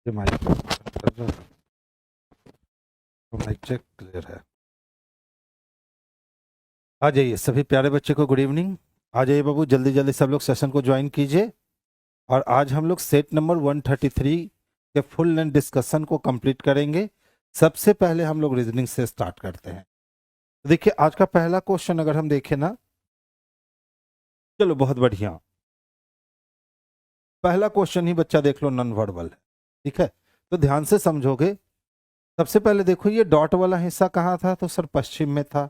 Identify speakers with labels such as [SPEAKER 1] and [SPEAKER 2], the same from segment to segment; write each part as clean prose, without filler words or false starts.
[SPEAKER 1] ये माइक कर रहा है तो माइक चेक क्लियर है। आ जाइए सभी प्यारे बच्चे को गुड इवनिंग। आ जाइए बाबू, जल्दी जल्दी सब लोग सेशन को ज्वाइन कीजिए। और आज हम लोग सेट नंबर 133 के फुल लेंथ डिस्कशन को कंप्लीट करेंगे। सबसे पहले हम लोग रीजनिंग से स्टार्ट करते हैं। तो देखिए आज का पहला क्वेश्चन अगर हम देखें ना, चलो बहुत बढ़िया। पहला क्वेश्चन ही बच्चा देख लो, नॉन वर्बल है, ठीक है। तो ध्यान से समझोगे। सबसे पहले देखो ये डॉट वाला हिस्सा कहाँ था, तो सर पश्चिम में था।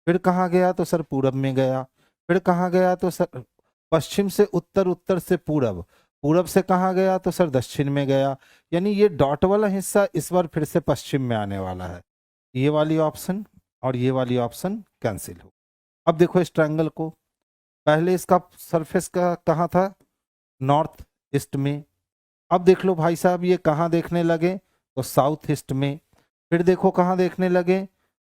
[SPEAKER 1] फिर कहाँ गया, तो सर पूरब में गया। फिर कहाँ गया, तो सर पश्चिम से उत्तर, उत्तर से पूरब, पूरब से कहाँ गया, तो सर दक्षिण में गया। यानी ये डॉट वाला हिस्सा इस बार फिर से पश्चिम में आने वाला है। ये वाली ऑप्शन और ये वाली ऑप्शन कैंसिल हो। अब देखो इस ट्रायंगल को, पहले इसका सरफेस का कहाँ था, नॉर्थ ईस्ट में। अब देख लो भाई साहब, ये कहाँ देखने लगे, तो साउथ ईस्ट में। फिर देखो कहाँ देखने लगे,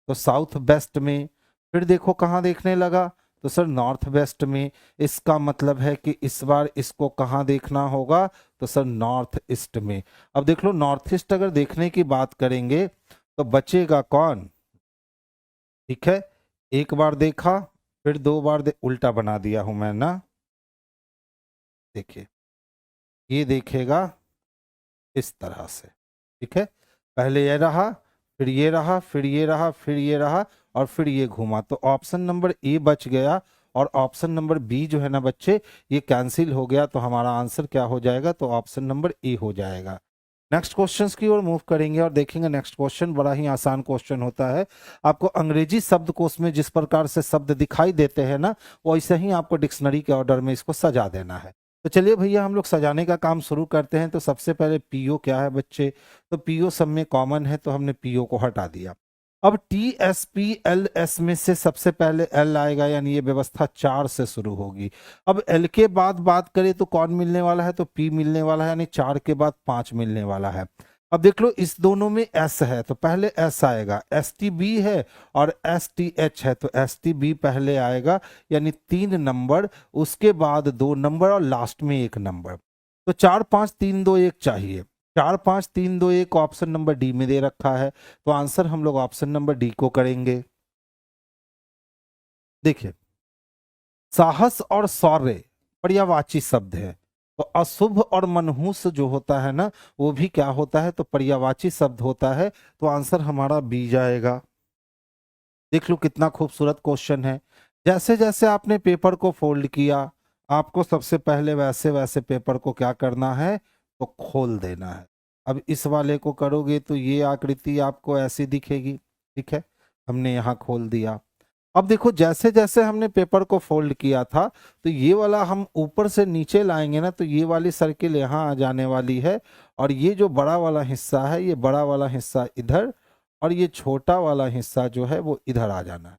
[SPEAKER 1] तो साउथ वेस्ट में। फिर देखो कहाँ देखने लगा, तो सर नॉर्थ वेस्ट में। इसका मतलब है कि इस बार इसको कहाँ देखना होगा, तो सर नॉर्थ ईस्ट में। अब देख लो नॉर्थ ईस्ट अगर देखने की बात करेंगे तो बचेगा कौन, ठीक है। एक बार देखा, फिर दो बार उल्टा बना दिया हूं मैं ना। देखिए ये देखेगा इस तरह से, ठीक है। पहले ये रहा, फिर ये रहा, फिर ये रहा, फिर ये रहा और फिर ये घूमा। तो ऑप्शन नंबर ए बच गया और ऑप्शन नंबर बी जो है ना बच्चे, ये कैंसिल हो गया। तो हमारा आंसर क्या हो जाएगा, तो ऑप्शन नंबर ए हो जाएगा। नेक्स्ट क्वेश्चंस की ओर मूव करेंगे और देखेंगे। नेक्स्ट क्वेश्चन बड़ा ही आसान क्वेश्चन होता है। आपको अंग्रेजी शब्दकोश में जिस प्रकार से शब्द दिखाई देते हैं ना, वैसे ही आपको डिक्शनरी के ऑर्डर में इसको सजा देना है। तो चलिए भैया हम लोग सजाने का काम शुरू करते हैं। तो सबसे पहले पीओ क्या है बच्चे, तो पीओ सब में कॉमन है, तो हमने पीओ को हटा दिया। अब T S P L S में से सबसे पहले एल आएगा, यानी ये व्यवस्था 4 से शुरू होगी। अब एल के बाद बात करें तो कौन मिलने वाला है, तो पी मिलने वाला है, यानी 4 के बाद 5 मिलने वाला है। अब देख लो इस दोनों में एस है, तो पहले एस आएगा। एस टी बी है और एस टी एच है, तो एस टी बी पहले आएगा, यानी 3 नंबर, उसके बाद 2 नंबर और लास्ट में 1 नंबर। तो 4 5 3 2 1 चाहिए। 4 5 3 2 1 ऑप्शन नंबर डी में दे रखा है, तो आंसर हम लोग ऑप्शन नंबर डी को करेंगे। देखिए साहस और शौर्य पर्यायवाची शब्द है, तो अशुभ और मनहूस जो होता है ना, वो भी क्या होता है, तो पर्यायवाची शब्द होता है। तो आंसर हमारा बी जाएगा। देख लो कितना खूबसूरत क्वेश्चन है। जैसे जैसे आपने पेपर को फोल्ड किया, आपको सबसे पहले वैसे वैसे पेपर को क्या करना है, तो खोल देना है। अब इस वाले को करोगे तो ये आकृति आपको ऐसी दिखेगी, ठीक है। हमने यहाँ खोल दिया। अब देखो जैसे जैसे हमने पेपर को फोल्ड किया था, तो ये वाला हम ऊपर से नीचे लाएंगे ना, तो ये वाली सर्किल यहाँ आ जाने वाली है। और ये जो बड़ा वाला हिस्सा है, ये बड़ा वाला हिस्सा इधर, और ये छोटा वाला हिस्सा जो है वो इधर आ जाना है।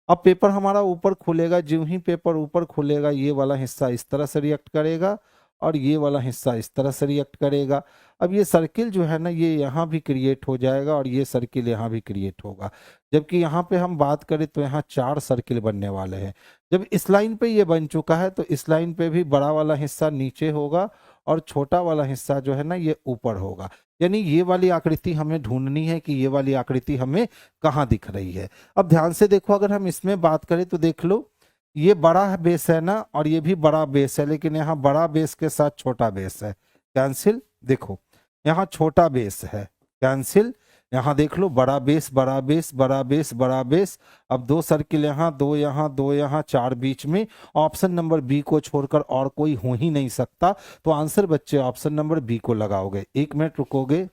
[SPEAKER 1] अब पेपर हमारा ऊपर खुलेगा, ज्यों ही पेपर ऊपर खुलेगा ये वाला हिस्सा इस तरह से रिएक्ट करेगा और ये वाला हिस्सा इस तरह से रिएक्ट करेगा। अब ये सर्किल जो है ना, ये यहाँ भी क्रिएट हो जाएगा और ये सर्किल यहाँ भी क्रिएट होगा। जबकि यहाँ पे हम बात करें तो यहाँ 4 सर्किल बनने वाले हैं। जब इस लाइन पे ये बन चुका है, तो इस लाइन पे भी बड़ा वाला हिस्सा नीचे होगा और छोटा वाला हिस्सा जो है ना, ये ऊपर होगा। यानी ये वाली आकृति हमें ढूंढनी है कि ये वाली आकृति हमें कहाँ दिख रही है। अब ध्यान से देखो, अगर हम इसमें बात करें तो देख लो, ये बड़ा बेस है ना और ये भी बड़ा बेस है, लेकिन यहाँ बड़ा बेस के साथ छोटा बेस है, कैंसिल। देखो यहाँ छोटा बेस है, कैंसिल। यहाँ देख लो बड़ा बेस, बड़ा बेस, बड़ा बेस, बड़ा बेस। अब 2 सर्किल यहाँ, 2 यहाँ, 2 यहाँ, 4 बीच में। ऑप्शन नंबर बी को छोड़कर और कोई हो ही नहीं सकता। तो आंसर बच्चे ऑप्शन नंबर बी को लगाओगे। 1 मिनट रुकोगे।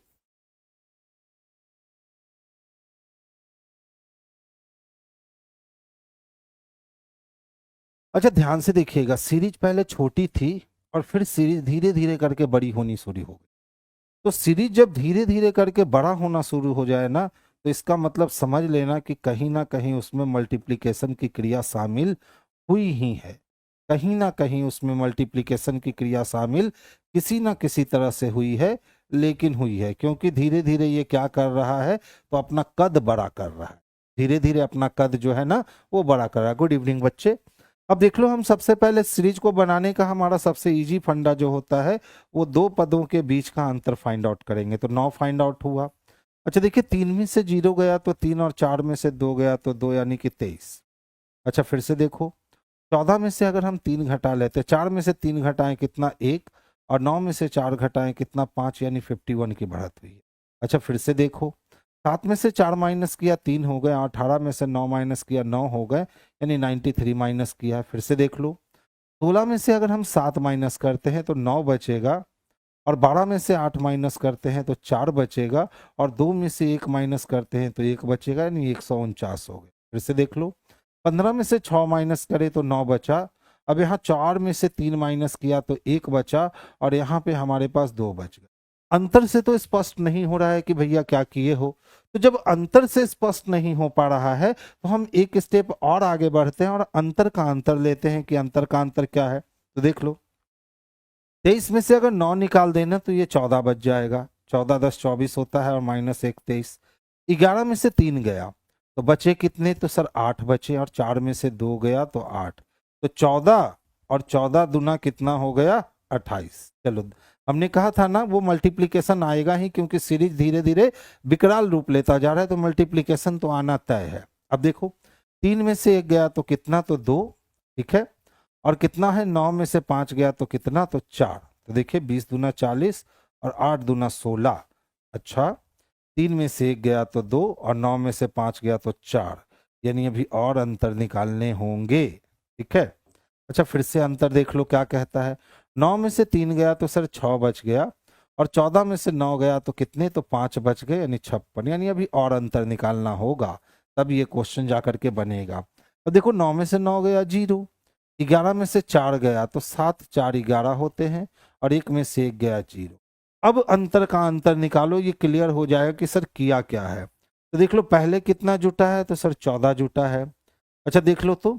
[SPEAKER 1] अच्छा ध्यान से देखिएगा, सीरीज पहले छोटी थी और फिर सीरीज धीरे धीरे करके बड़ी होनी शुरू हो गई। तो सीरीज जब धीरे धीरे करके बड़ा होना शुरू हो जाए ना, तो इसका मतलब समझ लेना कि कहीं ना कहीं उसमें मल्टीप्लिकेशन की क्रिया शामिल हुई ही है। कहीं ना कहीं उसमें मल्टीप्लिकेशन की क्रिया शामिल किसी ना किसी तरह से हुई है, लेकिन हुई है क्योंकि धीरे धीरे ये क्या कर रहा है, तो अपना कद बड़ा कर रहा है। धीरे धीरे अपना कद जो है ना, वो बड़ा कर रहा है। गुड इवनिंग बच्चे। अब देख लो, हम सबसे पहले सीरीज को बनाने का हमारा सबसे इजी फंडा जो होता है वो दो पदों के बीच का अंतर फाइंड आउट करेंगे। तो 9 फाइंड आउट हुआ। अच्छा देखिए, 3 में से 0 गया तो 3, और 4 में से 2 गया तो 2, यानी कि 23। अच्छा फिर से देखो, 14 में से अगर हम 3 घटा लेते, 4 में से 3 घटाएं कितना 1, और 9 में से 4 घटाएं कितना 5, यानी 51 की बढ़त हुई है। अच्छा फिर से देखो, 7 में से 4 माइनस किया 3 हो गए, 18 में से 9 माइनस किया 9 हो गए, यानी 93 माइनस किया। फिर से देख लो, 16 में से अगर हम 7 माइनस करते हैं तो 9 बचेगा, और 12 में से 8 माइनस करते हैं तो 4 बचेगा, और 2 में से 1 माइनस करते हैं तो 1 बचेगा, यानी 149 हो गए। फिर से देख लो, 15 में से 6 माइनस करे तो 9 बचा। अब यहाँ 4 में से 3 माइनस किया तो 1 बचा, और यहाँ पे हमारे पास 2 बच गए। अंतर से तो स्पष्ट नहीं हो रहा है कि भैया क्या किए हो। तो जब अंतर से स्पष्ट नहीं हो पा रहा है तो हम एक स्टेप और आगे बढ़ते हैं और अंतर का अंतर लेते हैं कि अंतर का अंतर क्या है। तो देख लो, 23 में से अगर 9 निकाल देना तो ये 14 बच जाएगा। 14 10 24 होता है, और माइनस 1 23। 11 में से 3 गया तो बचे कितने, तो सर 8 बचे, और 4 में से 2 गया तो 8। तो 14 और 14 दुना कितना हो गया, 28। चलो, हमने कहा था ना वो मल्टीप्लीकेशन आएगा ही, क्योंकि सीरीज धीरे धीरे विकराल रूप लेता जा रहा है, तो मल्टीप्लीकेशन तो आना तय है। अब देखो, 3 में से 1 गया तो कितना, तो 2, ठीक है, और कितना है, 9 में से 5 गया तो कितना, तो 4। तो देखिए 20 दूना 40, और 8 दूना 16। अच्छा, 3 में से 1 गया तो 2, और 9 में से 5 गया तो 4, यानी अभी और अंतर निकालने होंगे, ठीक है। अच्छा फिर से अंतर देख लो क्या कहता है। 9 में से 3 गया तो सर 6 बच गया, और 14 में से 9 गया तो कितने, तो 5 बच गए, यानी 56, यानी अभी और अंतर निकालना होगा, तब ये क्वेश्चन जाकर के बनेगा। अब देखो, 9 में से 9 गया 0, 11 में से 4 गया तो 7 4 11 होते हैं, और 1 में से 1 गया 0। अब अंतर का अंतर निकालो, ये क्लियर हो जाएगा कि सर किया क्या है। तो देख लो, पहले कितना जुटा है, तो सर 14 जुटा है। अच्छा देख लो, तो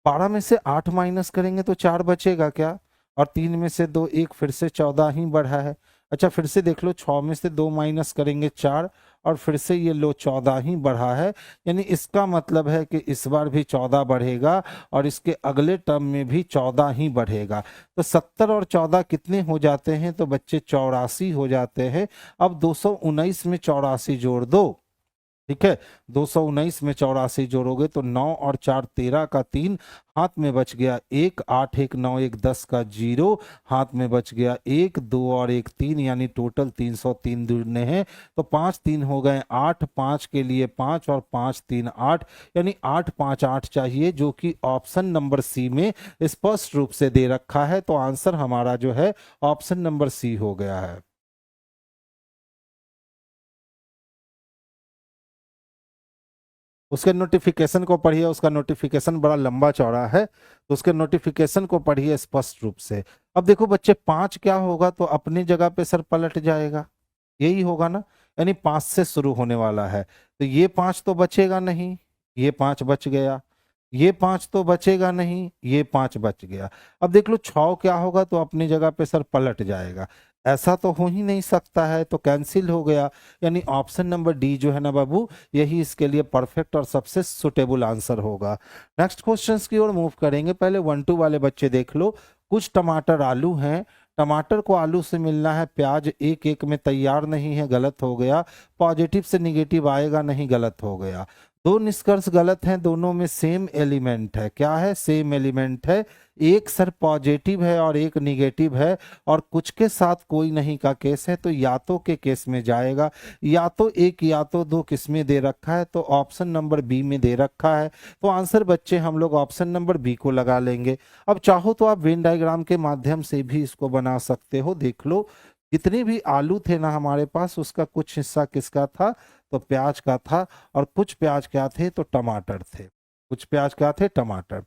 [SPEAKER 1] 12 में से 8 माइनस करेंगे तो 4 बचेगा क्या, और 3 में से 2 1, फिर से 14 ही बढ़ा है। अच्छा फिर से देख लो, 6 में से 2 माइनस करेंगे 4, और फिर से ये लो 14 ही बढ़ा है, यानी इसका मतलब है कि इस बार भी 14 बढ़ेगा, और इसके अगले टर्म में भी 14 ही बढ़ेगा। तो 70 और 14 कितने हो जाते हैं, तो बच्चे 84 हो जाते हैं। अब 219 में 84 जोड़ दो, ठीक है, 219 में 84 जोड़ोगे तो 9 और 4 13 का 3, हाथ में बच गया 1, 8 1 9 1 10 का 0, हाथ में बच गया 1 2 और 1 3, यानी टोटल 303 जुड़ने हैं। तो 5 3 हो गए 8, 5 के लिए 5, और 5 3 8, यानी 8 5 8 चाहिए, जो कि ऑप्शन नंबर सी में स्पष्ट रूप से दे रखा है। तो आंसर हमारा जो है ऑप्शन नंबर सी हो गया है। उसके नोटिफिकेशन को पढ़िए, उसका नोटिफिकेशन बड़ा लंबा चौड़ा है, तो उसके नोटिफिकेशन को पढ़िए स्पष्ट रूप से। अब देखो बच्चे, 5 क्या होगा, तो अपनी जगह पे सर पलट जाएगा, यही होगा ना, यानी 5 से शुरू होने वाला है, तो ये 5 तो बचेगा नहीं, ये 5 बच गया, ये 5 तो बचेगा नहीं, ये 5 बच गया। अब देख लो 6 क्या होगा, तो अपनी जगह पे सर पलट जाएगा, ऐसा तो हो ही नहीं सकता है, तो कैंसिल हो गया, यानी ऑप्शन नंबर डी जो है ना बाबू, यही इसके लिए परफेक्ट और सबसे सुटेबल आंसर होगा। नेक्स्ट क्वेश्चंस की ओर मूव करेंगे। पहले 1 2 वाले बच्चे देख लो। कुछ टमाटर आलू हैं, टमाटर को आलू से मिलना है प्याज, एक एक में तैयार नहीं है, गलत हो गया। पॉजिटिव से निगेटिव आएगा नहीं, गलत हो गया। दो निष्कर्ष गलत हैं, दोनों में सेम एलिमेंट है, क्या है, सेम एलिमेंट है। एक सर पॉजिटिव है और एक निगेटिव है, और कुछ के साथ कोई नहीं का केस है, तो या तो के केस में जाएगा, या तो एक या तो दो किस में दे रखा है, तो ऑप्शन नंबर बी में दे रखा है। तो आंसर बच्चे हम लोग ऑप्शन नंबर बी को लगा लेंगे। अब चाहो तो आप वेन डायग्राम के माध्यम से भी इसको बना सकते हो। देख लो, जितने भी आलू थे ना हमारे पास, उसका कुछ हिस्सा किसका था, तो प्याज का था, और कुछ प्याज क्या थे, तो टमाटर थे, कुछ प्याज क्या थे, टमाटर।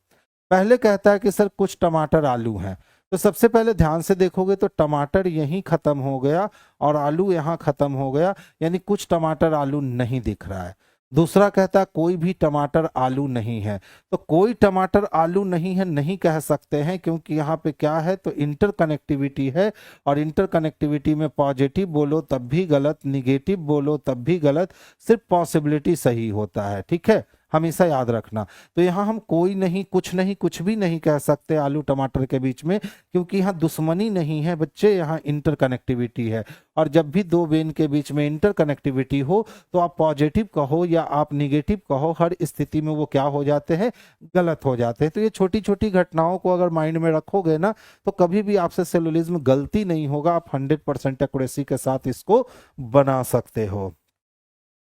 [SPEAKER 1] पहले कहता है कि सर कुछ टमाटर आलू हैं, तो सबसे पहले ध्यान से देखोगे तो टमाटर यहीं खत्म हो गया और आलू यहां खत्म हो गया, यानी कुछ टमाटर आलू नहीं दिख रहा है। दूसरा कहता है कोई भी टमाटर आलू नहीं है, तो कोई टमाटर आलू नहीं है नहीं कह सकते हैं, क्योंकि यहाँ पे क्या है, तो इंटरकनेक्टिविटी है, और इंटरकनेक्टिविटी में पॉजिटिव बोलो तब भी गलत, निगेटिव बोलो तब भी गलत, सिर्फ पॉसिबिलिटी सही होता है, ठीक है। हमेशा याद रखना। तो यहाँ हम कोई नहीं, कुछ भी नहीं कह सकते आलू टमाटर के बीच में, क्योंकि यहाँ दुश्मनी नहीं है बच्चे, यहाँ इंटरकनेक्टिविटी है। और जब भी दो बेन के बीच में इंटरकनेक्टिविटी हो तो आप पॉजिटिव कहो या आप निगेटिव कहो, हर स्थिति में वो क्या हो जाते हैं, गलत हो जाते हैं। तो ये छोटी छोटी घटनाओं को अगर माइंड में रखोगे ना तो कभी भी आपसे सेलुलिज्म गलती नहीं होगा, आप 100% एक्यूरेसी के साथ इसको बना सकते हो।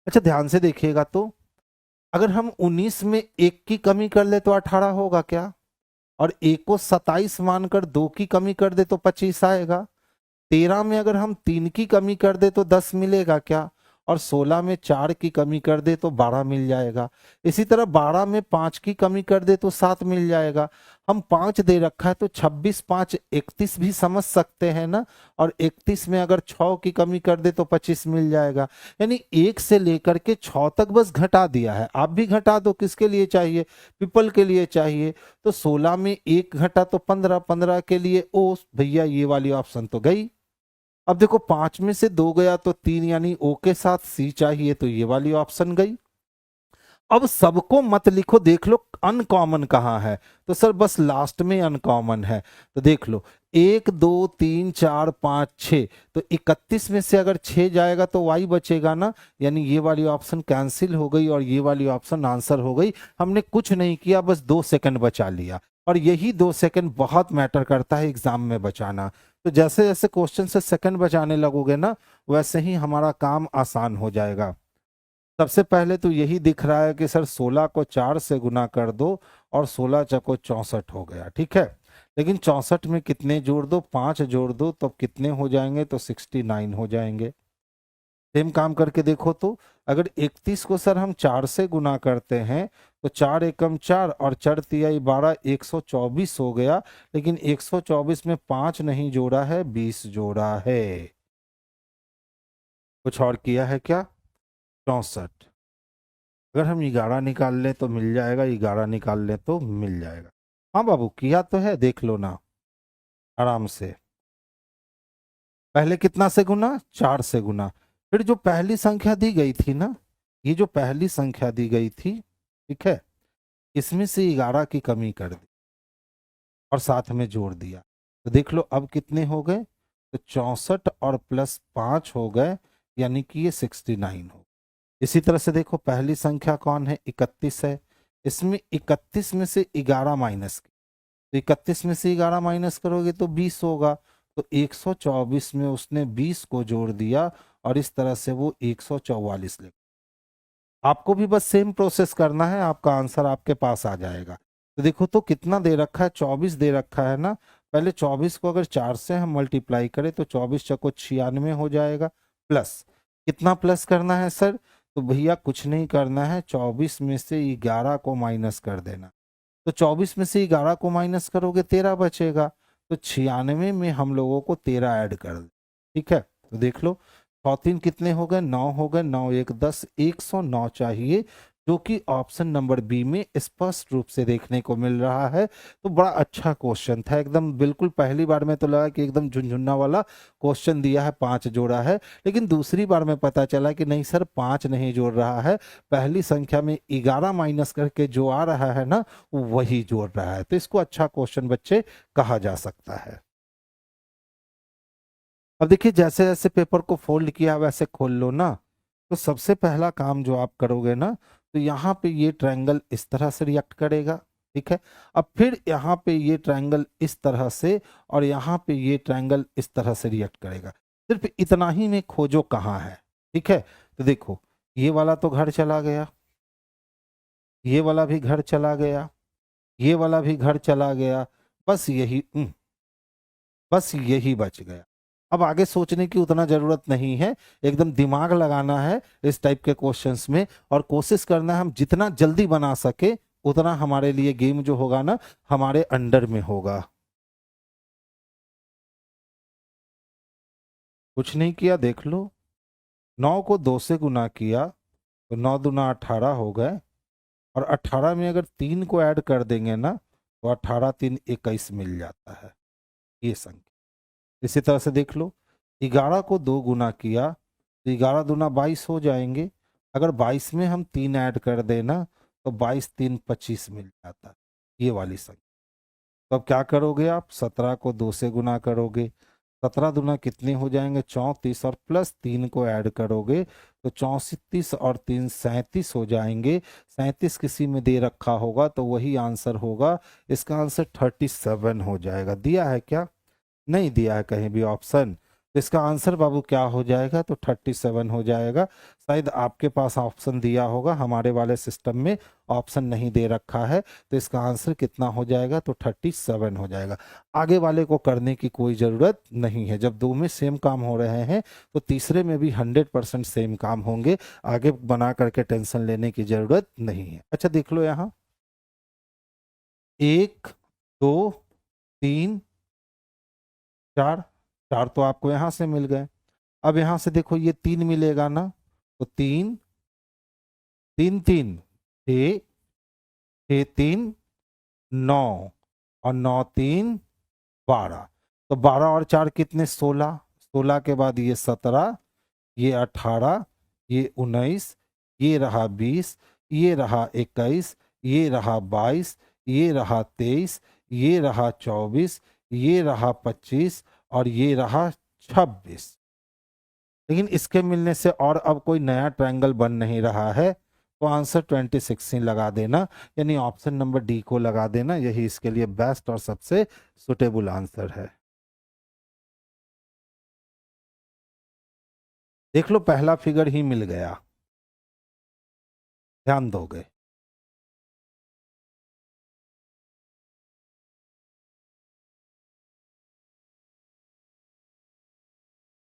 [SPEAKER 1] अच्छा ध्यान से देखिएगा, तो अगर हम 19 में 1 की कमी कर ले तो 18 होगा क्या? और 1 को 27 मानकर 2 की कमी कर दे तो 25 आएगा। 13 में अगर हम 3 की कमी कर दे तो 10 मिलेगा क्या? और 16 में 4 की कमी कर दे तो 12 मिल जाएगा। इसी तरह 12 में 5 की कमी कर दे तो 7 मिल जाएगा। हम 5 दे रखा है तो 26 5 31 भी समझ सकते हैं ना। और 31 में अगर 6 की कमी कर दे तो 25 मिल जाएगा। यानी 1 से लेकर के 6 तक बस घटा दिया है। आप भी घटा दो, किसके लिए चाहिए? पीपल के लिए चाहिए। तो 16 में 1 घटा तो 15, 15 के लिए ओ भैया ये वाली ऑप्शन तो गई। अब देखो 5 में से 2 गया तो 3, यानी ओ के साथ सी चाहिए, तो ये वाली ऑप्शन गई। अब सबको मत लिखो, देख लो अनकॉमन कहाँ है। तो सर बस लास्ट में अनकॉमन है, तो देख लो 1 2 3 4 5 6, तो 31 में से अगर 6 जाएगा तो वाई बचेगा ना, यानी ये वाली ऑप्शन कैंसिल हो गई और ये वाली ऑप्शन आंसर हो गई। हमने कुछ नहीं किया, बस 2 सेकंड बचा लिया। और यही 2 सेकंड बहुत मैटर करता है एग्जाम में बचाना। तो जैसे जैसे क्वेश्चन से सेकंड बचाने लगोगे ना, वैसे ही हमारा काम आसान हो जाएगा। सबसे पहले तो यही दिख रहा है कि सर 16 को 4 से गुना कर दो और 16 चको 64 हो गया, ठीक है। लेकिन 64 में कितने जोड़ दो? 5 जोड़ दो, तो कितने हो जाएंगे? तो 69 हो जाएंगे। सेम काम करके देखो, तो अगर 31 को सर हम 4 से गुना करते हैं तो 4 एकम 4 और 4 तिहाई 12, 124 हो गया। लेकिन 124 में 5 नहीं जोड़ा है, 20 जोड़ा है। कुछ और किया है क्या? 64। अगर हम 11 निकाल लें तो मिल जाएगा, 11 निकाल लें तो मिल जाएगा। हाँ बाबू किया तो है, देख लो ना आराम से। पहले कितना से गुना? 4 से गुना। फिर जो पहली संख्या दी गई थी ना, ये जो पहली संख्या दी गई थी, ठीक है, इसमें से 11 की कमी कर दी और साथ में जोड़ दिया। तो देख लो अब कितने हो गए? तो 64 और प्लस 5 हो गए, यानी कि ये 69 हो। इसी तरह से देखो पहली संख्या कौन है? 31 है। इसमें 31 में से 11 माइनस, तो 31 में से 11 माइनस करोगे तो 20 होगा। तो 124 में उसने 20 को जोड़ दिया और इस तरह से वो 144 लिख। आपको भी बस सेम प्रोसेस करना है, आपका आंसर आपके पास आ जाएगा। तो देखो तो कितना दे रखा है? 24 दे रखा है ना। पहले 24 को अगर 4 से हम मल्टीप्लाई करें तो 24 चौको 96 हो जाएगा। प्लस कितना प्लस करना है सर? तो भैया कुछ नहीं करना है, 24 में से 11 को माइनस कर देना। तो 24 में से 11 को माइनस करोगे 13 बचेगा। तो 96 में हम लोगों को 13 ऐड कर दे, ठीक है। तो देख लो 6 3 कितने हो गए? 9 हो गए। 9 1 10, 109 चाहिए, जो कि ऑप्शन नंबर बी में स्पष्ट रूप से देखने को मिल रहा है। तो बड़ा अच्छा क्वेश्चन था एकदम, बिल्कुल पहली बार में तो लगा कि एकदम झुनझुना वाला क्वेश्चन दिया है, 5 जोड़ा है। लेकिन दूसरी बार में पता चला कि नहीं सर 5 नहीं जोड़ रहा है, पहली संख्या में 11 माइनस करके जो आ रहा है ना वही जोड़ रहा है। तो इसको अच्छा क्वेश्चन बच्चे कहा जा सकता है। अब देखिए जैसे जैसे पेपर को फोल्ड किया वैसे खोल लो ना। तो सबसे पहला काम जो आप करोगे ना, तो यहाँ पे ये ट्रायंगल इस तरह से रिएक्ट करेगा, ठीक है। अब फिर यहाँ पे ये ट्रायंगल इस तरह से और यहाँ पे ये ट्रायंगल इस तरह से रिएक्ट करेगा। सिर्फ इतना ही में खोजो कहाँ है, ठीक है। तो देखो ये वाला तो घर चला गया, ये वाला भी घर चला गया, ये वाला भी घर चला गया, बस यही बच गया। अब आगे सोचने की उतना जरूरत नहीं है, एकदम दिमाग लगाना है इस टाइप के क्वेश्चंस में और कोशिश करना है हम जितना जल्दी बना सके उतना हमारे लिए गेम जो होगा ना हमारे अंडर में होगा। कुछ नहीं किया, देख लो 9 को 2 से गुना किया तो 9 दूना 18 हो गए और 18 में अगर 3 को ऐड कर देंगे ना तो 18 3 21 मिल जाता है ये संख्या। इसी तरह से देख लो 11 को 2 गुना किया तो 11 दूना 22 हो जाएंगे। अगर 22 में हम 3 ऐड कर देना तो 22 3 25 मिल जाता है, ये वाली संख्या। तो अब क्या करोगे आप, 17 को 2 से गुना करोगे, 17 दूना कितने हो जाएंगे 34, और प्लस 3 को ऐड करोगे तो 34 और 3 37 हो जाएंगे। 37 किसी में दे रखा होगा तो वही आंसर होगा, इसका आंसर 37 हो जाएगा। दिया है क्या, नहीं दिया है कहीं भी ऑप्शन, तो इसका आंसर बाबू क्या हो जाएगा, तो 37 हो जाएगा। शायद आपके पास ऑप्शन दिया होगा, हमारे वाले सिस्टम में ऑप्शन नहीं दे रखा है, तो इसका आंसर कितना हो जाएगा, तो 37 हो जाएगा। आगे वाले को करने की कोई ज़रूरत नहीं है, जब दो में सेम काम हो रहे हैं तो तीसरे में भी 100% सेम काम होंगे, आगे बना करके टेंशन लेने की ज़रूरत नहीं है। अच्छा देख लो यहाँ, 1 2 3 4, 4 तो आपको यहां से मिल गए। अब यहां से देखो ये 3 मिलेगा ना, तो 3 3 3 6, 6 3 9, और 9 3 12, तो 12 और 4 कितने 16, 16 के बाद ये 17, ये 18, ये 19, ये रहा 20, ये रहा 21, ये रहा 22, ये रहा 23, ये रहा 24, ये रहा 25, और ये रहा 26। लेकिन इसके मिलने से और अब कोई नया ट्रायंगल बन नहीं रहा है, तो आंसर 26 ही लगा देना, यानी ऑप्शन नंबर डी को लगा देना, यही इसके लिए बेस्ट और सबसे सुटेबल आंसर है। देख लो पहला फिगर ही मिल गया, ध्यान दोगे।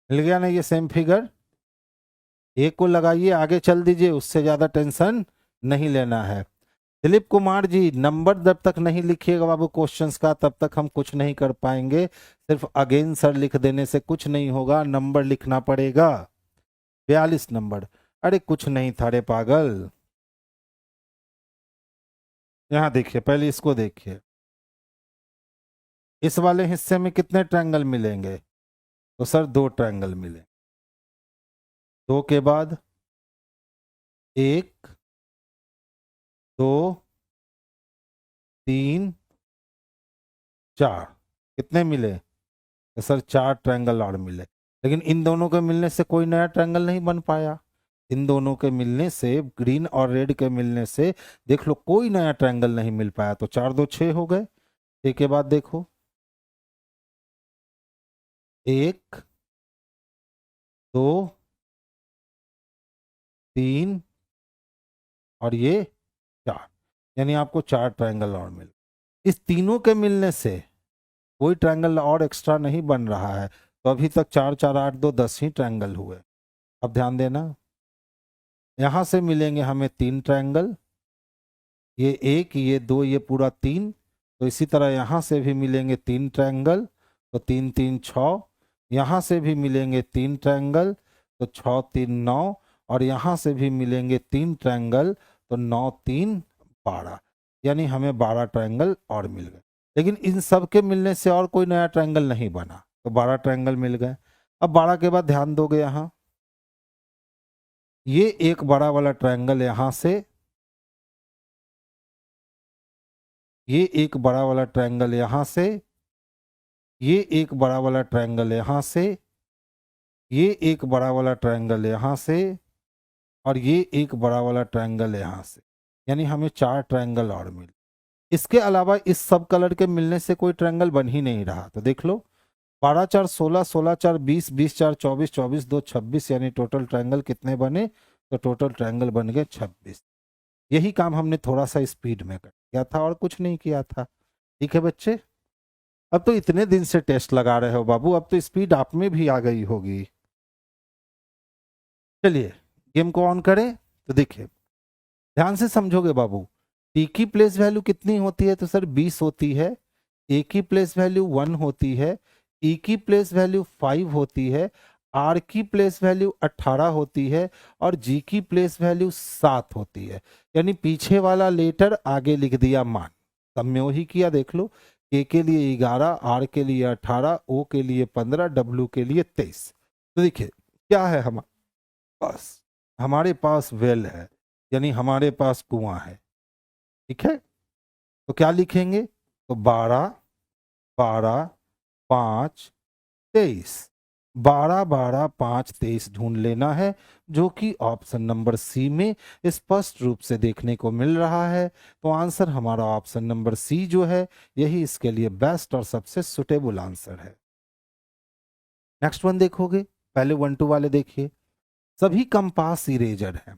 [SPEAKER 1] मिल गया ना ये सेम फिगर, एक को लगाइए आगे चल दीजिए, उससे ज्यादा टेंशन नहीं लेना है। दिलीप कुमार जी, नंबर जब तक नहीं लिखिएगा बाबू क्वेश्चंस का तब तक हम कुछ नहीं कर पाएंगे, सिर्फ अगेन सर लिख देने से कुछ नहीं होगा, नंबर लिखना पड़ेगा। 42 नंबर, अरे कुछ नहीं था रे पागल। यहाँ देखिए, पहले इसको देखिए, इस वाले हिस्से में कितने ट्रायंगल मिलेंगे, तो सर 2 ट्रायंगल मिले, 2 के बाद 1 2 3 4, कितने मिले, तो सर 4 ट्रायंगल और मिले। लेकिन इन दोनों के मिलने से कोई नया ट्रायंगल नहीं बन पाया, इन दोनों के मिलने से, ग्रीन और रेड के मिलने से देख लो कोई नया ट्रायंगल नहीं मिल पाया, तो 4 2 6 हो गए। एक के बाद देखो, 1 2 3 और ये 4, यानी आपको 4 ट्रायंगल और मिले। इस तीनों के मिलने से कोई ट्रायंगल और एक्स्ट्रा नहीं बन रहा है, तो अभी तक 4 4 8 2 10 ही ट्रायंगल हुए। अब ध्यान देना, यहां से मिलेंगे हमें 3 ट्रायंगल, ये 1 ये 2 ये पूरा 3, तो इसी तरह यहाँ से भी मिलेंगे 3 ट्रायंगल, तो 3 3 6, यहाँ से भी मिलेंगे 3 ट्रायंगल, तो 6 3 9, और यहाँ से भी मिलेंगे 3 ट्रायंगल, तो 9 3 12, यानी हमें 12 ट्रायंगल और मिल गए। लेकिन इन सब के मिलने से और कोई नया ट्रायंगल नहीं बना, तो 12 ट्रायंगल मिल गए। अब 12 के बाद ध्यान दोगे, यहाँ ये एक बड़ा वाला ट्रायंगल यहाँ से, ये एक बड़ा वाला ट्रायंगल यहाँ से, ये एक बड़ा वाला ट्रायंगल यहाँ से, ये एक बड़ा वाला ट्रायंगल यहाँ से, और ये एक बड़ा वाला ट्रायंगल यहाँ से, यानी हमें 4 ट्रायंगल और मिले। इसके अलावा इस सब कलर के मिलने से कोई ट्रायंगल बन ही नहीं रहा, तो देख लो 12 4 16, 16 4 20, 20 4 24, 24 2 26, यानी टोटल ट्रायंगल कितने बने, तो टोटल ट्रायंगल बन गए 26। यही काम हमने थोड़ा सा स्पीड में कर किया था और कुछ नहीं किया था। ठीक है बच्चे, अब तो इतने दिन से टेस्ट लगा रहे हो बाबू, अब तो स्पीड आप में भी आ गई होगी। चलिए गेम को ऑन करें, तो देखिए ध्यान से समझोगे बाबू, टी की प्लेस वैल्यू कितनी होती है, तो सर 20 होती है, ए की प्लेस वैल्यू 1 होती है, ई की प्लेस वैल्यू 5 होती है, आर की प्लेस वैल्यू 18 होती है, और जी की प्लेस वैल्यू 7 होती है। यानी पीछे वाला लेटर आगे लिख दिया मान, सब में वही किया, देख लो के लिए 11, आर के लिए 18, ओ के लिए 15, डब्ल्यू के लिए 23। तो देखिए क्या है हमारे पास वेल है, यानी हमारे पास कुआं है, ठीक है, तो क्या लिखेंगे, तो 12 12 5 23, 12 12 5 23 ढूंढ लेना है, जो कि ऑप्शन नंबर सी में स्पष्ट रूप से देखने को मिल रहा है। तो आंसर हमारा ऑप्शन नंबर सी जो है, यही इसके लिए बेस्ट और सबसे सुटेबल आंसर है। नेक्स्ट वन देखोगे, पहले 1 2 वाले देखिए। सभी कंपास इरेजर हैं।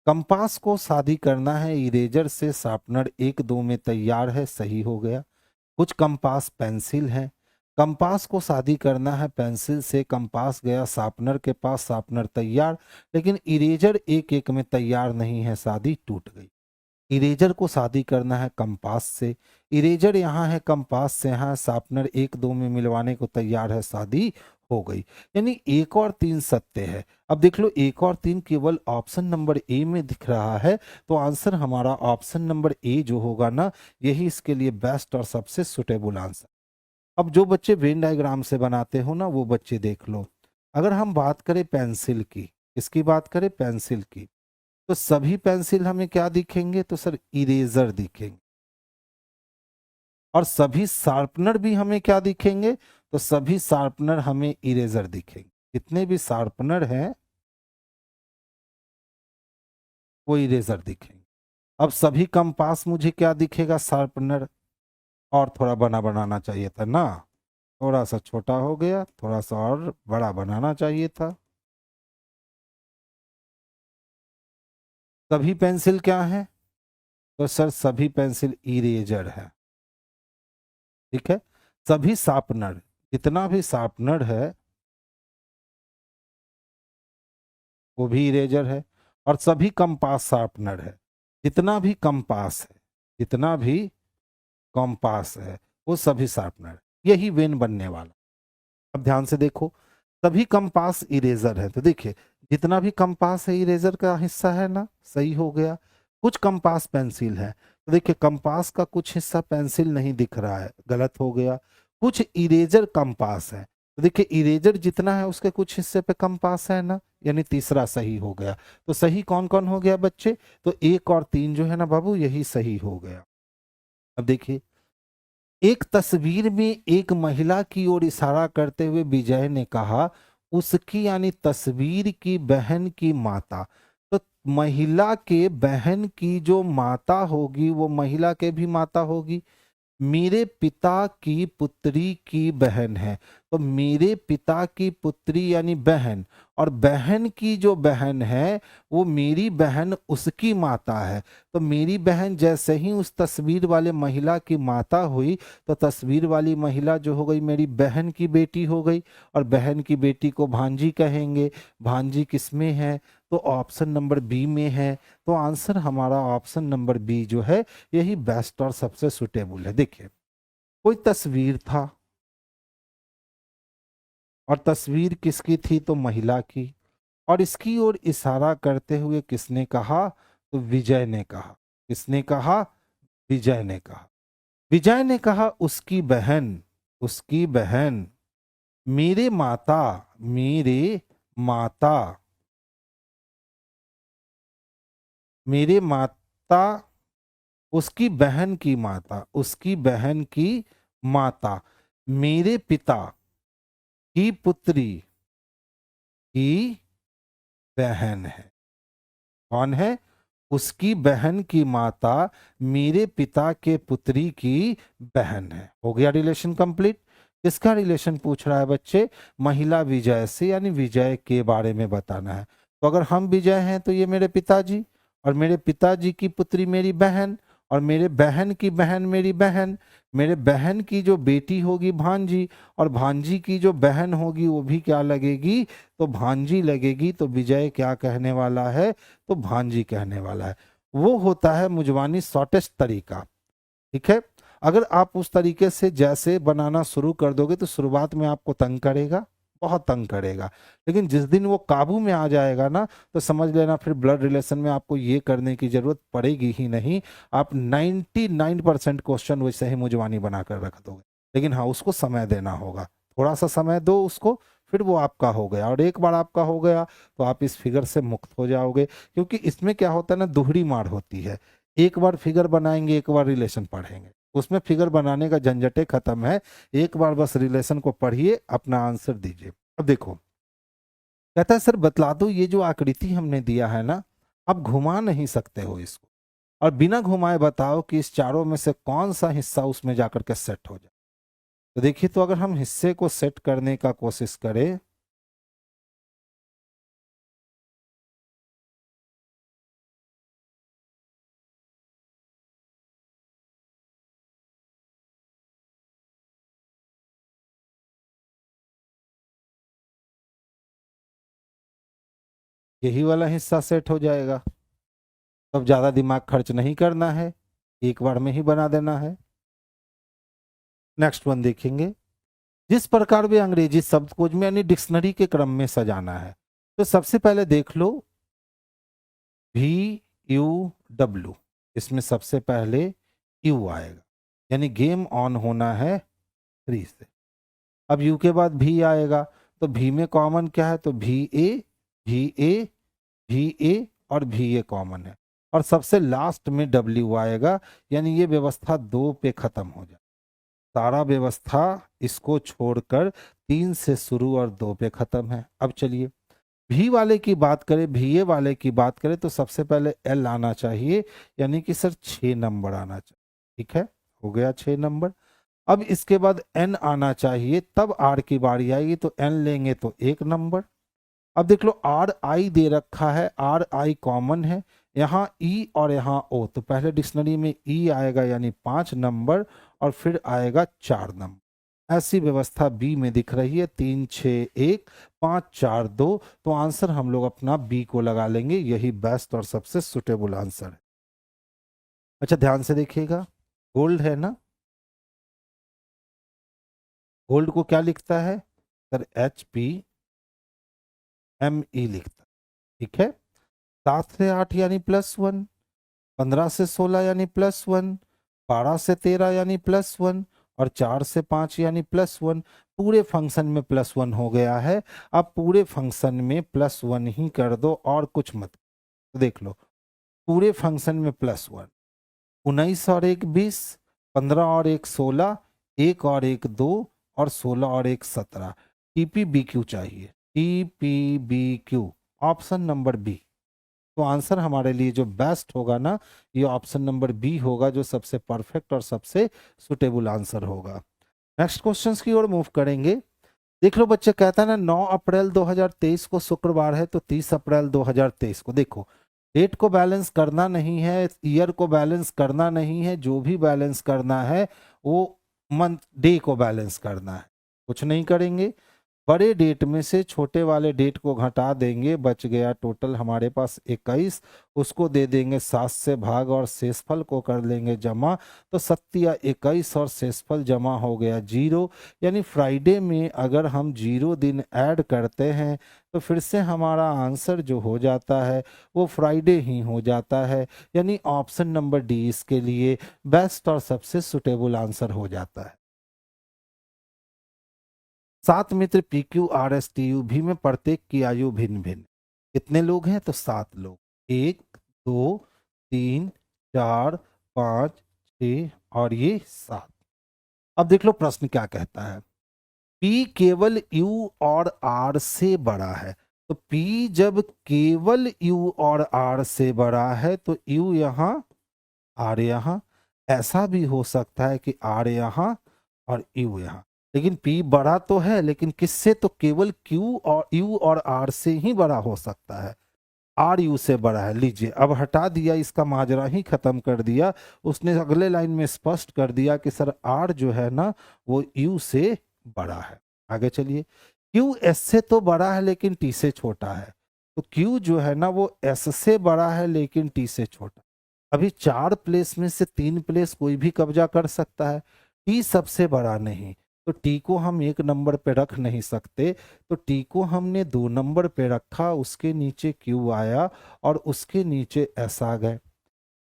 [SPEAKER 1] कंपास को शादी करना है इरेजर से, शार्पनर 1 2 में तैयार है, सही हो गया। कुछ कंपास पेंसिल है, कंपास को शादी करना है पेंसिल से, कंपास गया शार्पनर के पास, शार्पनर तैयार, लेकिन इरेजर 1 1 में तैयार नहीं है, शादी टूट गई। इरेजर को शादी करना है कंपास से, इरेजर यहाँ है कंपास से यहाँ, शार्पनर 1 2 में मिलवाने को तैयार है, शादी हो गई। यानी 1 और 3 सत्य है। अब देख लो 1 और 3 केवल ऑप्शन नंबर ए में दिख रहा है, तो आंसर हमारा ऑप्शन नंबर ए जो होगा ना, यही इसके लिए बेस्ट और सबसे सुटेबल आंसर। अब जो बच्चे वेन डायग्राम से बनाते हो ना, वो बच्चे देख लो। अगर हम बात करें पेंसिल की, इसकी बात करें पेंसिल की, तो सभी पेंसिल हमें क्या दिखेंगे, तो सर इरेजर दिखेंगे। और सभी शार्पनर भी हमें क्या दिखेंगे, तो सभी शार्पनर हमें इरेजर दिखेंगे। जितने भी शार्पनर हैं वो इरेजर दिखेंगे। अब सभी कंपास मुझे क्या दिखेगा, शार्पनर। और थोड़ा बना बनाना चाहिए था ना, थोड़ा सा छोटा हो गया, थोड़ा सा और बड़ा बनाना चाहिए था। सभी पेंसिल क्या है, तो सर सभी पेंसिल इरेजर है। ठीक है, सभी शार्पनर, जितना भी शार्पनर है वो भी इरेजर है। और सभी कंपास शार्पनर है, जितना भी कंपास है, जितना भी कंपास है वो सभी शार्पनर, यही वेन बनने वाला। अब ध्यान से देखो, सभी कंपास इरेजर है, तो देखिए जितना भी कंपास है इरेजर का हिस्सा है ना, सही हो गया। कुछ कंपास पेंसिल है, तो देखिए कंपास का कुछ हिस्सा पेंसिल नहीं दिख रहा है, गलत हो गया। कुछ इरेजर कंपास है, तो देखिए इरेजर जितना है उसके कुछ हिस्से पे कंपास है ना, यानी तीसरा सही हो गया। तो सही कौन कौन हो गया बच्चे, तो 1 और 3 जो है ना बाबू, यही सही हो गया। अब देखिए, एक तस्वीर में एक महिला की ओर इशारा करते हुए विजय ने कहा, उसकी यानी तस्वीर की बहन की माता। तो महिला के बहन की जो माता होगी वो महिला के भी माता होगी। मेरे पिता की पुत्री की बहन है, तो मेरे पिता की पुत्री यानी बहन, और बहन की जो बहन है वो मेरी बहन उसकी माता है। तो मेरी बहन जैसे ही उस तस्वीर वाले महिला की माता हुई, तो तस्वीर वाली महिला जो हो गई मेरी बहन की बेटी हो गई, और बहन की बेटी को भांजी कहेंगे। भांजी किसमें है, तो ऑप्शन नंबर बी में है। तो आंसर हमारा ऑप्शन नंबर बी जो है, यही बेस्ट और सबसे सुटेबल है। देखिए, कोई तस्वीर था और तस्वीर किसकी थी, तो महिला की, और इसकी ओर इशारा करते हुए किसने कहा, तो विजय ने कहा। किसने कहा, विजय ने कहा। विजय ने कहा उसकी बहन मेरे माता, मेरे माता, मेरे माता, उसकी बहन की माता, उसकी बहन की माता मेरे पिता की पुत्री की बहन है। कौन है, उसकी बहन की माता मेरे पिता के पुत्री की बहन है। हो गया रिलेशन कंप्लीट। किसका रिलेशन पूछ रहा है बच्चे, महिला विजय से, यानी विजय के बारे में बताना है। तो अगर हम विजय हैं तो ये मेरे पिताजी, और मेरे पिताजी की पुत्री मेरी बहन, और मेरे बहन की बहन मेरी बहन, मेरे बहन की जो बेटी होगी भांजी, और भांजी की जो बहन होगी वो भी क्या लगेगी, तो भांजी लगेगी। तो विजय क्या कहने वाला है, तो भांजी कहने वाला है। वो होता है मुजवानी शॉर्टेस्ट तरीका। ठीक है, अगर आप उस तरीके से जैसे बनाना शुरू कर दोगे तो शुरुआत में आपको तंग करेगा, बहुत तंग करेगा, लेकिन जिस दिन वो काबू में आ जाएगा ना, तो समझ लेना फिर ब्लड रिलेशन में आपको ये करने की जरूरत पड़ेगी ही नहीं। आप 99% क्वेश्चन वैसे ही मुजवानी बनाकर रख दोगे। लेकिन हाँ, उसको समय देना होगा, थोड़ा सा समय दो उसको, फिर वो आपका हो गया। और एक बार आपका हो गया तो आप इस फिगर से मुक्त हो जाओगे, क्योंकि इसमें क्या होता है ना, दोहरी मार होती है। एक बार फिगर बनाएंगे, एक बार रिलेशन पढ़ेंगे, उसमें फिगर बनाने का झंझटे खत्म है। एक बार बस रिलेशन को पढ़िए, अपना आंसर दीजिए। अब देखो, कहता है सर बतला दो ये जो आकृति हमने दिया है ना, आप घुमा नहीं सकते हो इसको, और बिना घुमाए बताओ कि इस चारों में से कौन सा हिस्सा उसमें जाकर के सेट हो जाए। तो देखिए, तो अगर हम हिस्से को सेट करने का कोशिश करें, यही वाला हिस्सा सेट हो जाएगा। तब ज्यादा दिमाग खर्च नहीं करना है, एक बार में ही बना देना है। नेक्स्ट वन देखेंगे, जिस प्रकार वे अंग्रेजी शब्दकोश में यानी डिक्शनरी के क्रम में सजाना है। तो सबसे पहले देख लो VUW, इसमें सबसे पहले यू आएगा, यानी गेम ऑन होना है 3 से। अब यू के बाद भी आएगा, तो भी में कॉमन क्या है, तो भी ए और भी ए कॉमन है, और सबसे लास्ट में डब्ल्यू आएगा, यानी ये व्यवस्था 2 पे खत्म हो जाए। सारा व्यवस्था इसको छोड़कर 3 से शुरू और 2 पे खत्म है। अब चलिए भी वाले की बात करें, भी ए वाले की बात करें, तो सबसे पहले एल आना चाहिए, यानी कि सर 6 नंबर आना चाहिए। ठीक है, हो गया 6 नंबर। अब इसके बाद एन आना चाहिए, तब आर की बारी आएगी, तो एन लेंगे तो 1 नंबर। अब देख लो आर आई दे रखा है, आर आई कॉमन है, यहाँ ई और यहाँ ओ, तो पहले डिक्शनरी में ई आएगा यानी 5 नंबर, और फिर आएगा 4 नंबर। ऐसी व्यवस्था बी में दिख रही है, 3 6 1 5 4 2, तो आंसर हम लोग अपना बी को लगा लेंगे, यही बेस्ट और सबसे सुटेबल आंसर है। अच्छा ध्यान से देखिएगा, गोल्ड है ना, गोल्ड को क्या लिखता है सर, HPME लिखता है। ठीक है, 7 से 8 यानी +1, 15 से 16 यानी +1, 12 से 13 यानी +1, और 4 से 5 यानी +1। पूरे फंक्शन में +1 हो गया है। अब पूरे फंक्शन में +1 ही कर दो और कुछ मत। तो देख लो, पूरे फंक्शन में +1, 19 और 1 20, 15 और 1 16, 1 और 1 2, और 16 और 1 17। TPBQ चाहिए, TPBQ, ऑप्शन नंबर बी। तो आंसर हमारे लिए जो बेस्ट होगा ना, ये ऑप्शन नंबर बी होगा, जो सबसे परफेक्ट और सबसे सुटेबल आंसर होगा। नेक्स्ट क्वेश्चंस की ओर मूव करेंगे। देख लो बच्चे, कहता है ना 9 अप्रैल 2023 को शुक्रवार है, तो 30 अप्रैल 2023 को देखो, डेट को बैलेंस करना नहीं है, ईयर को बैलेंस करना नहीं है, जो भी बैलेंस करना है वो मंथ डे को बैलेंस करना है। कुछ नहीं करेंगे, बड़े डेट में से छोटे वाले डेट को घटा देंगे, बच गया टोटल हमारे पास 21, उसको दे देंगे 7 से भाग, और शेषफल को कर लेंगे जमा, तो 7 21 और शेषफल जमा हो गया 0। यानी फ्राइडे में अगर हम 0 दिन ऐड करते हैं, तो फिर से हमारा आंसर जो हो जाता है वो फ्राइडे ही हो जाता है, यानी ऑप्शन नंबर डी इसके लिए बेस्ट और सबसे सुटेबल आंसर हो जाता है। 7 मित्र PQRSTU भी में प्रत्येक की आयु भिन्न भिन्न। कितने लोग हैं, तो 7 लोग, 1 2 3 4 5 6 और ये 7। अब देख लो प्रश्न क्या कहता है, P केवल U और R से बड़ा है। तो P जब केवल U और R से बड़ा है, तो U यहाँ R यहाँ, ऐसा भी हो सकता है कि R यहाँ और U यहाँ, लेकिन P बड़ा तो है, लेकिन किससे, तो केवल Q और U और R से ही बड़ा हो सकता है, R U से बड़ा है। लीजिए, अब हटा दिया, इसका माजरा ही खत्म कर दिया। उसने अगले लाइन में स्पष्ट कर दिया कि सर R जो है ना वो U से बड़ा है। आगे चलिए, Q S से तो बड़ा है लेकिन T से छोटा है, तो Q जो है ना वो S से बड़ा है लेकिन T से छोटा। अभी 4 प्लेस में से 3 प्लेस कोई भी कब्जा कर सकता है, T सबसे बड़ा नहीं, तो T को हम 1 नंबर पे रख नहीं सकते, तो T को हमने 2 नंबर पे रखा, उसके नीचे Q आया और उसके नीचे S आ गए।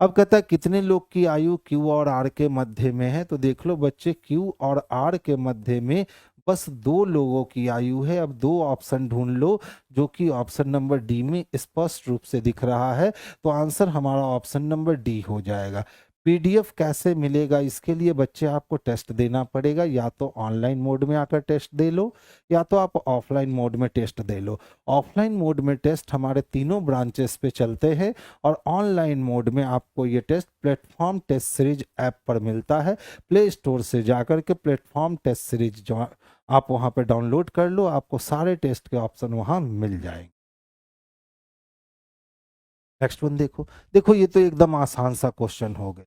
[SPEAKER 1] अब कहता है कितने लोग की आयु Q और R के मध्य में है, तो देख लो बच्चे, Q और R के मध्य में बस 2 लोगों की आयु है। अब 2 ऑप्शन ढूंढ लो जो कि ऑप्शन नंबर डी में स्पष्ट रूप से दिख रहा है, तो आंसर हमारा ऑप्शन नंबर डी हो जाएगा। पीडीएफ कैसे मिलेगा, इसके लिए बच्चे आपको टेस्ट देना पड़ेगा, या तो ऑनलाइन मोड में आकर टेस्ट दे लो या तो आप ऑफलाइन मोड में टेस्ट दे लो। ऑफलाइन मोड में टेस्ट हमारे तीनों ब्रांचेस पे चलते हैं और ऑनलाइन मोड में आपको ये test platform test series app पर मिलता है। प्ले स्टोर से जाकर के प्लेटफॉर्म टेस्ट सीरीज जो आप वहां पे डाउनलोड कर लो, आपको सारे टेस्ट के ऑप्शन वहां मिल जाएंगे। नेक्स्ट वन देखो, देखो ये तो एकदम आसान सा क्वेश्चन हो गया।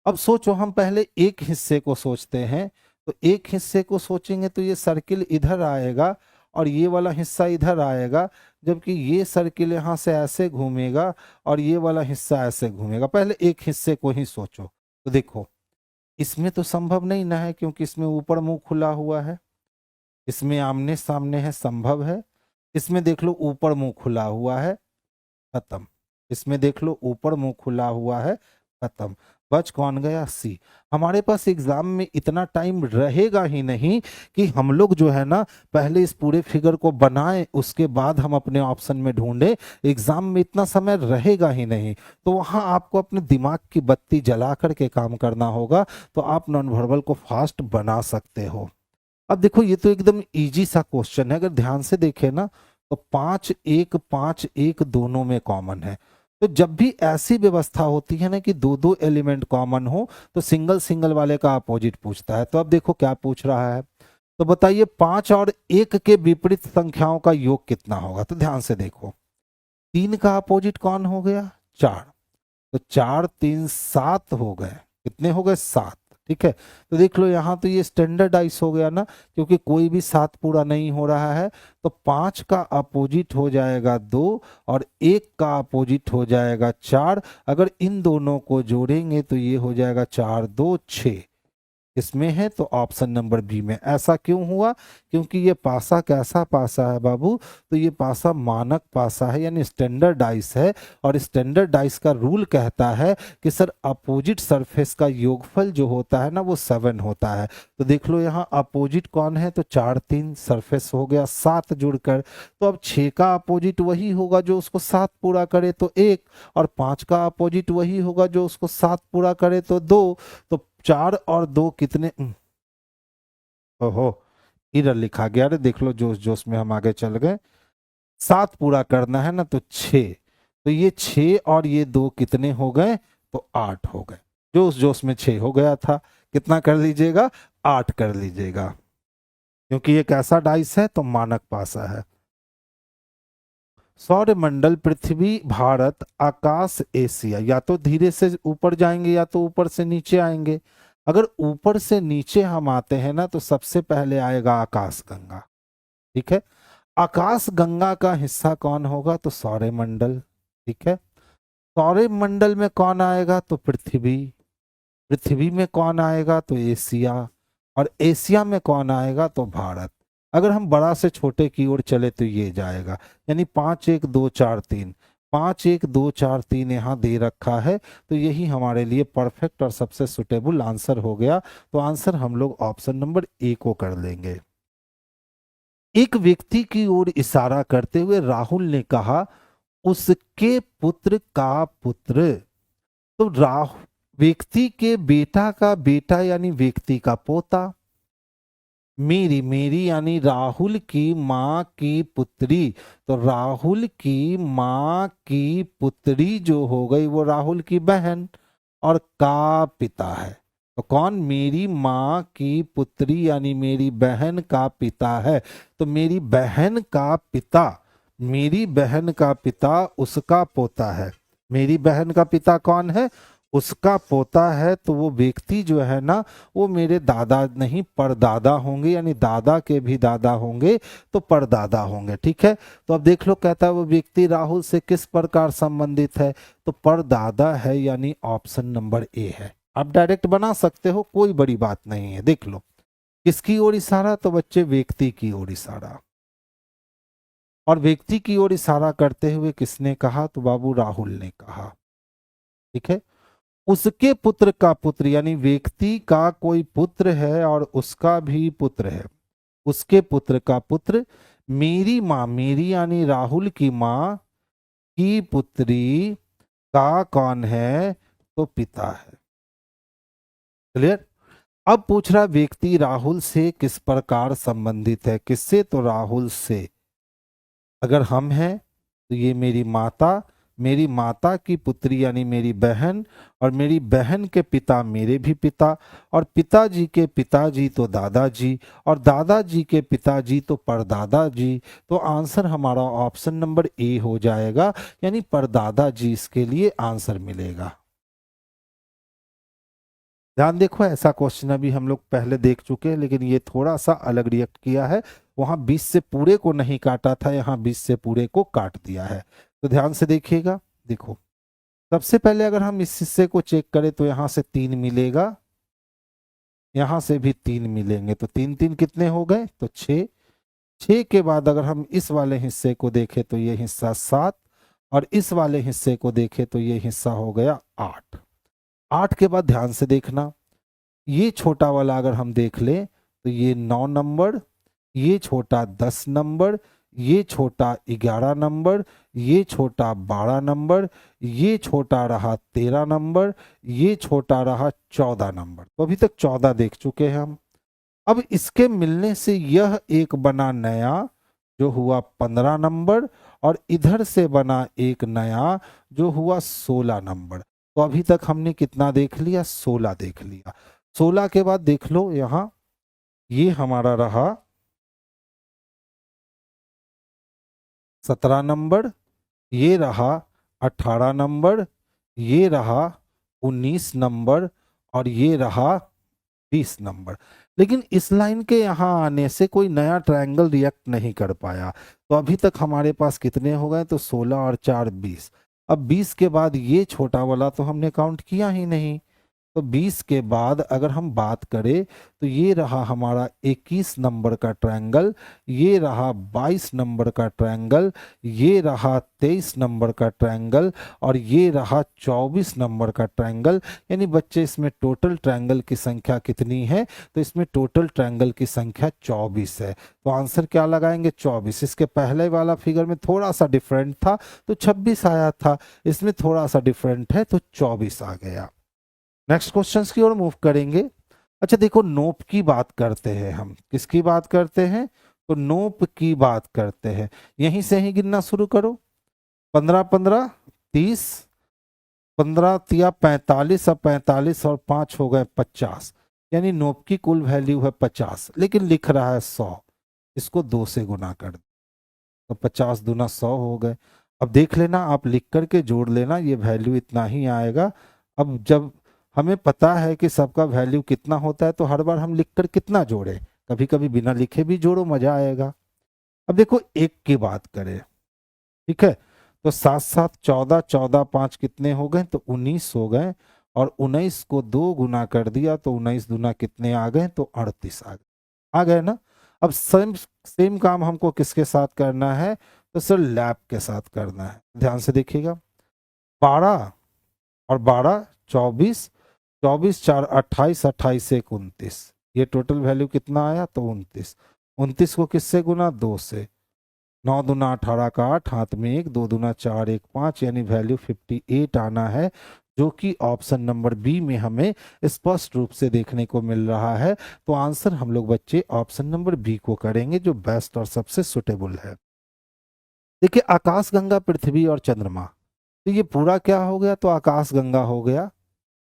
[SPEAKER 1] अब सोचो, हम पहले एक हिस्से को सोचते हैं, तो एक हिस्से को सोचेंगे तो ये सर्किल इधर आएगा और ये वाला हिस्सा इधर आएगा, जबकि ये सर्किल यहाँ से ऐसे घूमेगा और ये वाला हिस्सा ऐसे घूमेगा। पहले एक हिस्से को ही सोचो। तो देखो इसमें तो संभव नहीं ना है, क्योंकि इसमें ऊपर मुंह खुला हुआ है, इसमें आमने सामने है, संभव है। इसमें देख लो ऊपर मुंह खुला हुआ है, खत्म। इसमें देख लो ऊपर मुंह खुला हुआ है, खत्म। बच कौन गया, सी। हमारे पास एग्जाम में इतना टाइम रहेगा ही नहीं कि हम लोग जो है ना पहले इस पूरे फिगर को बनाएं, उसके बाद हम अपने ऑप्शन में ढूंढें। एग्जाम में इतना समय रहेगा ही नहीं, तो वहां आपको अपने दिमाग की बत्ती जला करके काम करना होगा, तो आप नॉन वर्बल को फास्ट बना सकते हो। अब देखो ये तो एकदम इजी सा क्वेश्चन है, अगर ध्यान से देखें ना तो 5 1 दोनों में कॉमन है। तो जब भी ऐसी व्यवस्था होती है ना कि 2 एलिमेंट कॉमन हो, तो सिंगल सिंगल वाले का अपोजिट पूछता है। तो अब देखो क्या पूछ रहा है, तो बताइए 5 और 1 के विपरीत संख्याओं का योग कितना होगा। तो ध्यान से देखो, 3 का अपोजिट कौन हो गया, 4। तो 4 3 7 हो गए, कितने हो गए, 7। ठीक है, तो देख लो यहाँ तो ये स्टैंडर्डाइज हो गया ना, क्योंकि कोई भी 7 पूरा नहीं हो रहा है। तो 5 का अपोजिट हो जाएगा 2 और 1 का अपोजिट हो जाएगा 4। अगर इन दोनों को जोड़ेंगे तो ये हो जाएगा 4 2 6। इसमें है तो ऑप्शन नंबर बी में। ऐसा क्यों हुआ, क्योंकि ये पासा कैसा पासा है बाबू, तो ये पासा मानक पासा है, यानी स्टैंडर्डाइज है। और स्टैंडर्डाइज का रूल कहता है कि सर अपोजिट सरफेस का योगफल जो होता है ना वो 7 होता है। तो देख लो यहाँ अपोजिट कौन है, तो 4 3 सरफेस हो गया 7 जुड़कर। तो अब 6 का अपोजिट वही होगा जो उसको 7 पूरा करे, तो 1। और 5 का अपोजिट वही होगा जो उसको 7 पूरा करे, तो 2। तो 4 और 2 कितने, ओहो इधर लिखा गया रे, देख लो जोश जोश में हम आगे चल गए। 7 पूरा करना है ना, तो 6। तो ये 6 और ये 2 कितने हो गए, तो 8 हो गए। जोश जोश में 6 हो गया था, कितना कर लीजिएगा, 8 कर लीजिएगा, क्योंकि ये कैसा डाइस है, तो मानक पासा है। सौरमंडल, पृथ्वी, भारत, आकाश, एशिया। या तो धीरे से ऊपर जाएंगे या तो ऊपर से नीचे आएंगे। अगर ऊपर से नीचे हम आते हैं ना, तो सबसे पहले आएगा आकाश गंगा। ठीक है, आकाश गंगा का हिस्सा कौन होगा, तो सौरमंडल। ठीक है, सौरमंडल में कौन आएगा, तो पृथ्वी। पृथ्वी में कौन आएगा, तो एशिया। और एशिया में कौन आएगा, तो भारत। अगर हम बड़ा से छोटे की ओर चले तो ये जाएगा, यानी 5 1 2 4 3, 5 1 2 4 3 यहाँ दे रखा है। तो यही हमारे लिए परफेक्ट और सबसे सुटेबल आंसर हो गया। तो आंसर हम लोग ऑप्शन नंबर ए को कर लेंगे। एक व्यक्ति की ओर इशारा करते हुए राहुल ने कहा, उसके पुत्र का पुत्र। तो व्यक्ति के बेटा का बेटा यानी व्यक्ति का पोता। मेरी मेरी यानी राहुल की माँ की पुत्री, तो राहुल की माँ की पुत्री जो हो गई वो राहुल की बहन, और का पिता है। तो कौन, मेरी माँ की पुत्री यानी मेरी बहन का पिता है। तो मेरी बहन का पिता, मेरी बहन का पिता उसका पोता है। मेरी बहन का पिता कौन है, उसका पोता है। तो वो व्यक्ति जो है ना वो मेरे दादा नहीं परदादा होंगे, यानी दादा के भी दादा होंगे तो परदादा होंगे। ठीक है, तो अब देख लो कहता है वो व्यक्ति राहुल से किस प्रकार संबंधित है, तो परदादा है, यानी ऑप्शन नंबर ए है। आप डायरेक्ट बना सकते हो, कोई बड़ी बात नहीं है। देख लो किसकी ओर इशारा, तो बच्चे व्यक्ति की ओर इशारा। और व्यक्ति की ओर इशारा करते हुए किसने कहा, तो बाबू राहुल ने कहा। ठीक है, उसके पुत्र का पुत्र, यानी व्यक्ति का कोई पुत्र है और उसका भी पुत्र है। उसके पुत्र का पुत्र, मेरी माँ, मेरी यानी राहुल की माँ की पुत्री का कौन है, तो पिता है। क्लियर। अब पूछ रहा व्यक्ति राहुल से किस प्रकार संबंधित है, किससे, तो राहुल से। अगर हम हैं तो ये मेरी माता, मेरी माता की पुत्री यानी मेरी बहन, और मेरी बहन के पिता मेरे भी पिता, और पिताजी के पिताजी तो दादाजी, और दादाजी के पिताजी तो परदादा जी। तो आंसर हमारा ऑप्शन नंबर ए हो जाएगा, यानी परदादा जी इसके लिए आंसर मिलेगा। ध्यान देखो, ऐसा क्वेश्चन अभी हम लोग पहले देख चुके हैं, लेकिन ये थोड़ा सा अलग रिएक्ट किया है। वहां 20 से पूरे को नहीं काटा था, यहाँ 20 से पूरे को काट दिया है। तो ध्यान से देखिएगा। देखो, सबसे पहले अगर हम इस हिस्से को चेक करें तो यहाँ से 3 मिलेगा, यहाँ से भी 3 मिलेंगे, तो 3 3 कितने हो गए, तो 6। 6 के बाद अगर हम इस वाले हिस्से को देखें तो ये हिस्सा 7, और इस वाले हिस्से को देखें तो ये हिस्सा हो गया 8। 8 के बाद ध्यान से देखना, ये छोटा वाला अगर हम देख लें तो ये 9 नंबर, ये छोटा 10 नंबर, ये छोटा 11 नंबर, ये छोटा 12 नंबर, ये छोटा रहा 13 नंबर, ये छोटा रहा 14 नंबर। तो अभी तक 14 देख चुके हैं हम। अब इसके मिलने से यह एक बना नया, जो हुआ 15 नंबर, और इधर से बना एक नया जो हुआ 16 नंबर। तो अभी तक हमने कितना देख लिया, 16 देख लिया। 16 के बाद देख लो, यहां ये हमारा रहा 17 नंबर, ये रहा 18 नंबर, ये रहा 19 नंबर, और ये रहा 20 नंबर। लेकिन इस लाइन के यहाँ आने से कोई नया ट्रायंगल रिएक्ट नहीं कर पाया। तो अभी तक हमारे पास कितने हो गए, तो 16 और 4 20। अब 20 के बाद ये छोटा वाला तो हमने काउंट किया ही नहीं। तो 20 के बाद अगर हम बात करें तो ये रहा हमारा 21 नंबर का ट्रायंगल, ये रहा 22 नंबर का ट्रायंगल, ये रहा 23 नंबर का ट्रायंगल, और ये रहा 24 नंबर का ट्रायंगल। यानी बच्चे इसमें टोटल ट्रायंगल की संख्या कितनी है, तो इसमें टोटल ट्रायंगल की संख्या 24 है। तो आंसर क्या लगाएंगे, 24। इसके पहले वाला फिगर में थोड़ा सा डिफरेंट था तो 26 आया था, इसमें थोड़ा सा डिफरेंट है तो 24 आ गया। नेक्स्ट क्वेश्चंस की ओर मूव करेंगे। अच्छा देखो, नोप की बात करते हैं हम, किसकी बात करते हैं, तो नोप की बात करते हैं। यहीं से ही गिनना शुरू करो, 15 15 30, 15 या 45, अब 45 और 5 हो गए 50, यानी नोप की कुल वैल्यू है 50, लेकिन लिख रहा है 100। इसको 2 से गुना कर दो, तो 50 दूना 100 हो गए। अब देख लेना, आप लिख करके जोड़ लेना, ये वैल्यू इतना ही आएगा। अब जब हमें पता है कि सबका वैल्यू कितना होता है, तो हर बार हम लिखकर कितना जोड़े, कभी कभी बिना लिखे भी जोड़ो, मजा आएगा। अब देखो, एक की बात करें, ठीक है, तो 7 7 14, 14 5 कितने हो गए, तो 19 हो गए, और 19 को 2 गुना कर दिया तो 19 दूना कितने आ गए, तो 38 आ गए ना। अब सेम सेम काम हमको किसके साथ करना है, तो सर लैब के साथ करना है। ध्यान से देखिएगा, 12 और 12 24, 24 4 28, 28 1 29, ये टोटल वैल्यू कितना आया, तो 29। 29 को किससे गुना, 2 से। 9 दूना 18 का 8, हाथ में 1, 2 दूना 4 1 5, यानी वैल्यू 58 आना है, जो कि ऑप्शन नंबर बी में हमें स्पष्ट रूप से देखने को मिल रहा है। तो आंसर हम लोग बच्चे ऑप्शन नंबर बी को करेंगे, जो बेस्ट और सबसे सुटेबल है। देखिए, आकाश गंगा, पृथ्वी और चंद्रमा, तो ये पूरा क्या हो गया, तो आकाश गंगा हो गया।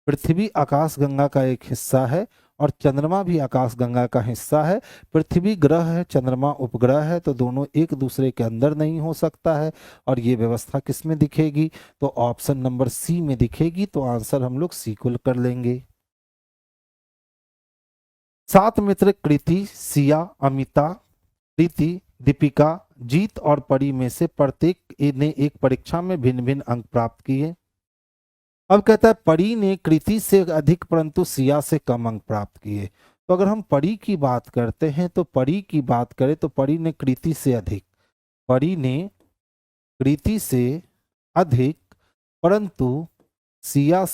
[SPEAKER 1] पृथ्वी आकाश गंगा का एक हिस्सा है, और चंद्रमा भी आकाश गंगा का हिस्सा है। पृथ्वी ग्रह है, चंद्रमा उपग्रह है, तो दोनों एक दूसरे के अंदर नहीं हो सकता है। और ये व्यवस्था किस में दिखेगी, तो ऑप्शन नंबर सी में दिखेगी। तो आंसर हम लोग सी को कर लेंगे। 7 मित्र कृति, सिया, अमिता, प्रीति, दीपिका, जीत और परी में से प्रत्येक ने एक परीक्षा में भिन्न भिन्न अंक प्राप्त किए। अब कहता है परी ने कृति से अधिक परंतु सिया से कम अंक प्राप्त किए। तो अगर हम परी की बात करते हैं, तो परी की बात करें तो परी ने कृति से अधिक, परी ने कृति से अधिक परंतु सिया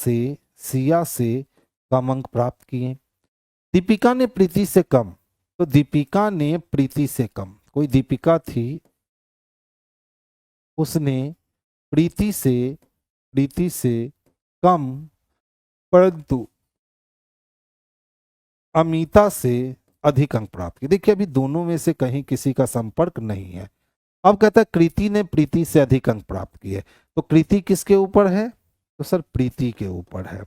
[SPEAKER 1] से कम अंक प्राप्त किए। दीपिका ने प्रीति से कम, तो दीपिका ने प्रीति से कम, कोई दीपिका थी, उसने प्रीति से कम परंतु अमिता से अधिक अंक प्राप्त किए। देखिए अभी दोनों में से कहीं किसी का संपर्क नहीं है। अब कहता है कृति ने प्रीति से अधिक अंक प्राप्त किए, तो कृति किसके ऊपर है? तो सर प्रीति के ऊपर है।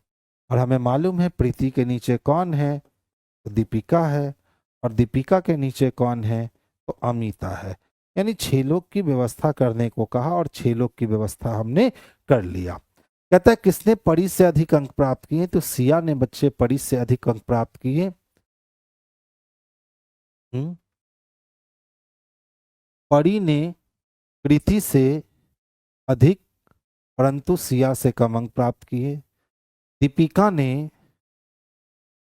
[SPEAKER 1] और हमें मालूम है प्रीति के नीचे कौन है? तो दीपिका है, और दीपिका के नीचे कौन है? तो अमिता है। यानी 6 लोग की व्यवस्था करने को कहा और 6 लोग की व्यवस्था हमने कर लिया। कहता है किसने परी से अधिक अंक प्राप्त किए? तो सिया ने बच्चे परी से अधिक अंक प्राप्त किए। परी ने कृति से अधिक परंतु सिया से कम अंक प्राप्त किए। दीपिका ने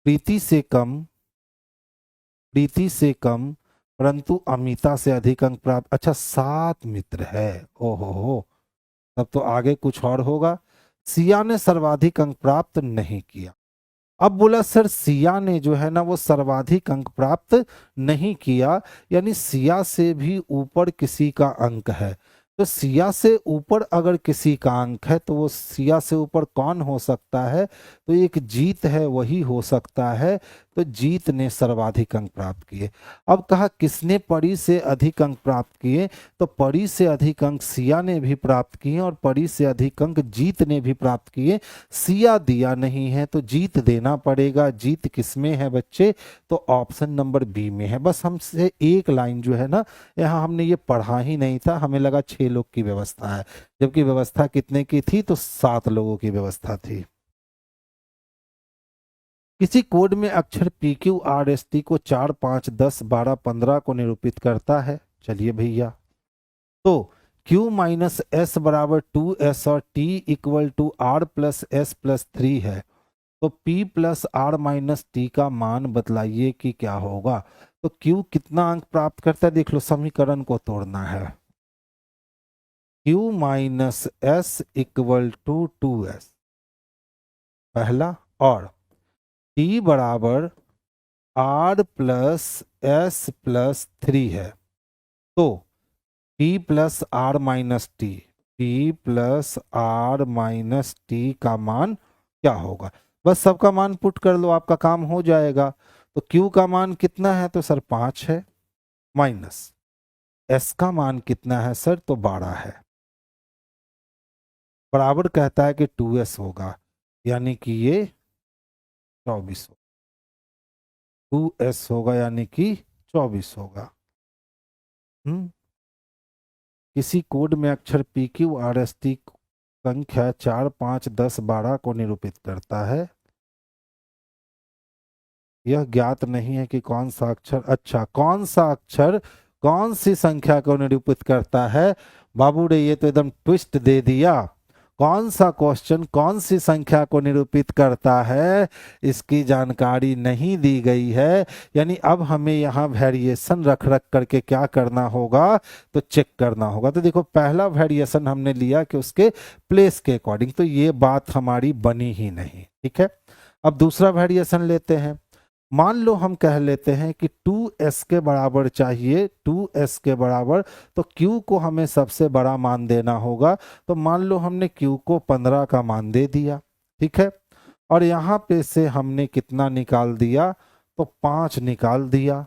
[SPEAKER 1] प्रीति से कम परंतु अमिता से अधिक अंक प्राप्त। अच्छा 7 मित्र है, ओहो हो, तब तो आगे कुछ और होगा। सिया ने सर्वाधिक अंक प्राप्त नहीं किया। अब बोला सर सिया ने जो है ना वो सर्वाधिक अंक प्राप्त नहीं किया, यानी सिया से भी ऊपर किसी का अंक है। तो सिया से ऊपर अगर किसी का अंक है तो वो सिया से ऊपर कौन हो सकता है? तो एक जीत है, वही हो सकता है। तो जीत ने सर्वाधिक अंक प्राप्त किए। अब कहा किसने परी से अधिक अंक प्राप्त किए? तो परी से अधिक अंक सिया ने भी प्राप्त किए और परी से अधिक अंक जीत ने भी प्राप्त किए। सिया दिया नहीं है तो जीत देना पड़ेगा। जीत किसमें है बच्चे? तो ऑप्शन नंबर बी में है। बस हमसे एक लाइन जो है ना, यहाँ हमने ये पढ़ा ही नहीं था, हमें लगा 6 लोग की व्यवस्था है, जबकि व्यवस्था कितने की थी? तो 7 लोगों की व्यवस्था थी। किसी कोड में अक्षर P Q R S T को 4, 5, 10, 12, 15 को निरूपित करता है। चलिए भैया, तो Q माइनस एस बराबर 2s और T equal to R plus S plus 3 है, तो P plus R minus T का मान बतलाइए कि क्या होगा। तो Q कितना अंक प्राप्त करता है? देख लो, समीकरण को तोड़ना है। Q minus S equal to 2s पहला, और T बराबर R प्लस एस प्लस 3 है, तो P plus R minus T, P plus R minus T का मान क्या होगा? बस सबका मान पुट कर लो, आपका काम हो जाएगा। तो Q का मान कितना है? तो सर 5 है, माइनस S का मान कितना है सर? तो 12 है, बराबर कहता है कि 2s होगा, यानी कि ये 24 होगा। 2s होगा यानी कि 24 होगा। किसी कोड में अक्षर P Q R S T संख्या 4, 5, 10, 12 को निरूपित करता है। यह ज्ञात नहीं है कि कौन सा अक्षर, अच्छा कौन सा अक्षर कौन सी संख्या को निरूपित करता है। बाबू रे ये तो एकदम ट्विस्ट दे दिया। कौन सा क्वेश्चन कौन सी संख्या को निरूपित करता है, इसकी जानकारी नहीं दी गई है। यानी अब हमें यहाँ वेरिएशन रख रख करके क्या करना होगा? तो चेक करना होगा। तो देखो पहला वेरिएशन हमने लिया कि उसके प्लेस के अकॉर्डिंग, तो ये बात हमारी बनी ही नहीं, ठीक है। अब दूसरा वेरिएशन लेते हैं। मान लो हम कह लेते हैं कि 2s के बराबर चाहिए, 2s के बराबर, तो q को हमें सबसे बड़ा मान देना होगा। तो मान लो हमने q को 15 का मान दे दिया, ठीक है, और यहाँ पे से हमने कितना निकाल दिया? तो 5 निकाल दिया।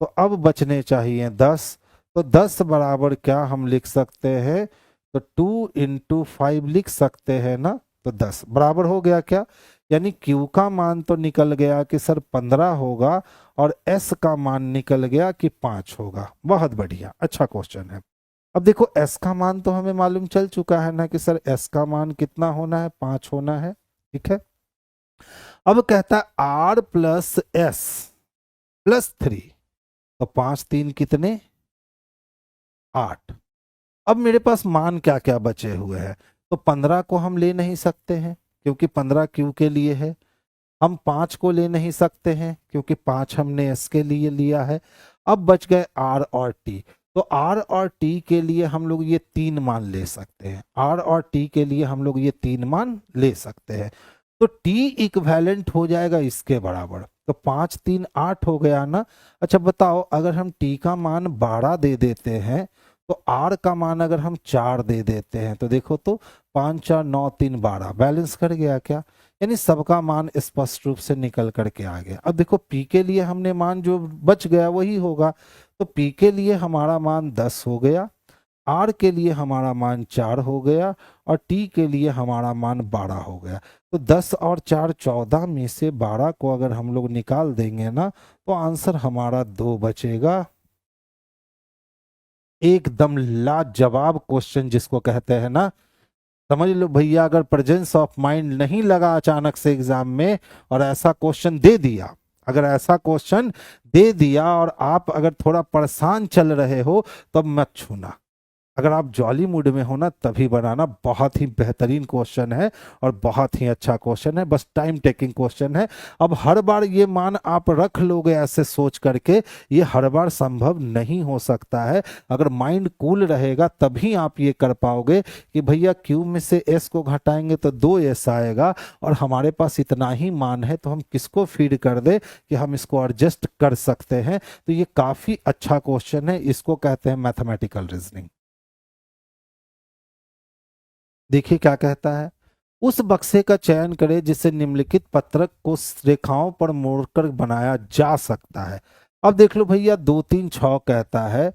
[SPEAKER 1] तो अब बचने चाहिए 10। तो 10 बराबर क्या हम लिख सकते हैं? तो 2 इंटू 5 लिख सकते हैं ना। तो 10 बराबर हो गया क्या? यानी Q का मान तो निकल गया कि सर 15 होगा, और S का मान निकल गया कि 5 होगा। बहुत बढ़िया, अच्छा क्वेश्चन है। अब देखो S का मान तो हमें मालूम चल चुका है ना कि सर S का मान कितना होना है? 5 होना है, ठीक है। अब कहता है R प्लस एस प्लस 3, तो 5 3 कितने? 8। अब मेरे पास मान क्या क्या बचे हुए हैं? तो 15 को हम ले नहीं सकते हैं क्योंकि 15 Q के लिए है। हम 5 को ले नहीं सकते हैं क्योंकि 5 हमने S के लिए लिया है। अब बच गए R और T। तो R और T के लिए हम लोग ये 3 मान ले सकते हैं। R और T के लिए हम लोग ये 3 मान ले सकते हैं। तो टी इक्विवेलेंट हो जाएगा इसके बराबर। तो 5 3 8 हो गया ना। अच्छा बताओ, अगर हम टी का मान 12 दे देते हैं तो आर का मान अगर हम 4 दे देते हैं तो देखो तो 5 4 9 3 12 बैलेंस कर गया क्या? यानी सबका मान स्पष्ट रूप से निकल करके आ गया। अब देखो पी के लिए हमने मान जो बच गया वही होगा। तो पी के लिए हमारा मान 10 हो गया, आर के लिए हमारा मान 4 हो गया और टी के लिए हमारा मान 12 हो गया। तो 10 और 4 14 में से 12 को अगर हम लोग निकाल देंगे ना तो आंसर हमारा 2 बचेगा। एकदम लाजवाब क्वेश्चन जिसको कहते हैं ना। समझ लो भैया, अगर प्रेजेंस ऑफ माइंड नहीं लगा अचानक से एग्जाम में और ऐसा क्वेश्चन दे दिया, अगर ऐसा क्वेश्चन दे दिया और आप अगर थोड़ा परेशान चल रहे हो तो मत छूना। अगर आप जॉली मूड में हो ना तभी बनाना। बहुत ही बेहतरीन क्वेश्चन है और बहुत ही अच्छा क्वेश्चन है, बस टाइम टेकिंग क्वेश्चन है। अब हर बार ये मान आप रख लोगे ऐसे सोच करके, ये हर बार संभव नहीं हो सकता है। अगर माइंड कूल रहेगा तभी आप ये कर पाओगे कि भैया क्यू में से एस को घटाएंगे तो 2 एस आएगा और हमारे पास इतना ही मान है तो हम किसको फीड कर दे कि हम इसको एडजस्ट कर सकते हैं। तो ये काफी अच्छा क्वेश्चन है, इसको कहते हैं मैथमेटिकल रीजनिंग। देखिए क्या कहता है, उस बक्से का चयन करें जिसे निम्नलिखित पत्रक को रेखाओं पर मोड़कर बनाया जा सकता है। अब देख लो भैया 2 3 6 कहता है,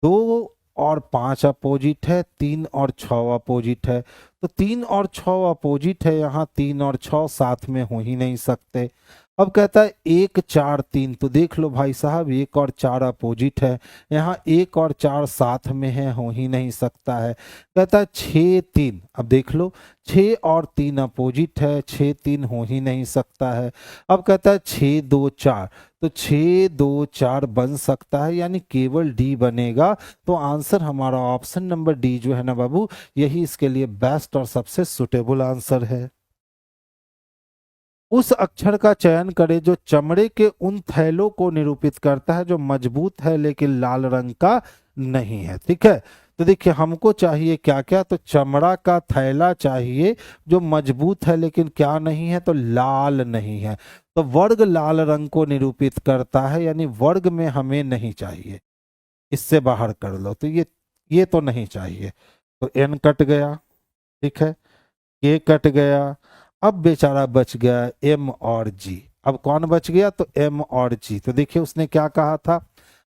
[SPEAKER 1] 2 और 5 अपोजिट है, 3 और 6 अपोजिट है। तो 3 और 6 अपोजिट है, यहाँ 3 और 6 साथ में हो ही नहीं सकते। अब कहता है 1 4 3, तो देख लो भाई साहब 1 और 4 अपोजिट है, यहाँ 1 और 4 साथ में है, हो ही नहीं सकता है। कहता है 6 3, अब देख लो 6 और 3 अपोजिट है, 6 3 हो ही नहीं सकता है। अब कहता है 6 2 4, तो 6 2 4 बन सकता है, यानी केवल डी बनेगा। तो आंसर हमारा ऑप्शन नंबर डी जो है ना बाबू, यही इसके लिए बेस्ट और सबसे सुटेबल आंसर है। उस अक्षर का चयन करें जो चमड़े के उन थैलों को निरूपित करता है जो मजबूत है लेकिन लाल रंग का नहीं है। ठीक है, तो देखिए हमको चाहिए क्या क्या, तो चमड़ा का थैला चाहिए जो मजबूत है लेकिन क्या नहीं है, तो लाल नहीं है। तो वर्ग लाल रंग को निरूपित करता है, यानी वर्ग में हमें नहीं चाहिए, इससे बाहर कर लो। तो ये तो नहीं चाहिए, तो एन कट गया। ठीक है, के कट गया। अब बेचारा बच गया एम और जी। अब कौन बच गया, तो एम और जी। तो देखिए उसने क्या कहा था,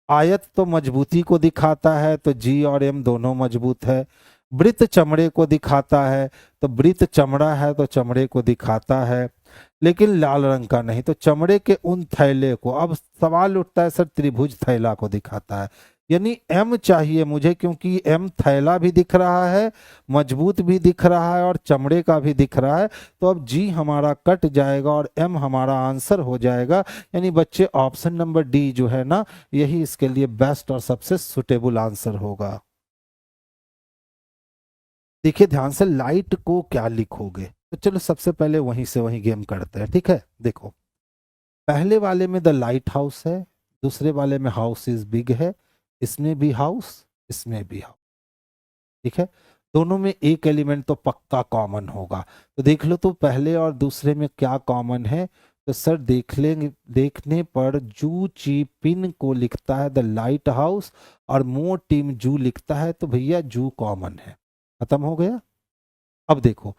[SPEAKER 1] आयत तो मजबूती को दिखाता है, तो जी और एम दोनों मजबूत है। वृत्त चमड़े को दिखाता है, तो वृत्त चमड़ा है तो चमड़े को दिखाता है, लेकिन लाल रंग का नहीं। तो चमड़े के उन थैले को, अब सवाल उठता है सर त्रिभुज थैला को दिखाता है, यानी एम चाहिए मुझे, क्योंकि एम थैला भी दिख रहा है, मजबूत भी दिख रहा है और चमड़े का भी दिख रहा है। तो अब जी हमारा कट जाएगा और एम हमारा आंसर हो जाएगा। यानी बच्चे ऑप्शन नंबर डी जो है ना, यही इसके लिए बेस्ट और सबसे सुटेबल आंसर होगा। देखिए ध्यान से, लाइट को क्या लिखोगे, तो चलो सबसे पहले वहीं से वहीं गेम करते हैं। ठीक है, देखो पहले वाले में द लाइट हाउस है, दूसरे वाले में हाउस इज बिग है, इसमें भी हाउस, इसमें भी हाउस। ठीक है, दोनों में एक एलिमेंट तो पक्का कॉमन होगा। तो देख लो तो पहले और दूसरे में क्या कॉमन है, तो सर देख लेंगे, देखने पर जू ची पिन को लिखता है द लाइट हाउस और मो टीम जू लिखता है, तो भैया जू कॉमन है, खत्म हो गया। अब देखो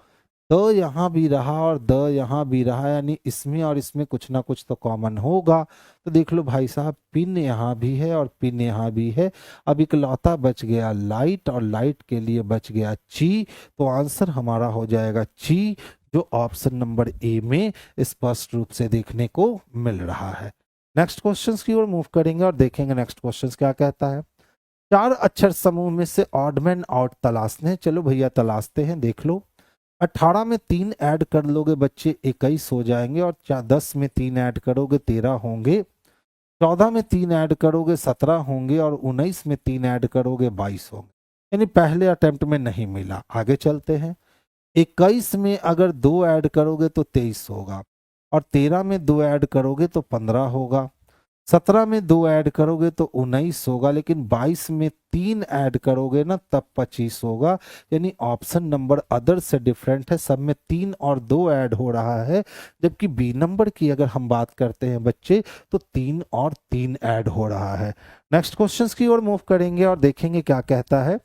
[SPEAKER 1] द यहाँ भी रहा और द यहाँ भी रहा, यानी इसमें और इसमें कुछ ना कुछ तो कॉमन होगा। तो देख लो भाई साहब, पिन यहाँ भी है और पिन यहाँ भी है। अब इकलौता बच गया लाइट और लाइट के लिए बच गया ची। तो आंसर हमारा हो जाएगा ची, जो ऑप्शन नंबर ए में स्पष्ट रूप से देखने को मिल रहा है। नेक्स्ट क्वेश्चन की ओर मूव करेंगे और देखेंगे नेक्स्ट क्वेश्चन क्या कहता है। 4 अक्षर समूह में से ऑड मैन आउट तलाशने, चलो भैया तलाशते हैं। देख लो 18 में 3 ऐड कर लोगे बच्चे 21 हो जाएंगे, और 10 में 3 ऐड करोगे 13 होंगे, 14 में 3 ऐड करोगे 17 होंगे, और 19 में 3 ऐड करोगे 22 होंगे। यानी पहले अटेम्प्ट में नहीं मिला। आगे चलते हैं, 21 में अगर 2 ऐड करोगे तो 23 होगा, और 13 में 2 ऐड करोगे तो 15 होगा, 17 में 2 ऐड करोगे तो 19 होगा, लेकिन 22 में 3 ऐड करोगे ना तब 25 होगा। यानी ऑप्शन नंबर अदर से डिफरेंट है, सब में 3 और 2 ऐड हो रहा है। जबकि बी नंबर की अगर हम बात करते हैं बच्चे, तो 3 और 3 ऐड हो रहा है। नेक्स्ट क्वेश्चंस की ओर मूव करेंगे और देखेंगे क्या कहता है।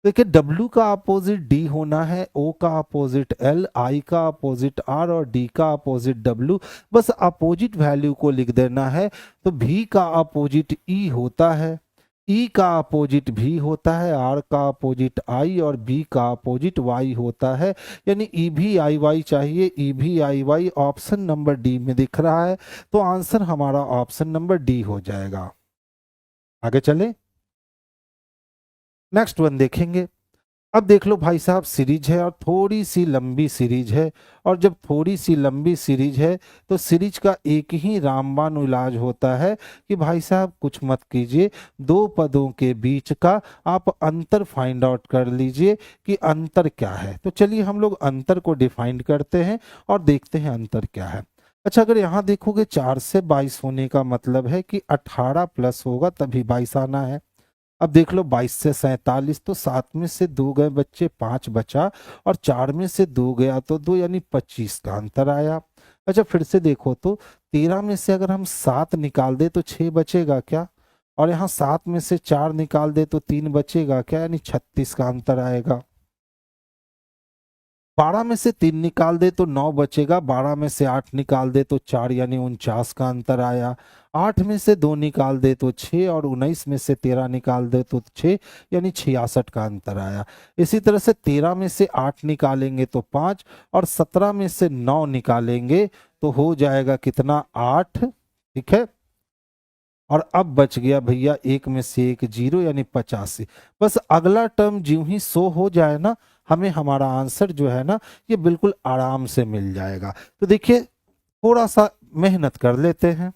[SPEAKER 1] देखिए, W का अपोजिट D होना है, O का अपोजिट L, I का अपोजिट R और D का अपोजिट W। बस अपोजिट वैल्यू को लिख देना है। तो V का अपोजिट E होता है, E का अपोजिट V होता है, R का अपोजिट I और B का अपोजिट Y होता है। यानी E भी I Y चाहिए, E भी I Y option number D में दिख रहा है। तो आंसर हमारा ऑप्शन नंबर D हो जाएगा। आगे चले, नेक्स्ट वन देखेंगे। अब देख लो भाई साहब, सीरीज है और थोड़ी सी लंबी सीरीज है। और जब थोड़ी सी लंबी सीरीज है तो सीरीज का एक ही रामबाण इलाज होता है कि भाई साहब कुछ मत कीजिए, दो पदों के बीच का आप अंतर फाइंड आउट कर लीजिए कि अंतर क्या है। तो चलिए हम लोग अंतर को डिफाइन करते हैं और देखते हैं अंतर क्या है। अच्छा, अगर यहाँ देखोगे 4 से 22 होने का मतलब है कि 18 प्लस होगा तभी 22 आना है। अब देख लो 22 से 47, तो 7 में से 2 गए बच्चे, 5 बचा, और 4 में से 2 गया तो 2, यानी 25 का अंतर आया। अच्छा, फिर से देखो तो 13 में से अगर हम 7 निकाल दे तो 6 बचेगा क्या, और यहाँ 7 में से 4 निकाल दे तो 3 बचेगा क्या, यानी 36 का अंतर आएगा। 12 में से 3 निकाल दे तो 9 बचेगा, 12 में से 8 निकाल दे तो 4, यानी 49 का अंतर आया। 8 में से 2 निकाल दे तो 6, और 19 में से 13 निकाल दे तो 6, यानी 66 का अंतर आया। इसी तरह से 13 में से 8 निकालेंगे तो 5, और 17 में से 9 निकालेंगे तो हो जाएगा कितना, 8। ठीक है, और अब बच गया भैया एक में से एक 0, यानी 85। बस अगला टर्म ज्यों ही 100 हो जाए ना, हमें हमारा आंसर जो है ना ये बिल्कुल आराम से मिल जाएगा। तो देखिए, थोड़ा सा मेहनत कर लेते हैं।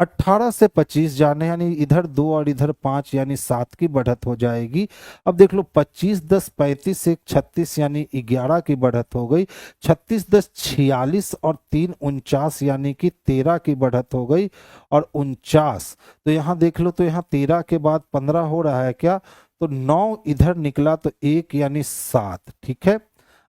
[SPEAKER 1] 18 से 25 जाने, यानी इधर 2 और इधर 5, यानी 7 की बढ़त हो जाएगी। अब देख लो 25 10 35 से 36, यानी 11 की बढ़त हो गई। 36 10 46 और 3 49, यानी कि 13 की बढ़त हो गई। और 49, तो यहाँ देख लो, तो यहाँ 13 के बाद 15 हो रहा है क्या, तो 9 इधर निकला तो 1, यानी 7। ठीक है,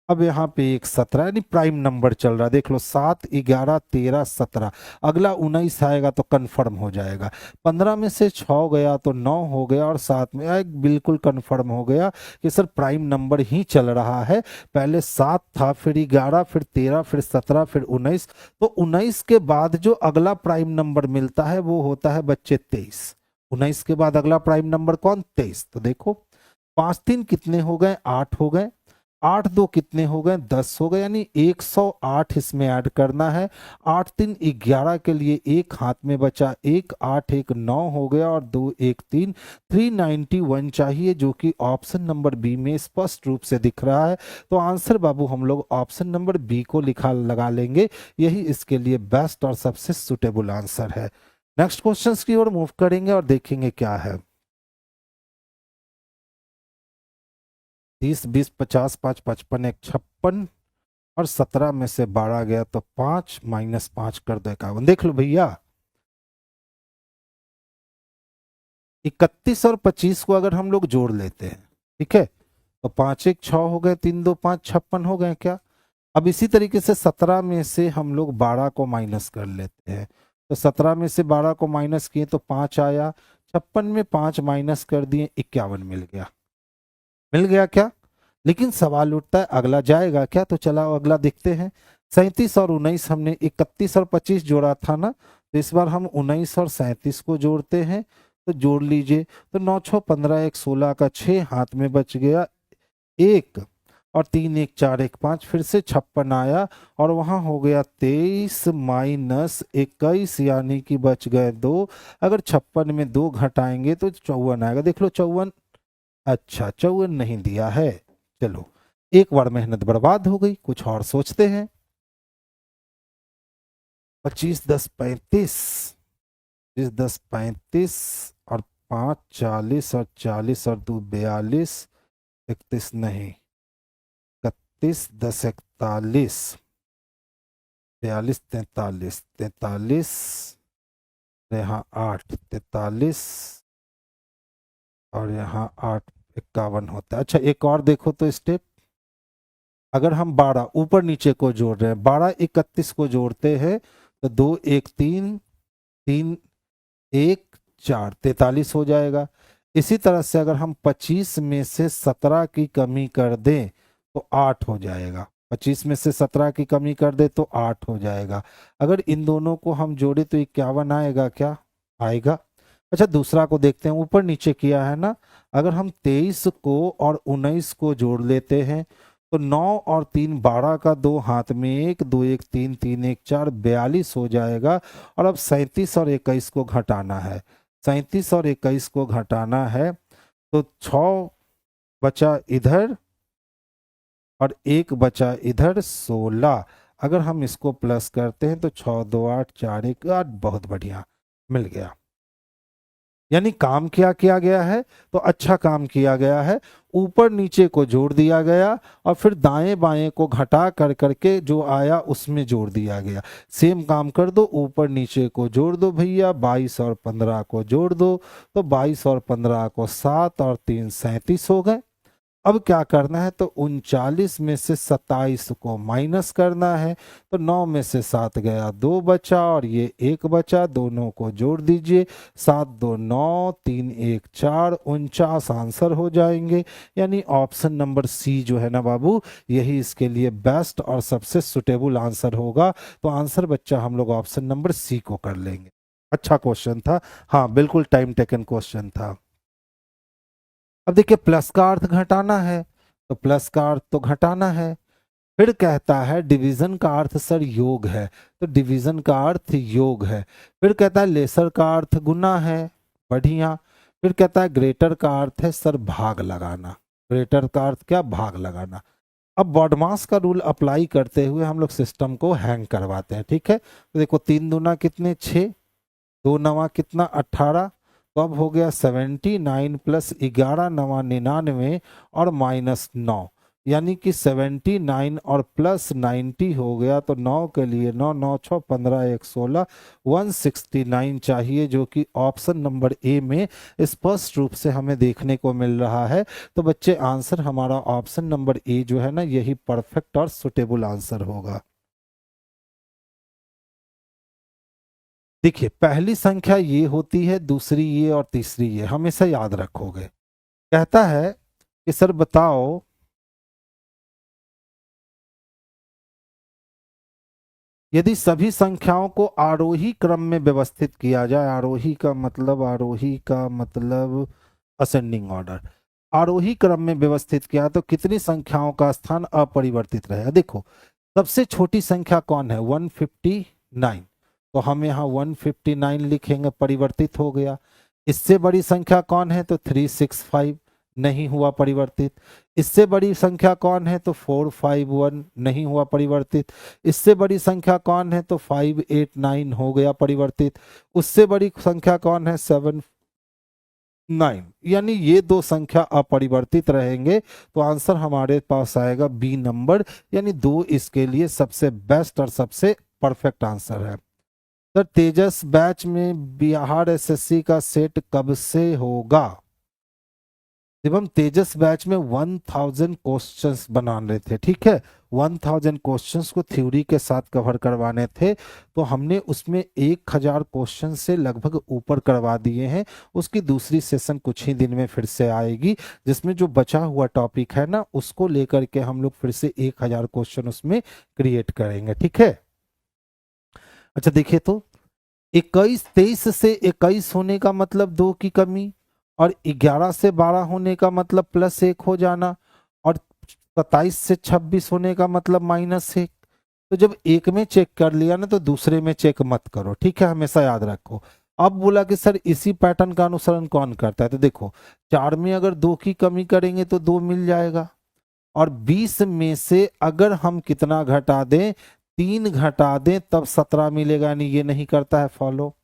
[SPEAKER 1] अब यहाँ पे एक 17, यानी प्राइम नंबर चल रहा है। देख लो 7 11 13 17, अगला 19 आएगा तो कंफर्म हो जाएगा। 15 में से 6 गया तो 9 हो गया, और 7 में एक बिल्कुल कंफर्म हो गया कि सर प्राइम नंबर ही चल रहा है। पहले 7 था, फिर 11, फिर 13, फिर 17, फिर 19। तो 19 के बाद जो अगला प्राइम नंबर मिलता है वो होता है बच्चे 23। 19 के बाद अगला प्राइम नंबर कौन, 23। तो देखो 5 3 कितने हो गए, 8 हो गए, 8 2 कितने हो गए, 10 हो गए, यानी 108 इसमें ऐड करना है। 8 3 11 के लिए एक हाथ में बचा, 1 8 1 9 हो गया, और 2 1 3, 391 चाहिए, जो कि ऑप्शन नंबर बी में स्पष्ट रूप से दिख रहा है। तो आंसर बाबू हम लोग ऑप्शन नंबर बी को लिखा लगा लेंगे, यही इसके लिए बेस्ट और सबसे सुटेबल आंसर है। नेक्स्ट क्वेश्चंस की ओर मूव करेंगे और देखेंगे क्या है। 30 20 50 5 55 1 56, और 17 में से 12 गया तो 5 -5 कर दो 51। देख लो भैया, 31 और 25 को अगर हम लोग जोड़ लेते हैं, ठीक है, तो 5 1 6 हो गए, 3 2 5, 56 हो गए क्या। अब इसी तरीके से 17 में से हम लोग 12 को माइनस कर लेते हैं, तो 17 में से 12 को माइनस किए तो 5 आया, 56 में 5 माइनस कर दिए, 51 मिल गया। मिल गया क्या। लेकिन सवाल उठता है अगला जाएगा क्या, तो चला अगला देखते हैं। 37 और 19, हमने 31 और 25 जोड़ा था ना, तो इस बार हम 19 और 37 को जोड़ते हैं। तो जोड़ लीजिए, तो 9 6 15 1 16 का 6 हाथ में बच गया 1, और 3 1 4 1 5, फिर से 56 आया, और वहां हो गया 23 -21, यानी कि बच गए 2। अगर 56 में 2 घटाएंगे तो 54 आएगा। देख लो 54, अच्छा 54 नहीं दिया है। चलो, एक बार मेहनत बर्बाद हो गई, कुछ और सोचते हैं। 25 10 35, 25 10 35, और 5 40, और 40 और 2 42, 31 नहीं, 31 10 41, 42 43, 43, यहाँ 8 43 और यहाँ 8 51 होता है। अच्छा एक और देखो तो स्टेप, अगर हम 12 ऊपर नीचे को जोड़ रहे हैं, 12 31 को जोड़ते हैं तो 2 1 3 3 1 4 43 हो जाएगा। इसी तरह से अगर हम 25 में से 17 की कमी कर दें तो 8 हो जाएगा। 25 में से 17 की कमी कर दे तो 8 हो जाएगा। अगर इन दोनों को हम जोड़े तो 51 आएगा क्या? आएगा। अच्छा दूसरा को देखते हैं, ऊपर नीचे किया है ना, अगर हम 23 को और 19 को जोड़ लेते हैं तो 9 और 3 12 का 2 हाथ में 1 2 1 3 3 1 4 42 हो जाएगा। और अब 37 और 21 को घटाना है, 37 और 21 को घटाना है तो 6 बचा इधर और 1 बचा इधर 16। अगर हम इसको प्लस करते हैं तो 6 2 8 4 1 8, बहुत बढ़िया मिल गया। यानी काम क्या किया गया है? तो अच्छा काम किया गया है, ऊपर नीचे को जोड़ दिया गया और फिर दाएं बाएं को घटा कर करके जो आया उसमें जोड़ दिया गया। सेम काम कर दो, ऊपर नीचे को जोड़ दो भैया, 22 और 15 को जोड़ दो तो 22 और 15 को 7 और 3 37 हो गए। अब क्या करना है तो 39 में से 27 को माइनस करना है तो 9 में से 7 गया, 2 बचा और ये 1 बचा, दोनों को जोड़ दीजिए, 7 2 9 3 1 4 49 आंसर हो जाएंगे। यानी ऑप्शन नंबर सी जो है ना बाबू, यही इसके लिए बेस्ट और सबसे सुटेबल आंसर होगा। तो आंसर बच्चा हम लोग ऑप्शन नंबर सी को कर लेंगे। अच्छा क्वेश्चन था, हाँ बिल्कुल टाइम टेकन क्वेश्चन था। अब देखिए प्लस का अर्थ घटाना है तो प्लस का अर्थ तो घटाना है। फिर कहता है डिवीजन का अर्थ सर योग है, तो डिवीजन का अर्थ योग है। फिर कहता है लेसर का अर्थ गुना है, बढ़िया। फिर कहता है ग्रेटर का अर्थ है सर भाग लगाना, ग्रेटर का अर्थ क्या? भाग लगाना। अब बॉडमास का रूल अप्लाई करते हुए हम लोग सिस्टम को हैंग करवाते हैं, ठीक है। तो देखो 3 दूना कितने? 6, 2 नवा कितना? 18। तो अब हो गया 79 प्लस 11 नवा 99 और माइनस 9, यानी कि 79 और प्लस 90 हो गया। तो 9 के लिए 9 9 6 15 1 16 169 चाहिए, जो कि ऑप्शन नंबर ए में स्पष्ट रूप से हमें देखने को मिल रहा है। तो बच्चे आंसर हमारा ऑप्शन नंबर ए जो है ना, यही परफेक्ट और सुटेबल आंसर होगा। देखिए पहली संख्या ये होती है, दूसरी ये और तीसरी ये, हमेशा याद रखोगे। कहता है कि सर बताओ यदि सभी संख्याओं को आरोही क्रम में व्यवस्थित किया जाए, आरोही का मतलब असेंडिंग ऑर्डर, आरोही क्रम में व्यवस्थित किया तो कितनी संख्याओं का स्थान अपरिवर्तित रहेगा? देखो सबसे छोटी संख्या कौन है? 159, तो हम यहाँ 159 लिखेंगे, परिवर्तित हो गया। इससे बड़ी संख्या कौन है? तो 365, नहीं हुआ परिवर्तित। इससे बड़ी संख्या कौन है? तो 451, नहीं हुआ परिवर्तित। इससे बड़ी संख्या कौन है? तो 589 हो गया परिवर्तित। उससे बड़ी संख्या कौन है? 7 9, यानी ये दो संख्या अपरिवर्तित रहेंगे। तो आंसर हमारे पास आएगा बी नंबर, यानी 2 इसके लिए सबसे बेस्ट और सबसे परफेक्ट आंसर है। सर तेजस बैच में बिहार एसएससी का सेट कब से होगा? जब हम तेजस बैच में 1000 क्वेश्चंस बना रहे थे, ठीक है, 1000 क्वेश्चंस को थ्योरी के साथ कवर करवाने थे, तो हमने उसमें 1000 क्वेश्चन से लगभग ऊपर करवा दिए हैं। उसकी दूसरी सेशन कुछ ही दिन में फिर से आएगी, जिसमें जो बचा हुआ टॉपिक है ना, उसको लेकर के हम लोग फिर से 1000 क्वेश्चन उसमें क्रिएट करेंगे, ठीक है। अच्छा देखिए तो 23 से 21 होने का मतलब 2 की कमी, और 11 से 12 होने का मतलब +1 हो जाना, और 27 से 26 होने का मतलब -1। तो जब एक में चेक कर लिया ना तो दूसरे में चेक मत करो, ठीक है, हमेशा याद रखो। अब बोला कि सर इसी पैटर्न का अनुसरण कौन करता है? तो देखो 4 में अगर 2 की कमी करेंगे तो 2 मिल जाएगा, और 20 में से अगर हम कितना घटा दें? 3 घटा दें तब 17 मिलेगा, यानी ये नहीं करता है फॉलो।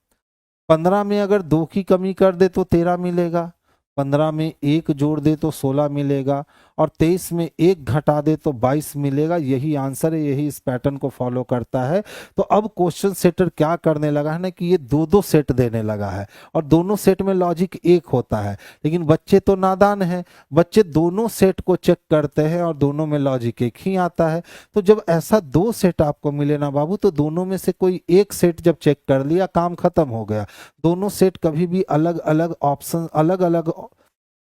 [SPEAKER 1] 15 में अगर 2 की कमी कर दे तो 13 मिलेगा, 15 में 1 जोड़ दे तो 16 मिलेगा, और 23 में 1 घटा दे तो 22 मिलेगा, यही आंसर है, यही इस पैटर्न को फॉलो करता है। तो अब क्वेश्चन सेटर क्या करने लगा है ना कि ये दो दो सेट देने लगा है और दोनों सेट में लॉजिक एक होता है, लेकिन बच्चे तो नादान हैं, बच्चे दोनों सेट को चेक करते हैं और दोनों में लॉजिक एक ही आता है। तो जब ऐसा दो सेट आपको मिले ना बाबू, तो दोनों में से कोई एक सेट जब चेक कर लिया, काम खत्म हो गया। दोनों सेट कभी भी अलग अलग ऑप्शन, अलग अलग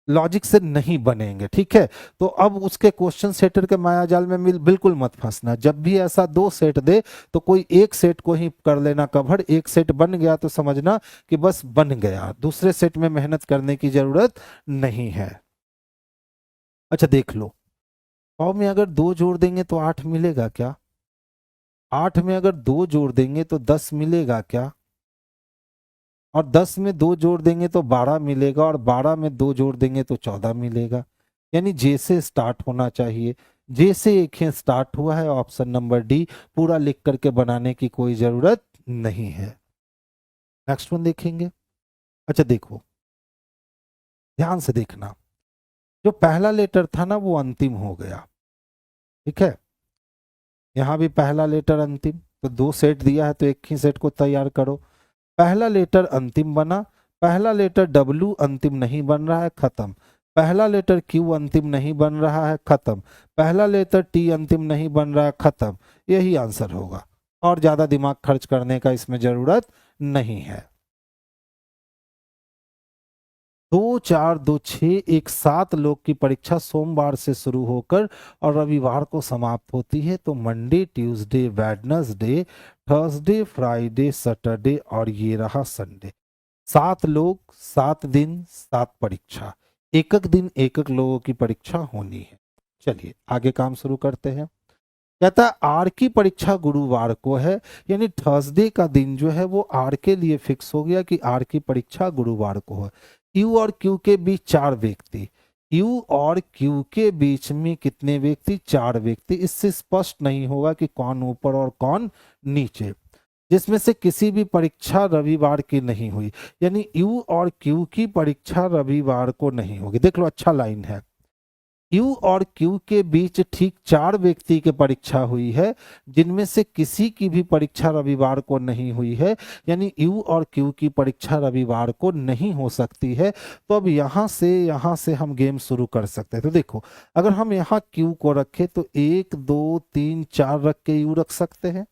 [SPEAKER 1] लॉजिक से नहीं बनेंगे, ठीक है। तो अब उसके क्वेश्चन सेटर के मायाजाल में बिल्कुल मत फंसना। जब भी ऐसा दो सेट दे तो कोई एक सेट को ही कर लेना कवर। एक सेट बन गया तो समझना कि बस बन गया, दूसरे सेट में मेहनत करने की जरूरत नहीं है। अच्छा देख लो, 100 में अगर 2 जोड़ देंगे तो 8 मिलेगा क्या? 8 में अगर 2 जोड़ देंगे तो 10 मिलेगा क्या? और 10 में 2 जोड़ देंगे तो 12 मिलेगा, और 12 में 2 जोड़ देंगे तो 14 मिलेगा। यानी जैसे स्टार्ट होना चाहिए, जैसे एक ही स्टार्ट हुआ है, ऑप्शन नंबर डी। पूरा लिख करके बनाने की कोई जरूरत नहीं है। नेक्स्ट वन देखेंगे। अच्छा देखो, ध्यान से देखना, जो पहला लेटर था ना वो अंतिम हो गया, ठीक है। यहां भी पहला लेटर अंतिम, तो 2 सेट दिया है तो एक ही सेट को तैयार करो। पहला लेटर अंतिम बना, पहला लेटर डब्ल्यू अंतिम नहीं बन रहा है, खत्म। पहला लेटर क्यू अंतिम नहीं बन रहा है, खत्म। पहला लेटर टी अंतिम नहीं बन रहा है, खत्म। यही आंसर होगा, और ज्यादा दिमाग खर्च करने का इसमें जरूरत नहीं है। 2 4 2 6 एक 7 लोग की परीक्षा सोमवार से शुरू होकर और रविवार को समाप्त होती है। तो Monday, Tuesday, Wednesday, Thursday, Friday, Saturday और ये रहा संडे। 7 लोग, 7 दिन, 7 परीक्षा, एक एक दिन एक एक लोगों की परीक्षा होनी है। चलिए आगे काम शुरू करते हैं। कहता है आर की परीक्षा गुरुवार को है, यानी थर्सडे का दिन जो है वो आर के लिए फिक्स हो गया कि आर की परीक्षा गुरुवार को है। यू और क्यू के बीच 4 व्यक्ति, यू और क्यू के बीच में कितने व्यक्ति? 4 व्यक्ति। इससे स्पष्ट नहीं होगा कि कौन ऊपर और कौन नीचे, जिसमें से किसी भी परीक्षा रविवार की नहीं हुई, यानी यू और क्यू की परीक्षा रविवार को नहीं होगी। देख लो, अच्छा लाइन है। यू और क्यू के बीच ठीक 4 व्यक्ति की परीक्षा हुई है, जिनमें से किसी की भी परीक्षा रविवार को नहीं हुई है, यानी यू और क्यू की परीक्षा रविवार को नहीं हो सकती है। तो अब यहां से हम गेम शुरू कर सकते हैं। तो देखो, अगर हम यहाँ क्यू को रखें तो 1 2 3 4 रख के यू रख सकते हैं,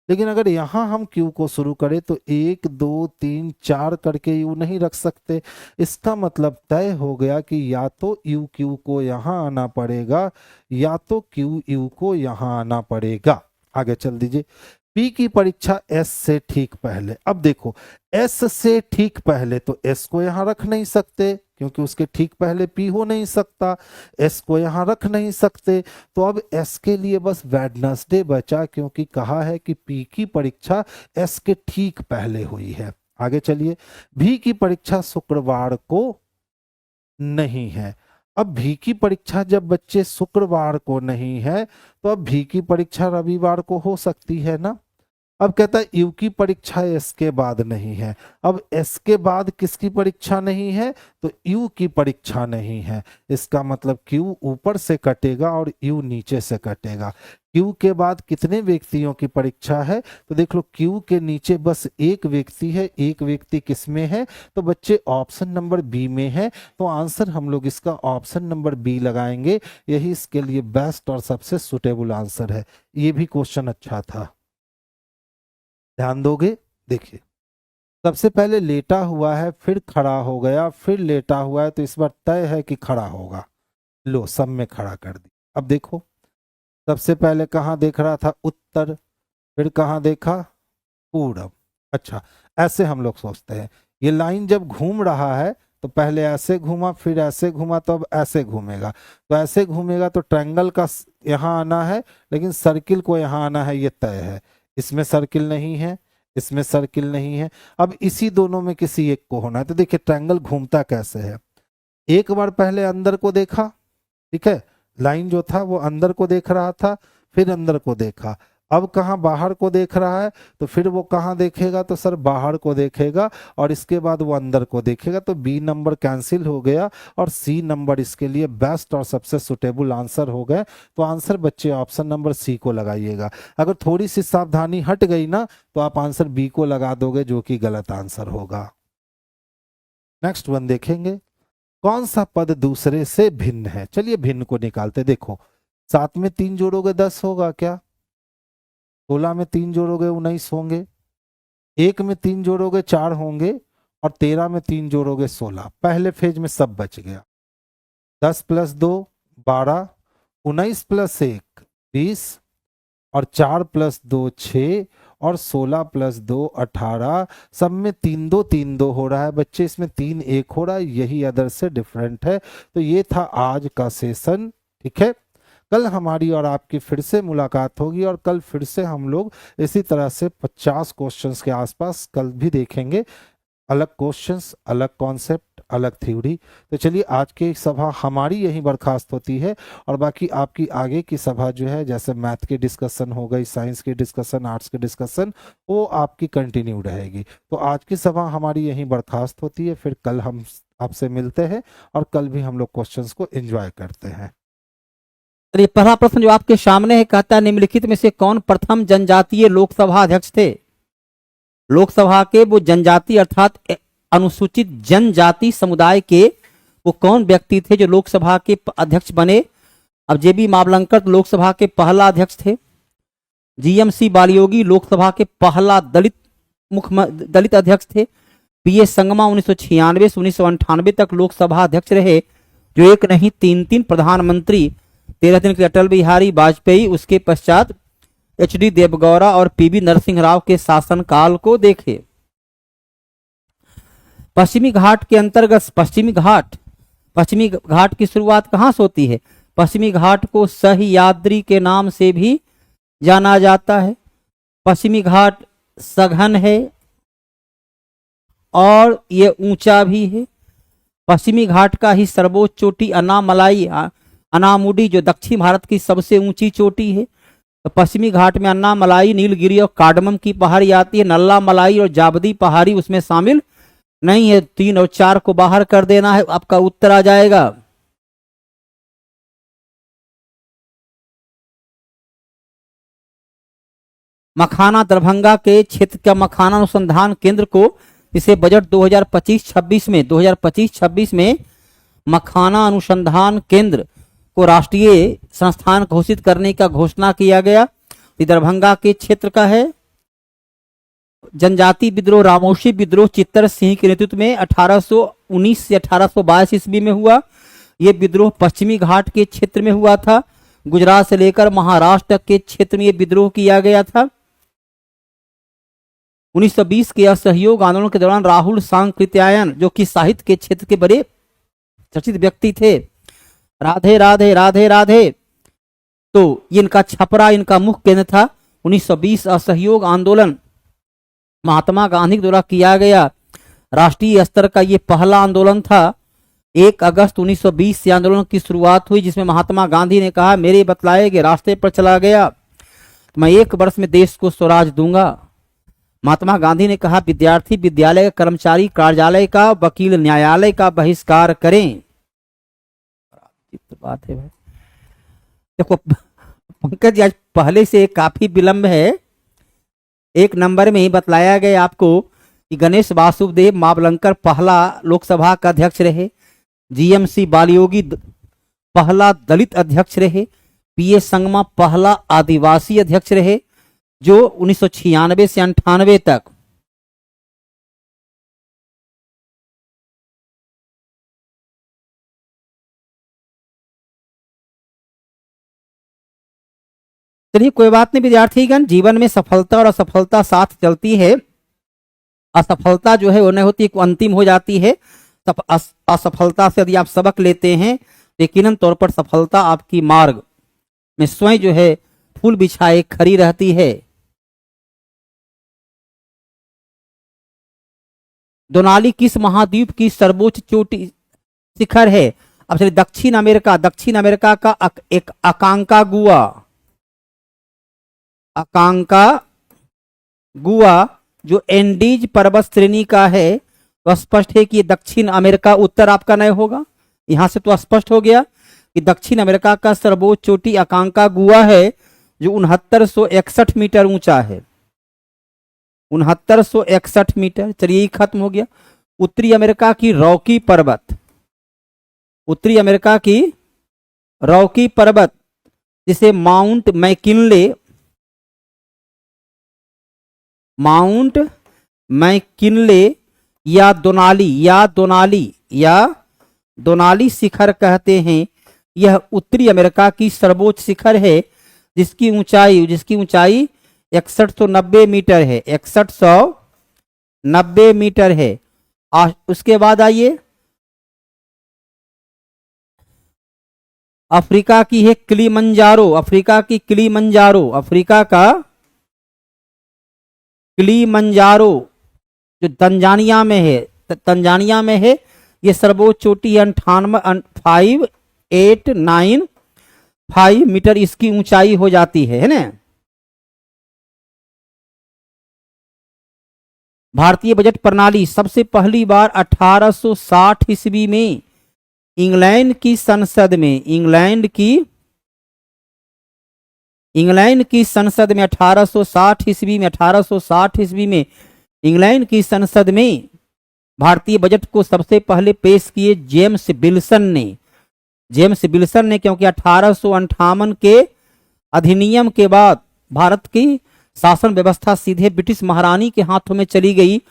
[SPEAKER 1] लेकिन अगर यहां हम क्यू को शुरू करें तो 1 2 3 4 करके यू नहीं रख सकते। इसका मतलब तय हो गया कि या तो यू क्यू को यहां आना पड़ेगा, या तो क्यू यू को यहां आना पड़ेगा। आगे चल दीजिए। पी की परीक्षा एस से ठीक पहले। अब देखो, एस से ठीक पहले तो एस को यहां रख नहीं सकते, क्योंकि उसके ठीक पहले पी हो नहीं सकता। एस को यहां रख नहीं सकते, तो अब एस के लिए बस वेडनेसडे बचा, क्योंकि कहा है कि पी की परीक्षा एस के ठीक पहले हुई है। आगे चलिए। भी की परीक्षा शुक्रवार को नहीं है। अब भी की परीक्षा जब बच्चे शुक्रवार को नहीं है, तो अब भी की परीक्षा रविवार को हो सकती है ना। अब कहता है यू की परीक्षा एस के बाद नहीं है। अब एस के बाद किसकी परीक्षा नहीं है? तो यू की परीक्षा नहीं है। इसका मतलब क्यू ऊपर से कटेगा और यू नीचे से कटेगा। क्यू के बाद कितने व्यक्तियों की परीक्षा है? तो देख लो, क्यू के नीचे बस एक व्यक्ति है। एक व्यक्ति किस में है? तो बच्चे ऑप्शन नंबर बी में है। तो आंसर हम लोग इसका ऑप्शन नंबर बी लगाएंगे, यही इसके लिए बेस्ट और सबसे सुटेबल आंसर है। ये भी क्वेश्चन अच्छा था, ध्यान दोगे। देखिए, सबसे पहले लेटा हुआ है, फिर खड़ा हो गया, फिर लेटा हुआ है, तो इस बार तय है कि खड़ा होगा। लो, सब में खड़ा कर दी। अब देखो, सबसे पहले कहाँ देख रहा था? उत्तर। फिर कहाँ देखा? पूरब। अच्छा, ऐसे हम लोग सोचते हैं। ये लाइन जब घूम रहा है तो पहले ऐसे घूमा, फिर ऐसे घूमा, तो अब ऐसे घूमेगा। तो ऐसे घूमेगा तो ट्रायंगल का यहाँ आना है, लेकिन सर्किल को यहाँ आना है, ये तय है। इसमें सर्किल नहीं है, इसमें सर्किल नहीं है। अब इसी दोनों में किसी एक को होना है। तो देखिए, ट्रायंगल घूमता कैसे है। एक बार पहले अंदर को देखा, ठीक है, लाइन जो था वो अंदर को देख रहा था, फिर अंदर को देखा। अब कहाँ बाहर को देख रहा है, तो फिर वो कहाँ देखेगा, तो सर बाहर को देखेगा और इसके बाद वो अंदर को देखेगा, तो बी नंबर कैंसिल हो गया और सी नंबर इसके लिए बेस्ट और सबसे सुटेबल आंसर हो गए। तो आंसर बच्चे ऑप्शन नंबर सी को लगाइएगा। अगर थोड़ी सी सावधानी हट गई ना तो आप आंसर बी को लगा दोगे, जो कि गलत आंसर होगा। नेक्स्ट वन देखेंगे, कौन सा पद दूसरे से भिन्न है। चलिए भिन्न को निकालते। देखो 7 में 3 जोड़ोगे 10 होगा क्या, 16 में 3 जोड़ोगे 19 होंगे, 1 में 3 जोड़ोगे 4 होंगे और 13 में 3 जोड़ोगे 16। पहले फेज में सब बच गया। 10 प्लस 2 12, 19 प्लस 1 20 और 4 प्लस 2 6 और 16 प्लस 2 18। सब में 3 2 3 2 हो रहा है बच्चे, इसमें 3 1 हो रहा है, यही अदर से डिफरेंट है। तो ये था आज का सेशन। ठीक है, कल हमारी और आपकी फिर से मुलाकात होगी और कल फिर से हम लोग इसी तरह से 50 क्वेश्चंस के आसपास कल भी देखेंगे। अलग क्वेश्चंस, अलग कॉन्सेप्ट, अलग थ्योरी। तो चलिए आज की सभा हमारी यहीं बर्खास्त होती है और बाकी आपकी आगे की सभा जो है, जैसे मैथ की डिस्कशन हो गई, साइंस की डिस्कशन, आर्ट्स की डिस्कशन, वो आपकी कंटिन्यू रहेगी। तो आज की सभा हमारी यहीं बर्खास्त होती है। फिर कल हम आपसे मिलते हैं और कल भी हम लोग क्वेश्चंस को एंजॉय करते हैं।
[SPEAKER 2] ये पहला प्रश्न जो आपके सामने है, कहता है निम्नलिखित में से कौन प्रथम जनजातीय लोकसभा अध्यक्ष थे। लोकसभा के वो जनजाति अर्थात अनुसूचित जनजाति समुदाय के वो कौन व्यक्ति थे जो लोकसभा के अध्यक्ष बने। अब जेबी मावलंकर लोकसभा के पहला अध्यक्ष थे। जीएमसी बालियोगी लोकसभा के पहला दलित अध्यक्ष थे। पीए संगमा 1996 से 1998 तक लोकसभा अध्यक्ष रहे, जो एक नहीं 3 प्रधानमंत्री, 13 दिन के अटल बिहारी वाजपेयी, उसके पश्चात एचडी देवगौड़ा और पीवी नरसिंह राव के शासनकाल को देखे। पश्चिमी घाट के अंतर्गत पश्चिमी घाट की शुरुआत कहां से होती है। पश्चिमी घाट को सह्याद्री के नाम से भी जाना जाता है। पश्चिमी घाट सघन है और ये ऊंचा भी है। पश्चिमी घाट का ही सर्वोच्च चोटी अनामुडी जो दक्षिण भारत की सबसे ऊंची चोटी है। तो पश्चिमी घाट में अन्नामलाई, नीलगिरी और कार्डमम की पहाड़ी आती है। नल्ला मलाई और जाबदी पहाड़ी उसमें शामिल नहीं है। 3 और 4 को बाहर कर देना है, आपका उत्तर आ जाएगा। मखाना दरभंगा के क्षेत्र का मखाना अनुसंधान केंद्र को इसे बजट 2025-26 में मखाना अनुसंधान केंद्र को राष्ट्रीय संस्थान घोषित करने का घोषणा किया गया। दरभंगा के क्षेत्र का है। जनजाति विद्रोह, रामोशी विद्रोह चित्तर सिंह के नेतृत्व में 1819 से 1822 ईस्वी में हुआ। यह विद्रोह पश्चिमी घाट के क्षेत्र में हुआ था। गुजरात से लेकर महाराष्ट्र के क्षेत्र में यह विद्रोह किया गया था। 1920 के असहयोग आंदोलन के दौरान राहुल सांकृत्यायन, जो कि साहित्य के क्षेत्र के बड़े चर्चित व्यक्ति थे, राधे राधे राधे राधे, तो इनका छपरा इनका मुख्य केंद्र था। 1920 असहयोग आंदोलन महात्मा गांधी द्वारा किया गया राष्ट्रीय स्तर का ये पहला आंदोलन था। 1 अगस्त 1920 से आंदोलन की शुरुआत हुई, जिसमें महात्मा गांधी ने कहा, मेरे बतलाए गए रास्ते पर चला गया, मैं 1 वर्ष में देश को स्वराज दूंगा। महात्मा गांधी ने कहा, विद्यार्थी विद्यालय का, कर्मचारी कार्यालय का, वकील न्यायालय का बहिष्कार करें। बात है भाई, देखो पंकज आज पहले से काफी विलंब है। 1 नंबर में ही बतलाया गया आपको कि गणेश वासुदेव मावलंकर पहला लोकसभा का अध्यक्ष रहे। जीएमसी बालियोगी पहला दलित अध्यक्ष रहे। पीए संगमा पहला आदिवासी अध्यक्ष रहे, जो 1996 से 98 तक चलिए कोई बात नहीं विद्यार्थीगण, जीवन में सफलता और असफलता साथ चलती है। असफलता जो है वो नहीं होती, अंतिम हो जाती है। असफलता से यदि आप सबक लेते हैं, यकीनन तौर पर सफलता आपकी मार्ग में स्वयं जो है फूल बिछाए खड़ी रहती है। दोनाली किस महाद्वीप की सर्वोच्च चोटी शिखर है। अब चलिए दक्षिण अमेरिका का एक अकांकागुआ, अकांका गुआ जो एंडीज पर्वत श्रेणी का है, तो स्पष्ट है कि ये दक्षिण अमेरिका, उत्तर आपका नहीं होगा। यहां से तो स्पष्ट हो गया कि दक्षिण अमेरिका का सर्वोच्च चोटी अकांका गुआ है जो 6961 मीटर ऊंचा है, 6961 मीटर। चलिए ये खत्म हो गया। उत्तरी अमेरिका की रॉकी पर्वत, उत्तरी अमेरिका की रॉकी पर्वत जिसे माउंट मैकिनले, माउंट मैकिनले या दोनाली शिखर कहते हैं। यह उत्तरी अमेरिका की सर्वोच्च शिखर है जिसकी ऊंचाई 6190 मीटर है, 6190 मीटर है। उसके बाद आइए अफ्रीका की है किलिमंजारो, अफ्रीका की किलिमंजारो, अफ्रीका का किलिमंजारो जो तंजानिया में है, तंजानिया में है। ये सर्वोच्च चोटी 5895 मीटर इसकी ऊंचाई हो जाती है ना। भारतीय बजट प्रणाली संसद पहली बार 1860 ईस्वी में इंग्लैंड की संसद में, इंग्लैंड की संसद में 1860 ईस्वी में, 1860 ईस्वी में इंग्लैंड की संसद में भारतीय बजट को सबसे पहले पेश किए जेम्स विल्सन ने। जेम्स विल्सन ने, क्योंकि 1858 के अधिनियम के बाद भारत की शासन व्यवस्था सीधे ब्रिटिश महारानी के हाथों में चली गई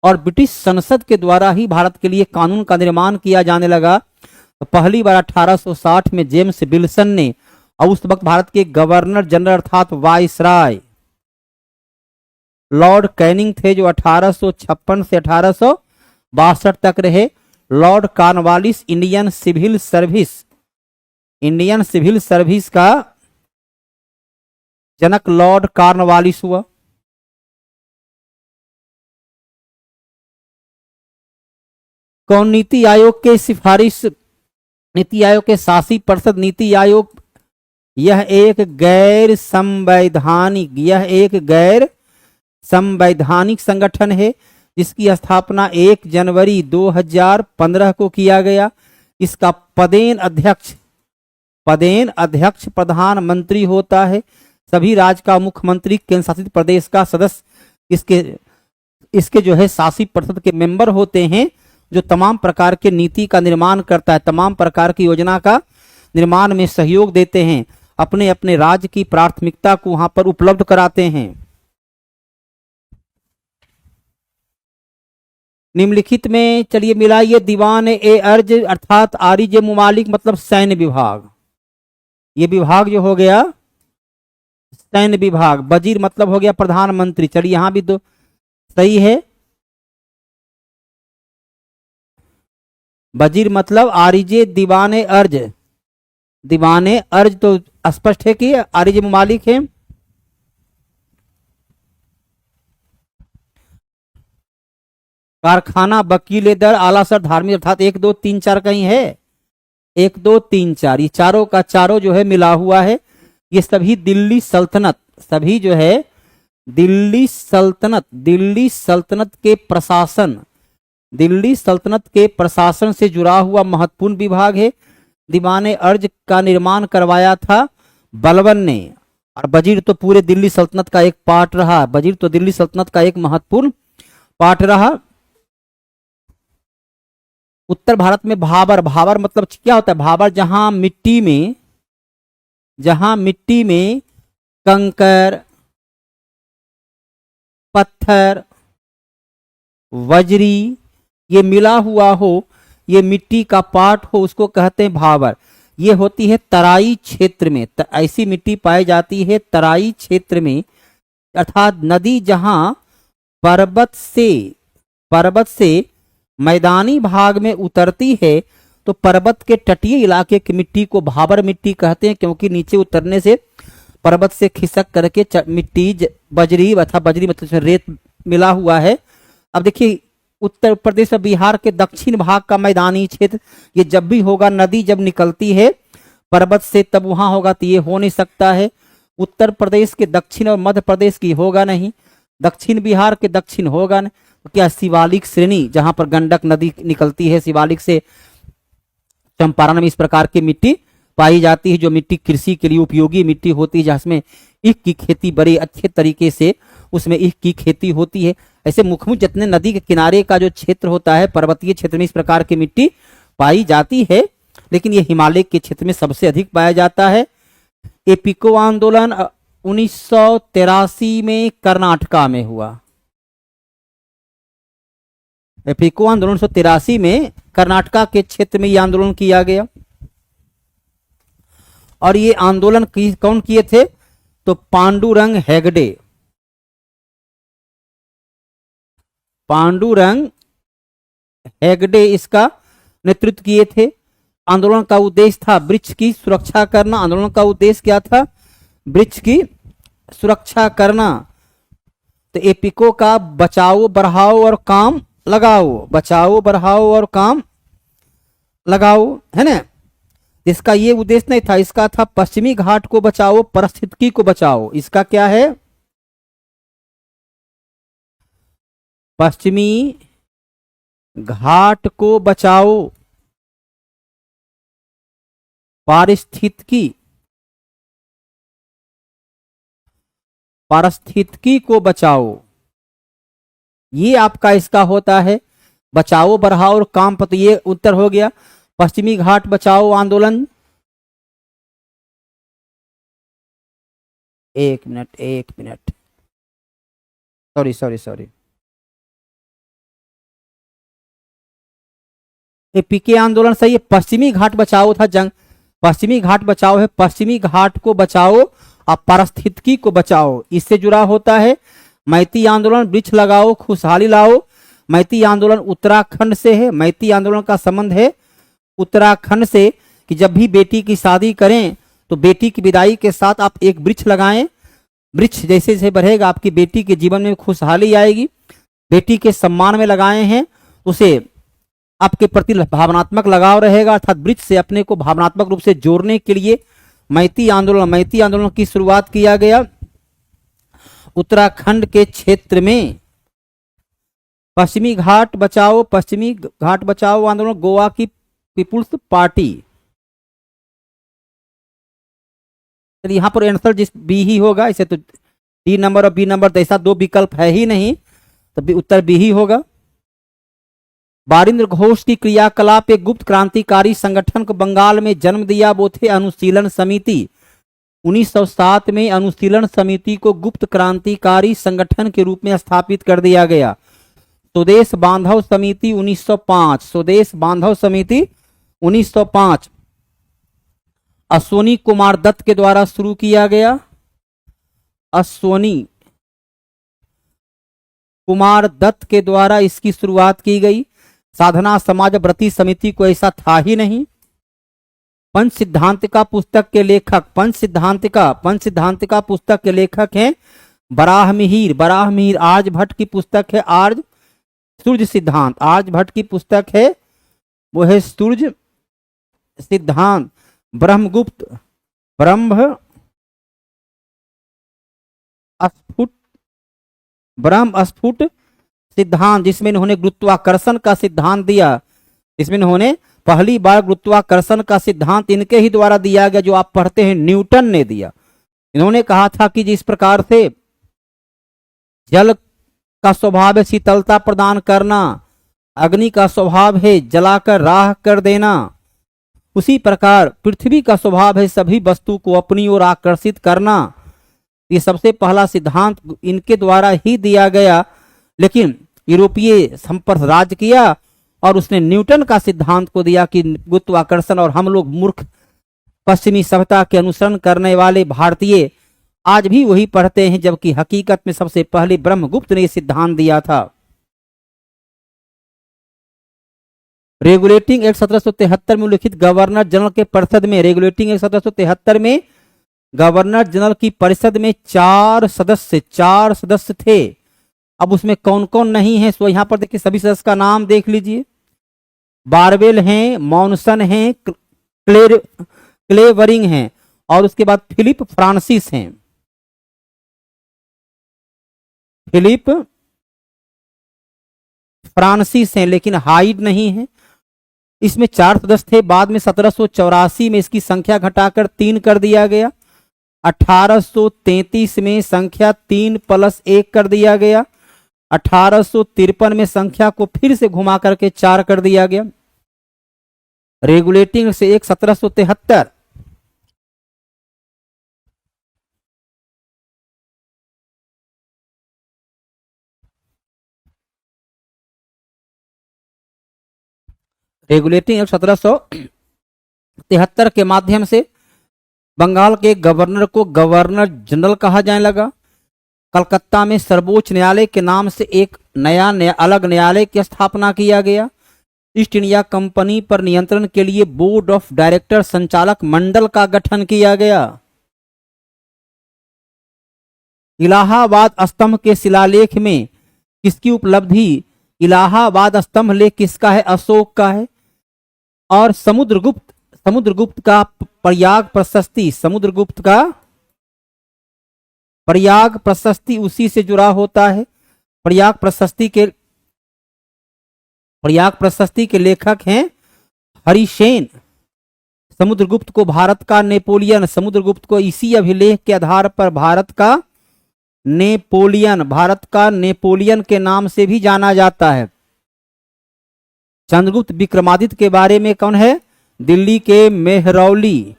[SPEAKER 2] और ब्रिटिश संसद के द्वारा ही भारत के लिए कानून का निर्माण किया जाने लगा। तो पहली बार 1860 में जेम्स विल्सन ने, और उस वक्त भारत के गवर्नर जनरल अर्थात वायसराय लॉर्ड कैनिंग थे जो 1856 से 1862 तक रहे। Lord Cornwallis Indian civil service का जनक लॉर्ड कॉर्नवालिस हुआ। कौन नीति आयोग के सिफारिश, नीति आयोग के शासी परिषद नीति आयोग, यह एक गैर संवैधानिक संगठन है जिसकी स्थापना 1 जनवरी 2015 को किया गया। इसका पदेन अध्यक्ष प्रधानमंत्री होता है। सभी राज्य का मुख्यमंत्री, केंद्र शासित प्रदेश का सदस्य इसके जो है शासी परिषद के मेंबर होते हैं, जो तमाम प्रकार के नीति का निर्माण करता है, तमाम प्रकार की योजना का निर्माण में सहयोग देते हैं, अपने अपने राज्य की प्राथमिकता को वहां पर उपलब्ध कराते हैं। निम्नलिखित में चलिए मिलाइए दीवान ए अर्ज अर्थात आरिज मुमालिक मतलब सैन्य विभाग। ये विभाग जो हो गया सैन्य विभाग। वजीर मतलब हो गया प्रधानमंत्री। चलिए यहां भी दो सही है। वजीर मतलब आरिजे दीवाने अर्ज, दीवाने अर्ज तो स्पष्ट है कि आरिज मुमालिक है। कारखाना, वकील दर, आला सर, धार्मिक अर्थात 1 2 3 4 कहीं है 1 2 3 4, ये चारों का चारों जो है मिला हुआ है। ये सभी दिल्ली सल्तनत, सभी जो है दिल्ली सल्तनत के प्रशासन से जुड़ा हुआ महत्वपूर्ण विभाग है। दीवाने अर्ज का निर्माण करवाया था बलबन ने, और वजीर तो पूरे दिल्ली सल्तनत का एक पार्ट रहा। वजीर तो दिल्ली सल्तनत का एक महत्वपूर्ण पार्ट रहा। उत्तर भारत में भाबर, भाबर मतलब क्या होता है? भाबर जहां मिट्टी में कंकर, पत्थर, वजरी ये मिला हुआ हो, ये मिट्टी का पार्ट हो, उसको कहते हैं भाबर। ये होती है तराई क्षेत्र में, ऐसी मिट्टी पाई जाती है तराई क्षेत्र में, अर्थात नदी जहां पर्वत से मैदानी भाग में उतरती है तो पर्वत के तटीय इलाके की मिट्टी को भाबर मिट्टी कहते हैं, क्योंकि नीचे उतरने से पर्वत से खिसक करके मिट्टी बजरी अथवा बजरी मतलब रेत मिला हुआ है। अब देखिए उत्तर प्रदेश और बिहार के दक्षिण भाग का मैदानी क्षेत्र, ये जब भी होगा नदी जब निकलती है पर्वत से तब वहां होगा, तो ये हो नहीं सकता है। उत्तर प्रदेश के दक्षिण और मध्य प्रदेश की होगा नहीं, दक्षिण बिहार के दक्षिण होगा नहीं, तो क्या शिवालिक श्रेणी जहां पर गंडक नदी निकलती है, शिवालिक से चंपारण में इस प्रकार की मिट्टी पाई जाती है, जो मिट्टी कृषि के लिए उपयोगी मिट्टी होती है, जिसमें ईख की खेती बड़े अच्छे तरीके से उसमें ईख की खेती होती है। ऐसे मुख्य जितने नदी के किनारे का जो क्षेत्र होता है, पर्वतीय क्षेत्र में इस प्रकार की मिट्टी पाई जाती है, लेकिन ये हिमालय के क्षेत्र में सबसे अधिक पाया जाता है। एपिको आंदोलन 1983 में कर्नाटका में हुआ। एपिको आंदोलन 1983 में कर्नाटका के क्षेत्र में यह आंदोलन किया गया। और ये आंदोलन कौन किए थे? तो पांडुरंग हेगड़े। पांडुरंग हेगड़े इसका नेतृत्व किए थे। आंदोलन का उद्देश्य था वृक्ष की सुरक्षा करना। आंदोलन का उद्देश्य क्या था? वृक्ष की सुरक्षा करना। तो एपिको का बचाओ बढ़ाओ और काम लगाओ, बचाओ बढ़ाओ और काम लगाओ, है ना। इसका ये उद्देश्य नहीं था, इसका था पश्चिमी घाट को बचाओ, पारिस्थितिकी को बचाओ। इसका क्या है? पश्चिमी घाट को बचाओ, पारिस्थितिकी को बचाओ, ये आपका इसका होता है। बचाओ बढ़ाओ और काम पर, तो ये उत्तर हो गया। पश्चिमी घाट बचाओ आंदोलन, एक मिनट, सॉरी, पीके आंदोलन सही है। पश्चिमी घाट बचाओ था पश्चिमी घाट बचाओ है, पश्चिमी घाट को बचाओ और पारिस्थितिकी को बचाओ, इससे जुड़ा होता है। मैती आंदोलन वृक्ष लगाओ खुशहाली लाओ, मैती आंदोलन उत्तराखंड से है। मैती आंदोलन का संबंध है उत्तराखंड से, कि जब भी बेटी की शादी करें तो बेटी की विदाई के साथ आप एक वृक्ष लगाएं। वृक्ष जैसे जैसे बढ़ेगा आपकी बेटी के जीवन में खुशहाली आएगी। बेटी के सम्मान में लगाए हैं, उसे आपके प्रति भावनात्मक लगाव रहेगा, अर्थात वृक्ष से अपने को भावनात्मक रूप से जोड़ने के लिए मैती आंदोलन की शुरुआत किया गया उत्तराखंड के क्षेत्र में। पश्चिमी घाट बचाओ आंदोलन गोवा की पीपुल्स पार्टी। तो यहां पर आंसर जिस बी ही होगा, इसे तो डी नंबर और बी नंबर, तो ऐसा दो विकल्प है ही नहीं, तो उत्तर बी ही होगा। बारिंद्र घोष की क्रियाकलाप एक गुप्त क्रांतिकारी संगठन को बंगाल में जन्म दिया, वो थे अनुशीलन समिति। 1907 में अनुशीलन समिति को गुप्त क्रांतिकारी संगठन के रूप में स्थापित कर दिया गया। स्वदेश बांधव समिति 1905, स्वदेश बांधव समिति 1905 अश्वनी कुमार दत्त के द्वारा शुरू किया गया। अश्वनी कुमार दत्त के द्वारा इसकी शुरुआत की गई। साधना समाज व्रती समिति को ऐसा था ही नहीं। पंच सिद्धांतिका पुस्तक के लेखक, पंच सिद्धांतिका पुस्तक के लेखक हैं बराहमिहिर आर्यभट्ट की पुस्तक है आर्य सूर्य सिद्धांत, आर्यभट्ट की पुस्तक है वो है सूर्य सिद्धांत। ब्रह्मगुप्त ब्रह्म स्फुट सिद्धांत, जिसमें इन्होंने गुरुत्वाकर्षण का सिद्धांत दिया। इसमें इन्होंने पहली बार गुरुत्वाकर्षण का सिद्धांत इनके ही द्वारा दिया गया, जो आप पढ़ते हैं न्यूटन ने दिया। इन्होंने कहा था कि जिस प्रकार से जल का स्वभाव है शीतलता प्रदान करना, अग्नि का स्वभाव है जलाकर राख कर देना, उसी प्रकार पृथ्वी का स्वभाव है सभी वस्तु को अपनी ओर आकर्षित करना। ये सबसे पहला सिद्धांत इनके द्वारा ही दिया गया, लेकिन यूरोपीय संपर्क राज किया और उसने न्यूटन का सिद्धांत को दिया कि गुरुत्वाकर्षण, और हम लोग मूर्ख पश्चिमी सभ्यता के अनुसरण करने वाले भारतीय आज भी वही पढ़ते हैं, जबकि हकीकत में सबसे पहले ब्रह्मगुप्त ने सिद्धांत दिया था। रेगुलेटिंग एक्ट 1773 में उल्लिखित गवर्नर जनरल के परिषद में, रेगुलेटिंग एक्ट 1773 में गवर्नर जनरल की परिषद में चार सदस्य थे। अब उसमें कौन कौन नहीं है, सो यहां पर देखिए सभी सदस्य का नाम देख लीजिए। बारवेल हैं, मॉनसन हैं, क्लेवरिंग हैं और उसके बाद फिलिप फ्रांसिस हैं। फिलिप फ्रांसिस हैं, लेकिन हाइड नहीं है। इसमें 4 सदस्य थे, बाद में 1784 में इसकी संख्या घटाकर 3 कर दिया गया। 1833 में संख्या 3 + 1 कर दिया गया। 1853 में संख्या को फिर से घुमा करके 4 कर दिया गया। रेगुलेटिंग से 1773। रेगुलेटिंग एक्ट 1773 के माध्यम से बंगाल के गवर्नर को गवर्नर जनरल कहा जाने लगा। कलकत्ता में सर्वोच्च न्यायालय के नाम से एक नया अलग न्यायालय की स्थापना किया गया। ईस्ट इंडिया कंपनी पर नियंत्रण के लिए बोर्ड ऑफ डायरेक्टर संचालक मंडल का गठन किया गया। इलाहाबाद स्तंभ के शिलालेख में किसकी उपलब्धि? इलाहाबाद स्तंभ लेख किसका है? अशोक का है। और समुद्रगुप्त का प्रयाग प्रशस्ति, समुद्रगुप्त का प्रयाग प्रशस्ति उसी से जुड़ा होता है। प्रयाग प्रशस्ति के लेखक हैं हरिसेन। समुद्रगुप्त को भारत का नेपोलियन, समुद्रगुप्त को इसी अभिलेख के आधार पर भारत का नेपोलियन के नाम से भी जाना जाता है। चंद्रगुप्त विक्रमादित्य के बारे में कौन है? दिल्ली के मेहरौली,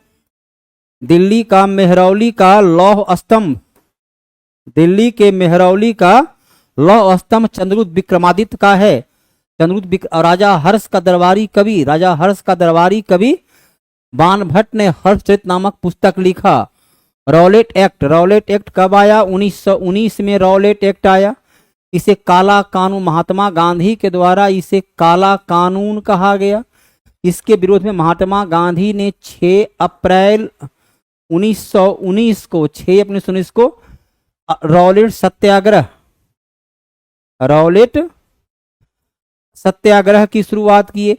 [SPEAKER 2] दिल्ली का मेहरौली का लौह स्तंभ, दिल्ली के मेहरौली का लौह स्तंभ चंद्रगुप्त विक्रमादित्य का है। राजा हर्ष का दरबारी कवि बाणभट्ट ने हर्षचरित नामक पुस्तक लिखा। रॉलेट एक्ट कब आया? 1919 में रॉलेट एक्ट आया। इसे काला कानून, महात्मा गांधी के द्वारा इसे काला कानून कहा गया। इसके विरोध में महात्मा गांधी ने 6 अप्रैल 1919 को रॉलेट सत्याग्रह की शुरुआत किए।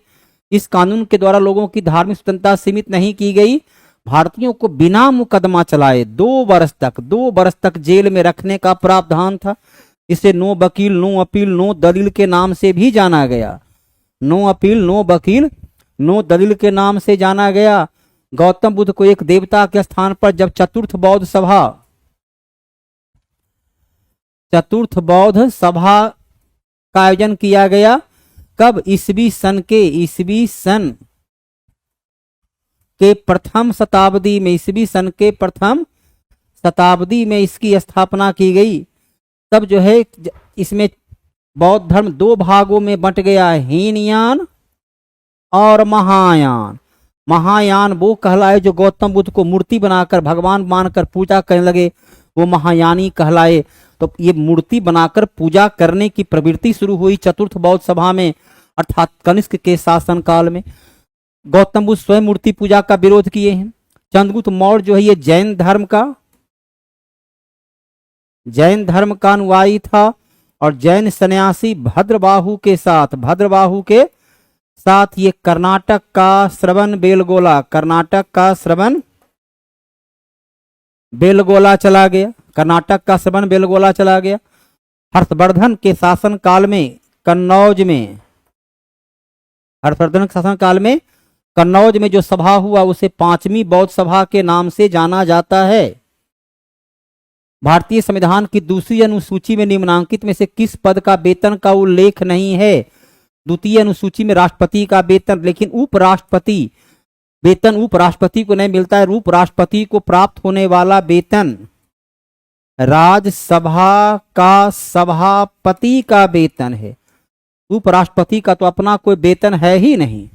[SPEAKER 2] इस कानून के द्वारा लोगों की धार्मिक स्वतंत्रता सीमित नहीं की गई। भारतीयों को बिना मुकदमा चलाए 2 वर्ष तक जेल में रखने का प्रावधान था। इसे नो वकील, नो अपील, नो दलील के नाम से भी जाना गया। नो अपील, नो वकील, नो दलील के नाम से जाना गया। गौतम बुद्ध को एक देवता के स्थान पर जब चतुर्थ बौद्ध सभा का आयोजन किया गया, कब? ईसवी सन के प्रथम शताब्दी में इसकी स्थापना की गई। तब जो है इसमें बौद्ध धर्म 2 भागों में बंट गया है, हीनयान और महायान। महायान वो कहलाए जो गौतम बुद्ध को मूर्ति बनाकर भगवान मानकर पूजा करने लगे, वो महायानी कहलाए। तो ये मूर्ति बनाकर पूजा करने की प्रवृत्ति शुरू हुई चतुर्थ बौद्ध सभा में, अर्थात कनिष्क के शासनकाल में। गौतम बुद्ध स्वयं मूर्ति पूजा का विरोध किए हैं। चंद्रगुप्त मौर्य जो है ये जैन धर्म का अनुयायी था और जैन सन्यासी भद्रबाहु के साथ ये कर्नाटक का श्रवण बेलगोला चला गया। हर्षवर्धन के शासनकाल में कन्नौज में जो सभा हुआ उसे 5वीं बौद्ध सभा के नाम से जाना जाता है। भारतीय संविधान की दूसरी अनुसूची में निम्नांकित में से किस पद का वेतन का उल्लेख नहीं है? द्वितीय अनुसूची में राष्ट्रपति का वेतन, लेकिन उपराष्ट्रपति वेतन उपराष्ट्रपति को नहीं मिलता है। उपराष्ट्रपति को प्राप्त होने वाला वेतन राज्यसभा का सभापति का वेतन है। उपराष्ट्रपति का तो अपना कोई वेतन है ही नहीं।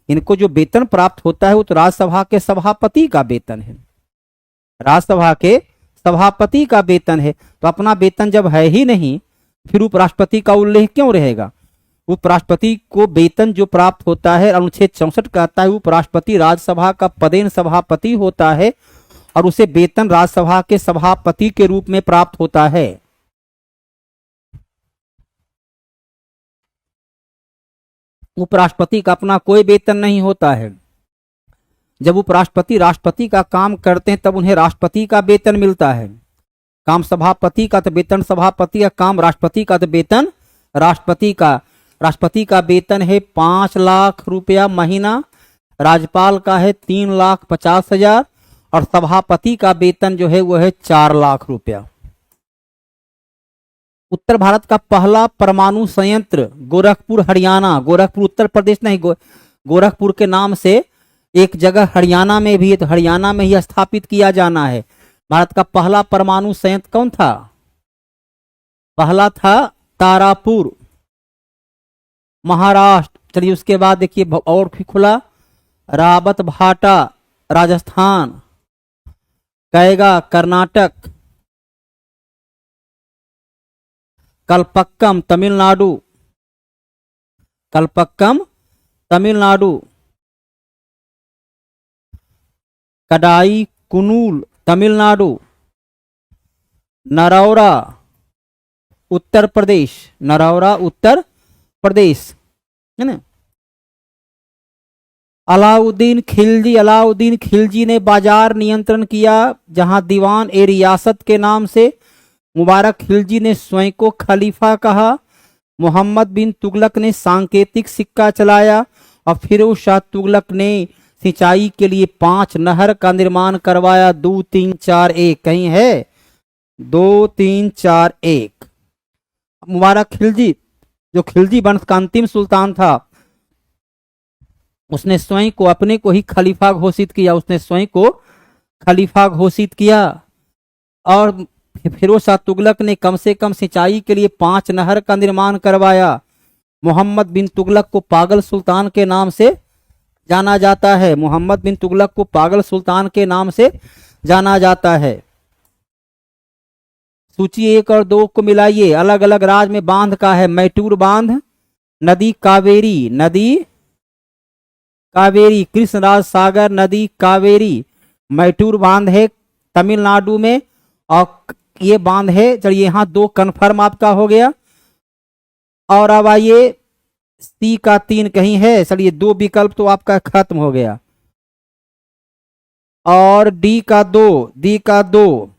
[SPEAKER 2] इनको जो वेतन प्राप्त होता है वो तो राज्यसभा के सभापति का वेतन है, राज्यसभा के सभापति का वेतन है। तो अपना वेतन जब है ही नहीं, फिर उपराष्ट्रपति का उल्लेख क्यों रहेगा? उपराष्ट्रपति को वेतन जो प्राप्त होता है, अनुच्छेद 64 कहता है उपराष्ट्रपति राज्यसभा का पदेन सभापति होता है और उसे वेतन राज्यसभा के सभापति के रूप में प्राप्त होता है। उपराष्ट्रपति का अपना कोई वेतन नहीं होता है। जब उपराष्ट्रपति राष्ट्रपति का काम करते हैं तब उन्हें राष्ट्रपति का वेतन मिलता है। काम सभापति का तो वेतन सभापति का, काम राष्ट्रपति का तो वेतन राष्ट्रपति का। राष्ट्रपति का वेतन है 5 लाख रुपया महीना, राज्यपाल का है 3,50,000 और सभापति का वेतन जो है वो है 4 लाख रुपया। उत्तर भारत का पहला परमाणु संयंत्र गोरखपुर हरियाणा, गोरखपुर उत्तर प्रदेश नहीं, गोरखपुर के नाम से एक जगह हरियाणा में भी है, तो हरियाणा में ही स्थापित किया जाना है। भारत का पहला परमाणु संयंत्र कौन था? पहला था तारापुर, महाराष्ट्र। चलिए उसके बाद देखिए और भी खुला, रावत भाटा राजस्थान, कैगा कर्नाटक, कलपक्कम तमिलनाडु, कलपक्कम तमिलनाडु, कडाई कुनूल तमिलनाडु, नरौरा उत्तर प्रदेश, नरौरा उत्तर प्रदेश है ना। अलाउद्दीन खिलजी ने बाजार नियंत्रण किया, जहां दीवान ए रियासत के नाम से मुबारक खिलजी ने स्वयं को खलीफा कहा। मोहम्मद बिन तुगलक ने सांकेतिक सिक्का चलाया और फिरोज शाह तुगलक ने सिंचाई के लिए 5 नहर का निर्माण करवाया। 2 3 4 1 कहीं है 2 3 4 1। मुबारक खिलजी जो खिलजी वंश का अंतिम सुल्तान था, उसने स्वयं को अपने को ही खलीफा घोषित किया, उसने स्वयं को खलीफा घोषित किया। और फिरोज शाह तुगलक ने कम से कम सिंचाई के लिए 5 नहर का निर्माण करवाया। मोहम्मद बिन तुगलक को पागल सुल्तान के नाम से जाना जाता है, मोहम्मद बिन तुगलक को पागल सुल्तान के नाम से जाना जाता है। सूची 1 और 2 को मिलाइए। अलग अलग राज्य में बांध का है, मैटूर बांध, नदी कावेरी, कृष्णराज सागर नदी कावेरी, मैटूर बांध है तमिलनाडु में और ये बांध है। चलिए यहाँ 2 कन्फर्म आपका हो गया। और अब आइए सी का 3 कहीं है, चलिए 2 विकल्प तो आपका खत्म हो गया। और डी का 2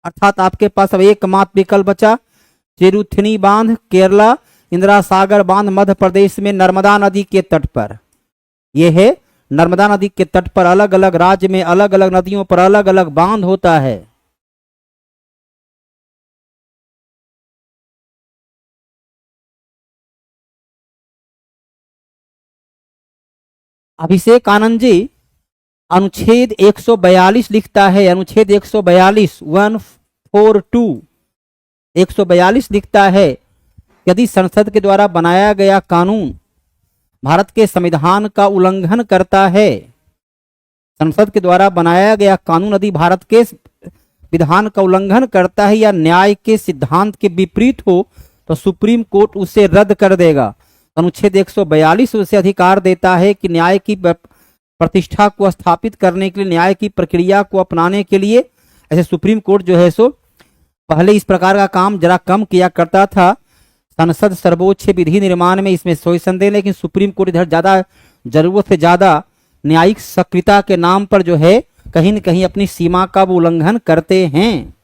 [SPEAKER 2] अर्थात आपके पास अब एकमात्र विकल्प बचा, चेरुथनी बांध केरला, इंदिरा सागर बांध मध्य प्रदेश में नर्मदा नदी के तट पर। यह है नर्मदा नदी के तट पर अलग अलग राज्य में अलग अलग नदियों पर अलग अलग बांध होता है। अभिषेक आनंद जी अनुच्छेद 142 लिखता है, अनुच्छेद 142 142 142 लिखता है, यदि संसद के द्वारा बनाया गया कानून भारत के संविधान का उल्लंघन करता है, संसद के द्वारा बनाया गया कानून यदि भारत के विधान का उल्लंघन करता है या न्याय के सिद्धांत के विपरीत हो तो सुप्रीम कोर्ट उसे रद्द कर देगा। अनुच्छेद 142 उसे अधिकार देता है कि न्याय की प्रतिष्ठा को स्थापित करने के लिए, न्याय की प्रक्रिया को अपनाने के लिए, ऐसे सुप्रीम कोर्ट जो है सो पहले इस प्रकार का काम जरा कम किया करता था। संसद सर्वोच्च विधि निर्माण में इसमें कोई संदेह, लेकिन सुप्रीम कोर्ट इधर ज्यादा जरूरत से ज्यादा न्यायिक सक्रियता के नाम पर जो है कहीं न कहीं अपनी सीमा का उल्लंघन करते हैं।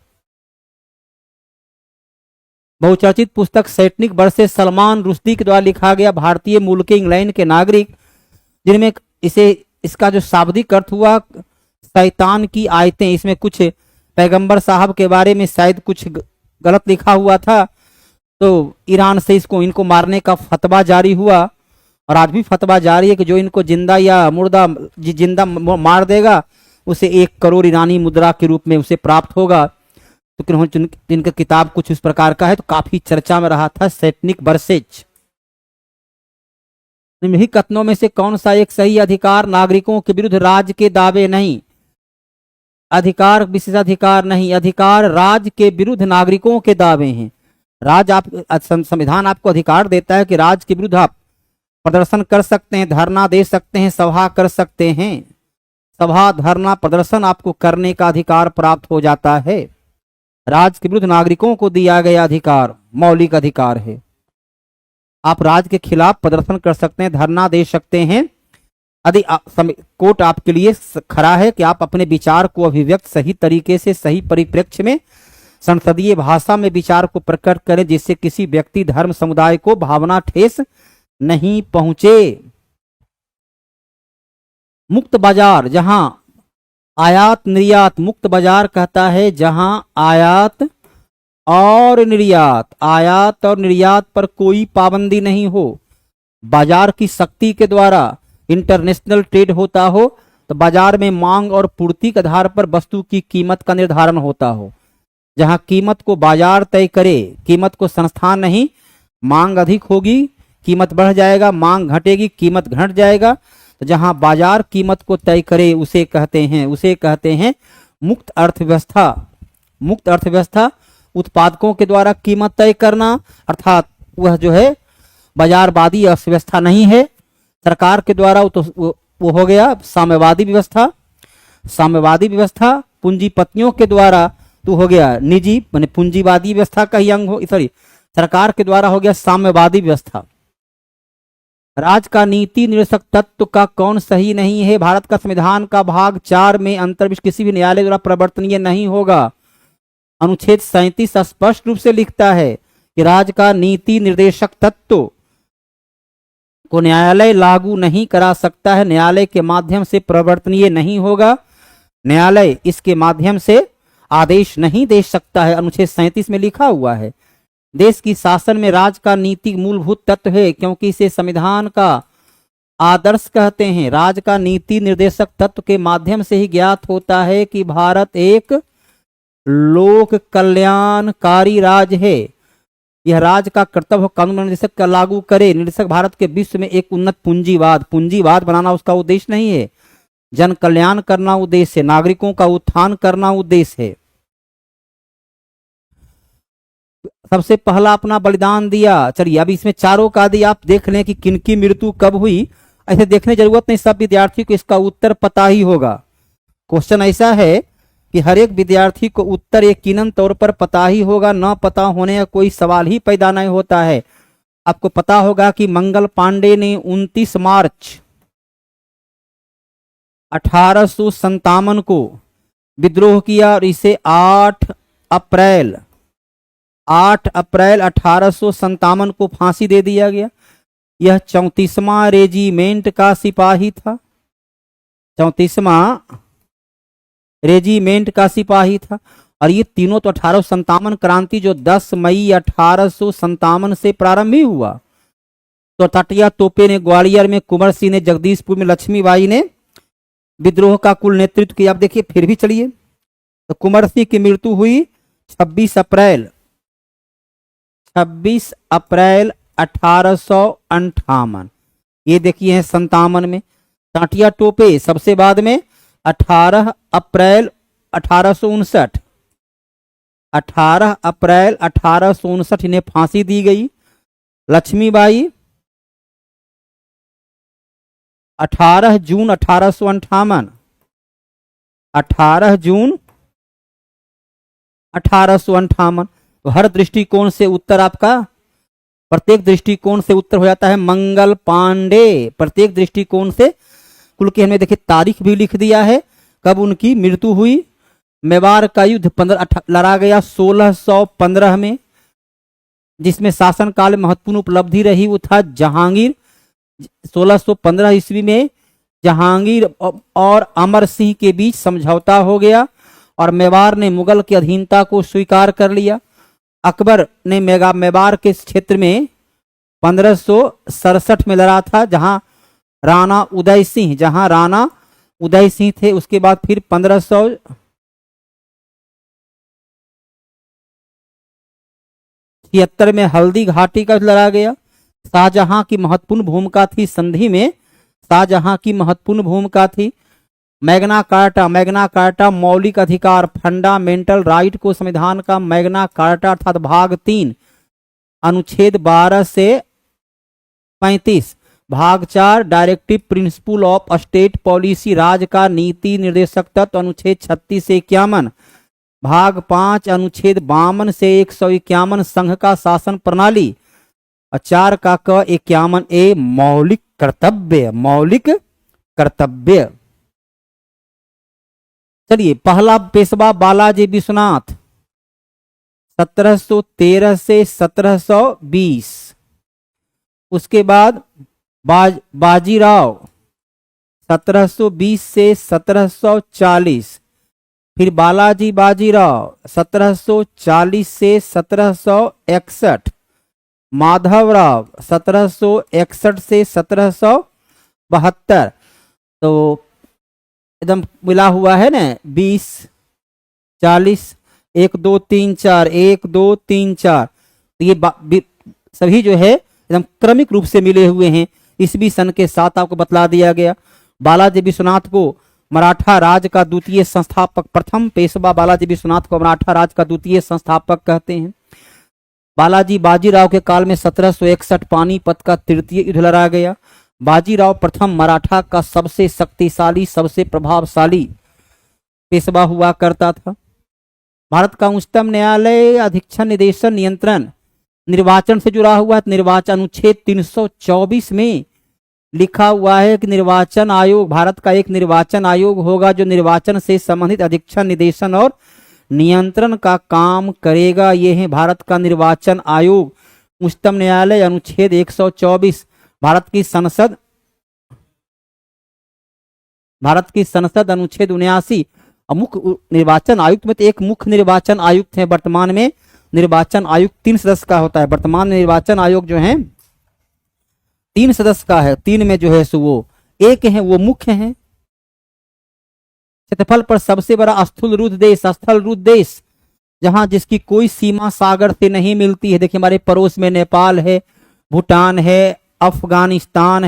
[SPEAKER 2] बहुचर्चित पुस्तक सैटनिक वर्सेस सलमान रुश्दी के द्वारा लिखा गया, भारतीय मूल के इंग्लैंड के नागरिक, जिनमें इसका जो शाब्दिक अर्थ हुआ शैतान की आयतें, इसमें कुछ पैगंबर साहब के बारे में शायद कुछ गलत लिखा हुआ था, तो ईरान से इनको मारने का फतवा जारी हुआ और आज भी फतवा जारी है कि जो इनको जिंदा या मुर्दा जिंदा मार देगा उसे 1 करोड़ ईरानी मुद्रा के रूप में उसे प्राप्त होगा। तो जिनका किताब कुछ इस प्रकार का है, तो काफी चर्चा में रहा था सैटनिक वर्सेज। निम्नलिखित कथनों में से कौन सा एक सही अधिकार नागरिकों के विरुद्ध राज्य के दावे नहीं? अधिकार विशेषाधिकार नहीं, अधिकार राज्य के विरुद्ध नागरिकों के दावे हैं। संविधान आपको अधिकार देता है कि राज्य के विरुद्ध आप प्रदर्शन कर सकते हैं, धरना दे सकते हैं, सभा कर सकते हैं। सभा धरना प्रदर्शन आपको करने का अधिकार प्राप्त हो जाता है। राज्य के विरुद्ध नागरिकों को दिया गया अधिकार मौलिक अधिकार है। आप राज्य के खिलाफ प्रदर्शन कर सकते हैं, धरना दे सकते हैं, कोट आपके लिए खरा है कि आप अपने विचार को अभिव्यक्त सही तरीके से सही परिप्रेक्ष्य में संसदीय भाषा में विचार को प्रकट करें, जिससे किसी व्यक्ति धर्म समुदाय को भावना ठेस नहीं पहुंचे। मुक्त बाजार, जहां आयात निर्यात, मुक्त बाजार कहता है जहां आयात और निर्यात पर कोई पाबंदी नहीं हो, बाजार की शक्ति के द्वारा इंटरनेशनल ट्रेड होता हो, तो बाजार में मांग और पूर्ति के आधार पर वस्तु की कीमत का निर्धारण होता हो। जहां कीमत को बाजार तय करे, कीमत को संस्थान नहीं, मांग अधिक होगी कीमत बढ़ जाएगा, मांग घटेगी कीमत घट जाएगा। तो जहां बाजार कीमत को तय करे उसे कहते हैं मुक्त अर्थव्यवस्था। मुक्त अर्थव्यवस्था उत्पादकों के द्वारा कीमत तय करना, अर्थात वह जो है बाजारवादी अर्थव्यवस्था नहीं है। सरकार के द्वारा वो हो गया साम्यवादी व्यवस्था। साम्यवादी व्यवस्था पूंजीपतियों के द्वारा तो हो गया निजी माने पूंजीवादी व्यवस्था का ही अंग हो, सरकार के द्वारा हो गया साम्यवादी व्यवस्था। राज का नीति निर्देशक तत्व का कौन सही नहीं है? भारत का संविधान का भाग 4 में अंतर्विष्ट किसी भी न्यायालय द्वारा परिवर्तनीय नहीं होगा। अनुच्छेद 37 स्पष्ट रूप से लिखता है कि राज का नीति निर्देशक तत्व को न्यायालय लागू नहीं करा सकता है, न्यायालय के माध्यम से परिवर्तनीय नहीं होगा, न्यायालय इसके माध्यम से आदेश नहीं दे सकता है। अनुच्छेद 37 में लिखा हुआ है। देश की शासन में राज का नीति मूलभूत तत्व है, क्योंकि इसे संविधान का आदर्श कहते हैं। राज का नीति निर्देशक तत्व के माध्यम से ही ज्ञात होता है कि भारत एक लोक कल्याणकारी राज्य है। यह राज्य का कर्तव्य कानून निर्देशक का लागू करे। निर्देशक भारत के विश्व में एक उन्नत पूंजीवाद बनाना उसका उद्देश्य नहीं है, जन कल्याण करना उद्देश्य है, नागरिकों का उत्थान करना उद्देश्य है। सबसे पहला अपना बलिदान दिया। चलिए अब इसमें चारों का आदि आप देख लें कि किनकी मृत्यु कब हुई। ऐसे देखने की जरूरत नहीं, सब विद्यार्थी को इसका उत्तर पता ही होगा। क्वेश्चन ऐसा है कि हर एक विद्यार्थी को उत्तर यकीनन तौर पर पता ही होगा, न पता होने का कोई सवाल ही पैदा नहीं होता है। आपको पता होगा कि मंगल पांडे ने 29 मार्च 1857 को विद्रोह किया और इसे 8 अप्रैल 1857 को फांसी दे दिया गया। यह 34वां रेजिमेंट का सिपाही था, 34वां रेजिमेंट का सिपाही था। और ये तीनों तो 1857 क्रांति जो 10 मई 1857 से प्रारंभ ही हुआ। तो तटिया तोपे ने ग्वालियर में, कुंवर सिंह ने जगदीशपुर में, लक्ष्मीबाई ने विद्रोह का कुल नेतृत्व किया। अब देखिए फिर भी चलिए, तो कुंवर सिंह की मृत्यु हुई 26 अप्रैल 1858। ये देखिए है 57 में। टाटिया टोपे सबसे बाद में 18 अप्रैल 1859, 18 अप्रैल 1859 इन्हें फांसी दी गई। लक्ष्मीबाई 18 जून 1858, 18 जून 1858। तो हर दृष्टिकोण से उत्तर आपका, प्रत्येक दृष्टिकोण से उत्तर हो जाता है मंगल पांडे। प्रत्येक दृष्टिकोण से कुल की हमने देखिए तारीख भी लिख दिया है कब उनकी मृत्यु हुई। मेवाड़ का युद्ध लड़ा गया 1615 में, जिसमें शासनकाल में महत्वपूर्ण उपलब्धि रही वो था जहांगीर। 1615 ईस्वी में जहांगीर और अमर सिंह के बीच समझौता हो गया और मेवाड़ ने मुगल की अधीनता को स्वीकार कर लिया। अकबर ने मेवाड़ के क्षेत्र में 1567 में लड़ा था, जहां राणा उदय सिंह थे। उसके बाद फिर 1576 में हल्दी घाटी का लड़ा गया। शाहजहां की महत्वपूर्ण भूमिका थी संधि में, शाहजहां की महत्वपूर्ण भूमिका थी। मैग्ना कार्टा मौलिक अधिकार, फंडामेंटल राइट को संविधान का मैग्ना कार्टा अर्थात भाग 3 अनुच्छेद 12 से 35, भाग 4 directive principle of state policy, राज का नीति निर्देशक तत्व अनुच्छेद 36 से 51, भाग 5 अनुच्छेद 52 से 151 संघ का शासन प्रणाली, और 4 का क 51A मौलिक कर्तव्य। चलिए, पहला पेशवा बालाजी विश्वनाथ 1713 से 1720। उसके बाद बाजीराव 1720 से 1740। फिर बालाजी बाजीराव 1740 से 1761। माधवराव 1761 से 1772। तो एकदम मिला हुआ है ना, 20 40 1 2 3 4 1 2 3 4। तो ये सभी जो है एकदम क्रमिक रूप से मिले हुए हैं। ईस्वी सन के साथ आपको बतला दिया गया। बालाजी विश्वनाथ को मराठा राज का द्वितीय संस्थापक, प्रथम पेशवा बालाजी विश्वनाथ को मराठा राज का द्वितीय संस्थापक कहते हैं। बालाजी बाजीराव के काल में 1761 पानीपत का तृतीय युद्ध लड़ा गया। बाजीराव प्रथम मराठा का सबसे शक्तिशाली, सबसे प्रभावशाली पेशवा हुआ करता था। भारत का उच्चतम न्यायालय अधीक्षण, निदेशन, नियंत्रण, निर्वाचन से जुड़ा हुआ है। निर्वाचन अनुच्छेद 324 में लिखा हुआ है कि निर्वाचन आयोग, भारत का एक निर्वाचन आयोग होगा जो निर्वाचन से संबंधित अधीक्षण, निदेशन और नियंत्रण का काम करेगा। ये है भारत का निर्वाचन आयोग। उच्चतम न्यायालय अनुच्छेद 124। भारत की संसद अनुच्छेद 79। मुख्य निर्वाचन आयुक्त में तो एक मुख्य निर्वाचन आयुक्त है। वर्तमान में निर्वाचन आयुक्त 3 सदस्य का होता है। वर्तमान में निर्वाचन आयोग जो है 3 सदस्य का है। 3 में जो है सो वो एक है, वो मुख्य है। क्षेत्रफल पर सबसे बड़ा स्थल रुद्ध देश, जहां जिसकी कोई सीमा सागर से नहीं मिलती है। देखिए, हमारे पड़ोस में नेपाल है, भूटान है, अफगानिस्तान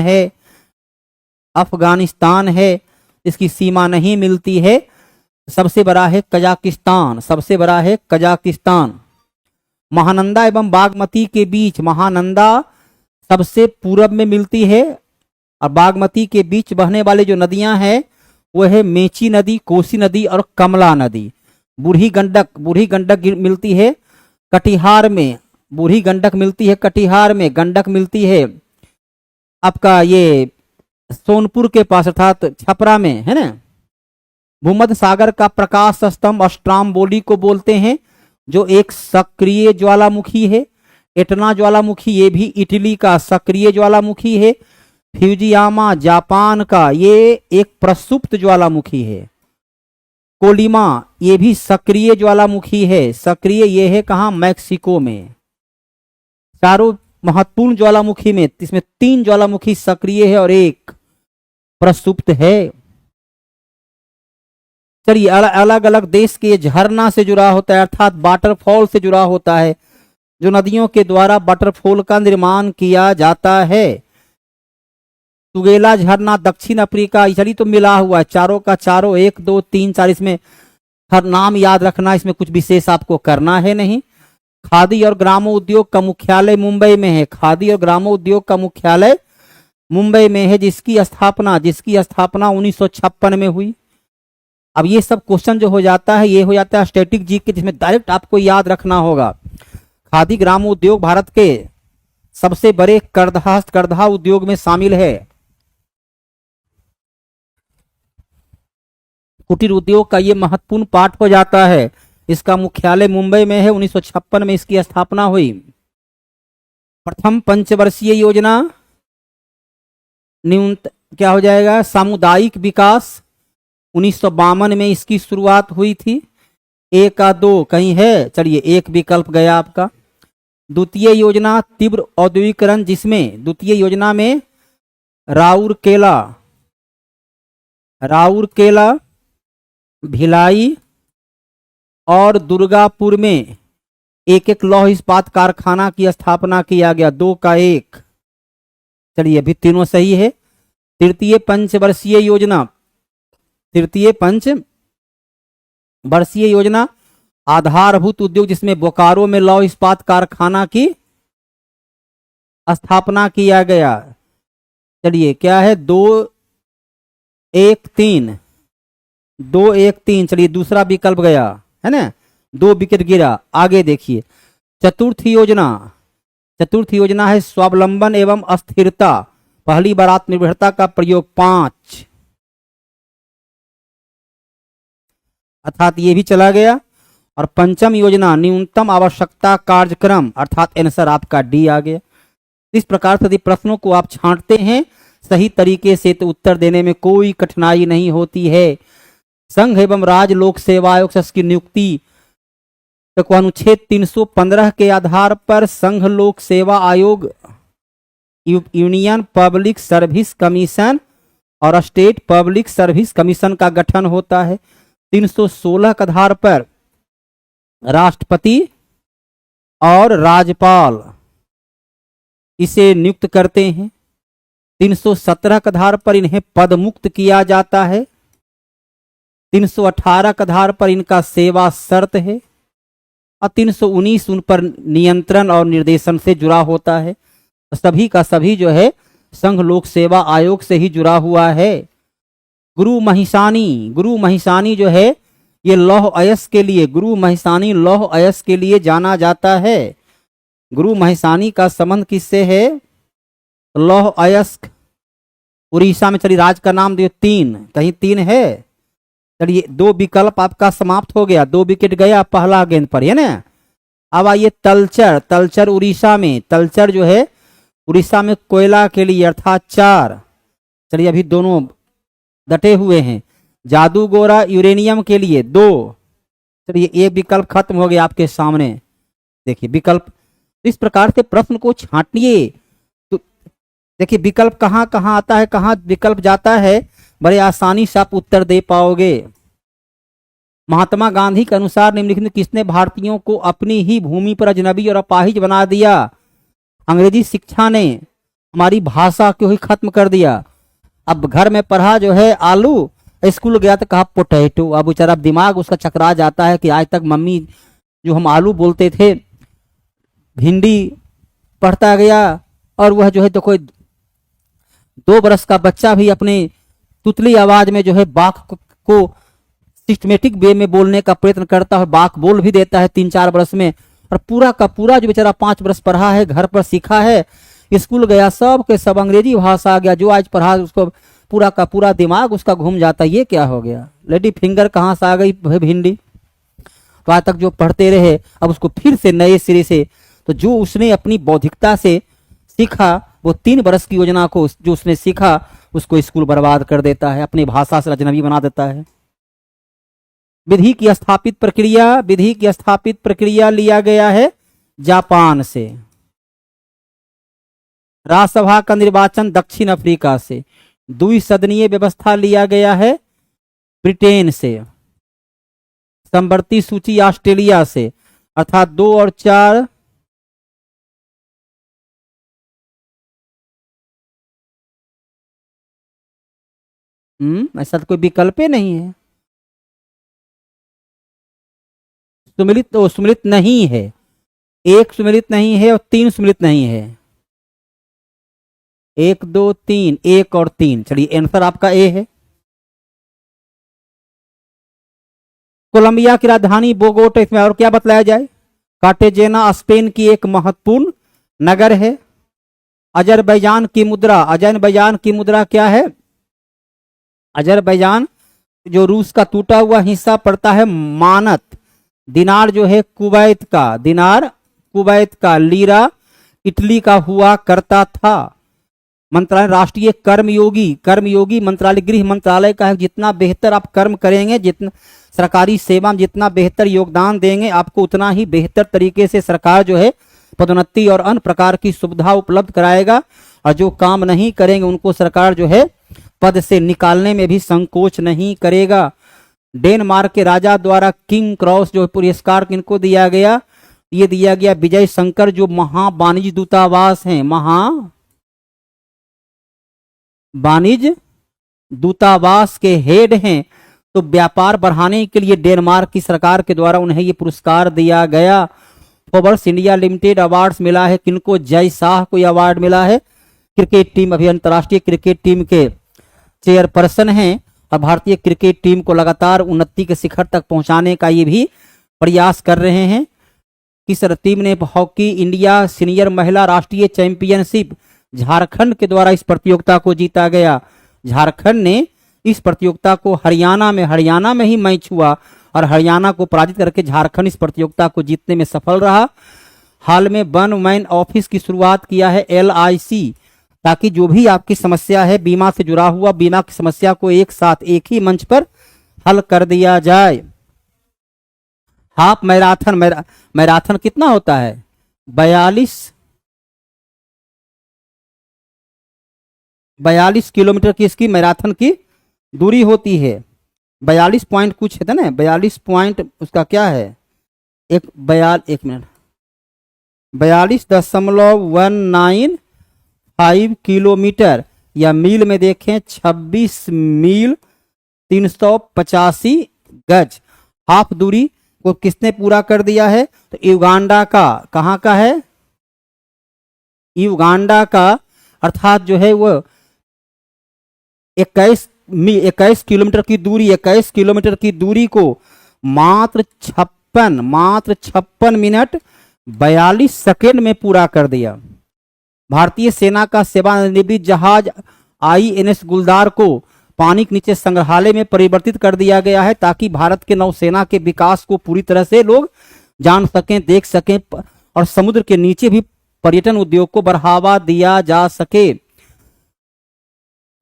[SPEAKER 2] है, इसकी सीमा नहीं मिलती है। सबसे बड़ा है कजाकिस्तान। महानंदा एवं बागमती के बीच, महानंदा सबसे पूरब में मिलती है और बागमती के बीच बहने वाली जो नदियां हैं वो है मेची नदी, कोसी नदी और कमला नदी। बूढ़ी गंडक मिलती है कटिहार में, बूढ़ी गंडक मिलती है कटिहार में। गंडक मिलती है आपका ये सोनपुर के पास अर्थात छपरा में, है ना। भूमध्य सागर का प्रकाश स्तंभ स्ट्राम्बोली को बोलते हैं, जो एक सक्रिय ज्वालामुखी है। एटना ज्वालामुखी ये भी इटली का सक्रिय ज्वालामुखी है। फ्यूजियामा जापान का ये एक प्रसुप्त ज्वालामुखी है। कोलिमा ये भी सक्रिय ज्वालामुखी है। सक्रिय ये है कहाँ, मैक्सिको में। चारों महत्वपूर्ण ज्वालामुखी में इसमें 3 ज्वालामुखी सक्रिय है और 1 प्रसुप्त है। चलिए, अलग अलग देश के झरना से जुड़ा होता है अर्थात वाटरफॉल से जुड़ा होता है, जो नदियों के द्वारा वाटरफॉल का निर्माण किया जाता है। तुगेला झरना दक्षिण अफ्रीका, चलिए तो मिला हुआ है चारों का चारों 1 2 3 4। इसमें हर नाम याद रखना, इसमें कुछ विशेष आपको करना है नहीं। खादी और ग्रामोद्योग का मुख्यालय मुंबई में है। खादी और ग्रामोद्योग का मुख्यालय मुंबई में है, जिसकी स्थापना 1956 में हुई। अब ये सब क्वेश्चन जो हो जाता है, ये हो जाता है स्टैटिक जी के, जिसमें डायरेक्ट आपको याद रखना होगा। खादी ग्रामोद्योग भारत के सबसे बड़े करधा उद्योग में शामिल है। कुटीर उद्योग का ये महत्वपूर्ण पार्ट हो जाता है। इसका मुख्यालय मुंबई में है। 1956 में इसकी स्थापना हुई। प्रथम पंचवर्षीय योजना क्या हो जाएगा, सामुदायिक विकास। 1952 में इसकी शुरुआत हुई थी। 1 का 2 कहीं है, चलिए 1 विकल्प गया आपका। द्वितीय योजना तीव्र औद्योगिकरण, जिसमें द्वितीय योजना में राउरकेला, भिलाई और दुर्गापुर में एक लौह इस्पात कारखाना की स्थापना किया गया। 2 का 1, चलिए अभी तीनों सही है। तृतीय पंचवर्षीय योजना आधारभूत उद्योग, जिसमें बोकारो में लौह इस्पात कारखाना की स्थापना किया गया। चलिए क्या है, 2 1 3, चलिए दूसरा विकल्प गया है ना, 2 विकेट गिरा। आगे देखिए, चतुर्थ योजना है स्वावलंबन एवं अस्थिरता। पहली बार आत्मनिर्भरता का प्रयोग 5। अर्थात ये भी चला गया। और पंचम योजना न्यूनतम आवश्यकता कार्यक्रम, अर्थात आंसर आपका डी आ गया। इस प्रकार से यदि प्रश्नों को आप छांटते हैं सही तरीके से तो उत्तर देने में कोई कठिनाई नहीं होती है। संघ एवं राज्य लोक सेवा आयोग की नियुक्ति तो अनुच्छेद 315 के आधार पर संघ लोक सेवा आयोग, यूनियन पब्लिक सर्विस कमीशन और स्टेट पब्लिक सर्विस कमीशन का गठन होता है। 316 के आधार पर राष्ट्रपति और राज्यपाल इसे नियुक्त करते हैं। 317 के आधार पर इन्हें पद मुक्त किया जाता है। 318 के आधार पर इनका सेवा शर्त है और 319 उन पर नियंत्रण और निर्देशन से जुड़ा होता है। तो सभी का सभी जो है संघ लोक सेवा आयोग से ही जुड़ा हुआ है। गुरु महिसानी जो है ये लौह अयस्क के लिए, गुरु महिसानी लौह अयस्क के लिए जाना जाता है। गुरु महिसानी का संबंध किससे है? लौह अयस्क उड़ीसा में। चलिए राज्य का नाम दियो, तीन, कहीं तीन है? चलिए 2 विकल्प आपका समाप्त हो गया, 2 विकेट गया पहला गेंद पर, है ना। अब आइए तलचर उड़ीसा में, तलचर जो है उड़ीसा में कोयला के लिए अर्थात 4। चलिए अभी दोनों डटे हुए हैं। जादूगोरा यूरेनियम के लिए 2। चलिए एक विकल्प खत्म हो गया आपके सामने। देखिए विकल्प इस प्रकार से प्रश्न को छांटिए तो देखिए विकल्प कहाँ कहाँ आता है, कहाँ विकल्प जाता है, बड़े आसानी से आप उत्तर दे पाओगे। महात्मा गांधी के अनुसार निम्नलिखित में किसने भारतीयों को अपनी ही भूमि पर अजनबी और अपाहिज बना दिया? अंग्रेजी शिक्षा ने हमारी भाषा को ही खत्म कर दिया। अब घर में पढ़ा जो है आलू, स्कूल गया तो कहा पोटैटो। अब बेचारा दिमाग उसका चकरा जाता है कि आज तक मम्मी जो हम आलू बोलते थे भिंडी पढ़ता गया। और वह जो है तो कोई 2 बरस का बच्चा भी अपने तुतली आवाज में जो है बाक को सिस्टमेटिक वे में बोलने का प्रयत्न करता है, बाक बोल भी देता है 3-4 बरस में। और पूरा का पूरा जो बेचारा 5 बरस पढ़ा है, घर पर सीखा है, स्कूल गया, सब के सब अंग्रेजी भाषा आ गया। जो आज पढ़ा उसको पूरा का पूरा दिमाग उसका घूम जाता है। ये क्या हो गया? लेडी फिंगर कहाँ से आ गई भिंडी? तो आज तक जो पढ़ते रहे अब उसको फिर से नए सिरे से, तो जो उसने अपनी बौद्धिकता से सीखा वो 3 बरस की योजना को जो उसने सीखा उसको स्कूल बर्बाद कर देता है, अपनी भाषा से अजनबी बना देता है। विधि की स्थापित प्रक्रिया लिया गया है जापान से। राज्यसभा का निर्वाचन दक्षिण अफ्रीका से। द्विसदनीय व्यवस्था लिया गया है ब्रिटेन से। समवर्ती सूची ऑस्ट्रेलिया से, अर्थात 2 और 4 ऐसा तो कोई विकल्प नहीं है। सुमिलित नहीं है, 1 सुमिलित नहीं है और 3 सुमिलित नहीं है। 1 2 3, 1 और 3। चलिए आंसर आपका ए है। कोलंबिया की राजधानी बोगोटा, इसमें और क्या बतलाया जाए? कार्टेजेना स्पेन की एक महत्वपूर्ण नगर है। अजरबैजान की मुद्रा क्या है? अजरबैजान जो रूस का टूटा हुआ हिस्सा पड़ता है मानत। दिनार जो है कुवैत का, लीरा इटली का हुआ करता था। मंत्रालय राष्ट्रीय कर्मयोगी मंत्रालय गृह मंत्रालय का है। जितना बेहतर आप कर्म करेंगे, जितना सरकारी सेवा में जितना बेहतर योगदान देंगे, आपको उतना ही बेहतर तरीके से सरकार जो है पदोन्नति और अन्य प्रकार की सुविधा उपलब्ध कराएगा। और जो काम नहीं करेंगे उनको सरकार जो है पद से निकालने में भी संकोच नहीं करेगा। डेनमार्क के राजा द्वारा किंग क्रॉस जो पुरस्कार किनको दिया गया? ये दिया गया विजय शंकर जो महावाणिज्य दूतावास हैं, वाणिज्य दूतावास के हेड हैं। तो व्यापार बढ़ाने के लिए डेनमार्क की सरकार के द्वारा उन्हें ये पुरस्कार दिया गया। फोर्ब्स इंडिया लिमिटेड अवार्ड्स मिला है किनको? जय शाह को अवार्ड मिला है। क्रिकेट टीम अभी अंतर्राष्ट्रीय क्रिकेट टीम के चेयरपर्सन हैं और भारतीय क्रिकेट टीम को लगातार उन्नति के शिखर तक पहुंचाने का ये भी प्रयास कर रहे हैं। किस टीम ने हॉकी इंडिया सीनियर महिला राष्ट्रीय चैंपियनशिप झारखंड के द्वारा इस प्रतियोगिता को जीता गया? झारखंड ने इस प्रतियोगिता को हरियाणा में ही मैच हुआ और हरियाणा को पराजित करके झारखंड इस प्रतियोगिता को जीतने में सफल रहा। हाल में वन मैन ऑफिस की शुरुआत किया है LIC, ताकि जो भी आपकी समस्या है बीमा से जुड़ा हुआ, बीमा की समस्या को एक साथ एक ही मंच पर हल कर दिया जाए। हाफ मैराथन, मैराथन कितना होता है? 42 किलोमीटर की इसकी मैराथन की दूरी होती है। 42 पॉइंट कुछ है ना, 42 पॉइंट उसका क्या है, एक मिनट, 42.195 किलोमीटर, या मील में देखें 26 मील 385 गज। हाफ दूरी को किसने पूरा कर दिया है? तो युगांडा का, कहाँ का है? युगांडा का, अर्थात जो है वो 21 किलोमीटर की दूरी, 21 किलोमीटर की दूरी को मात्र 56 मिनट 42 सेकेंड में पूरा कर दिया। भारतीय सेना का सेवानिवृत्त जहाज INS गुलदार को पानी के नीचे संग्रहालय में परिवर्तित कर दिया गया है, ताकि भारत के नौसेना के विकास को पूरी तरह से लोग जान सकें, देख सकें, और समुद्र के नीचे भी पर्यटन उद्योग को बढ़ावा दिया जा सके।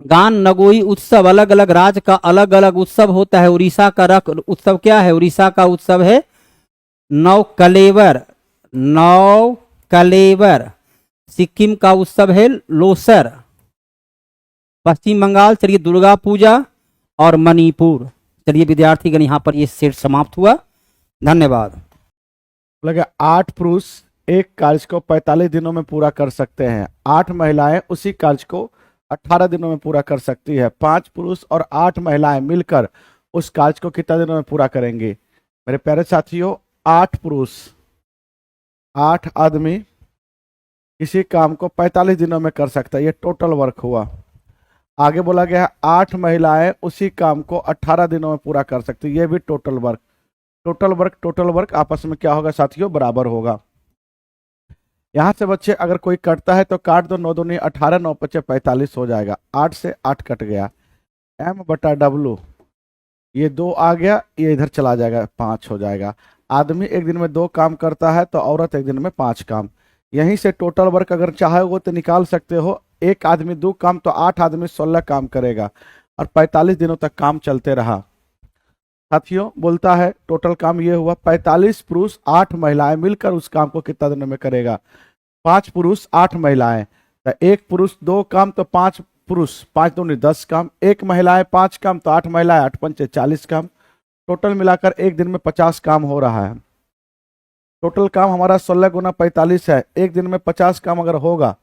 [SPEAKER 2] गान नगोई उत्सव, अलग अलग राज्य का अलग अलग उत्सव होता है। उड़ीसा का रख उत्सव क्या है? उड़ीसा का उत्सव है नौकलेवर। सिक्किम का उत्सव है लोसर। पश्चिम बंगाल, चलिए दुर्गा पूजा, और मणिपुर। चलिए विद्यार्थीगण, यहाँ पर ये सेट समाप्त हुआ। धन्यवाद।
[SPEAKER 3] लगे 8 पुरुष एक कार्य को 45 दिनों में पूरा कर सकते हैं। 8 महिलाएं उसी कार्य को 18 दिनों में पूरा कर सकती है। 5 पुरुष और 8 महिलाएं मिलकर उस कार्य को कितने दिनों में पूरा करेंगे? मेरे प्यारे साथियों, 8 पुरुष, 8 आदमी किसी काम को 45 दिनों में कर सकता है, ये टोटल वर्क हुआ। आगे बोला गया है 8 महिलाएं उसी काम को 18 दिनों में पूरा कर सकती है, ये भी टोटल वर्क। टोटल वर्क आपस में क्या होगा साथियों? बराबर होगा। यहां से बच्चे अगर कोई कटता है तो काट दो, 9 दूनी 18, 9 पचे 45 हो जाएगा। 8 से 8 कट गया, M/W, ये 2 आ गया, ये इधर चला जाएगा, 5 हो जाएगा। आदमी एक दिन में 2 काम करता है तो औरत एक दिन में 5 काम। यहीं से टोटल वर्क अगर चाहे तो निकाल सकते हो। एक आदमी 2 काम तो 8 आदमी 16 काम करेगा, और 45 दिनों तक काम चलते रहा। साथियों बोलता है टोटल काम ये हुआ, 45 पुरुष 8 महिलाएं मिलकर उस काम को कितना दिनों में करेगा? 5 पुरुष 8 महिलाएं, तो 1 पुरुष 2 काम तो 5 पुरुष, 5 दूनी 10 काम, 1 महिलाएं 5 काम तो 8 महिलाएं, 8 पंचे 40 काम। टोटल मिलाकर एक दिन में 50 काम हो रहा है। टोटल काम हमारा 16 गुना 45 है। एक दिन में 50 काम अगर होगा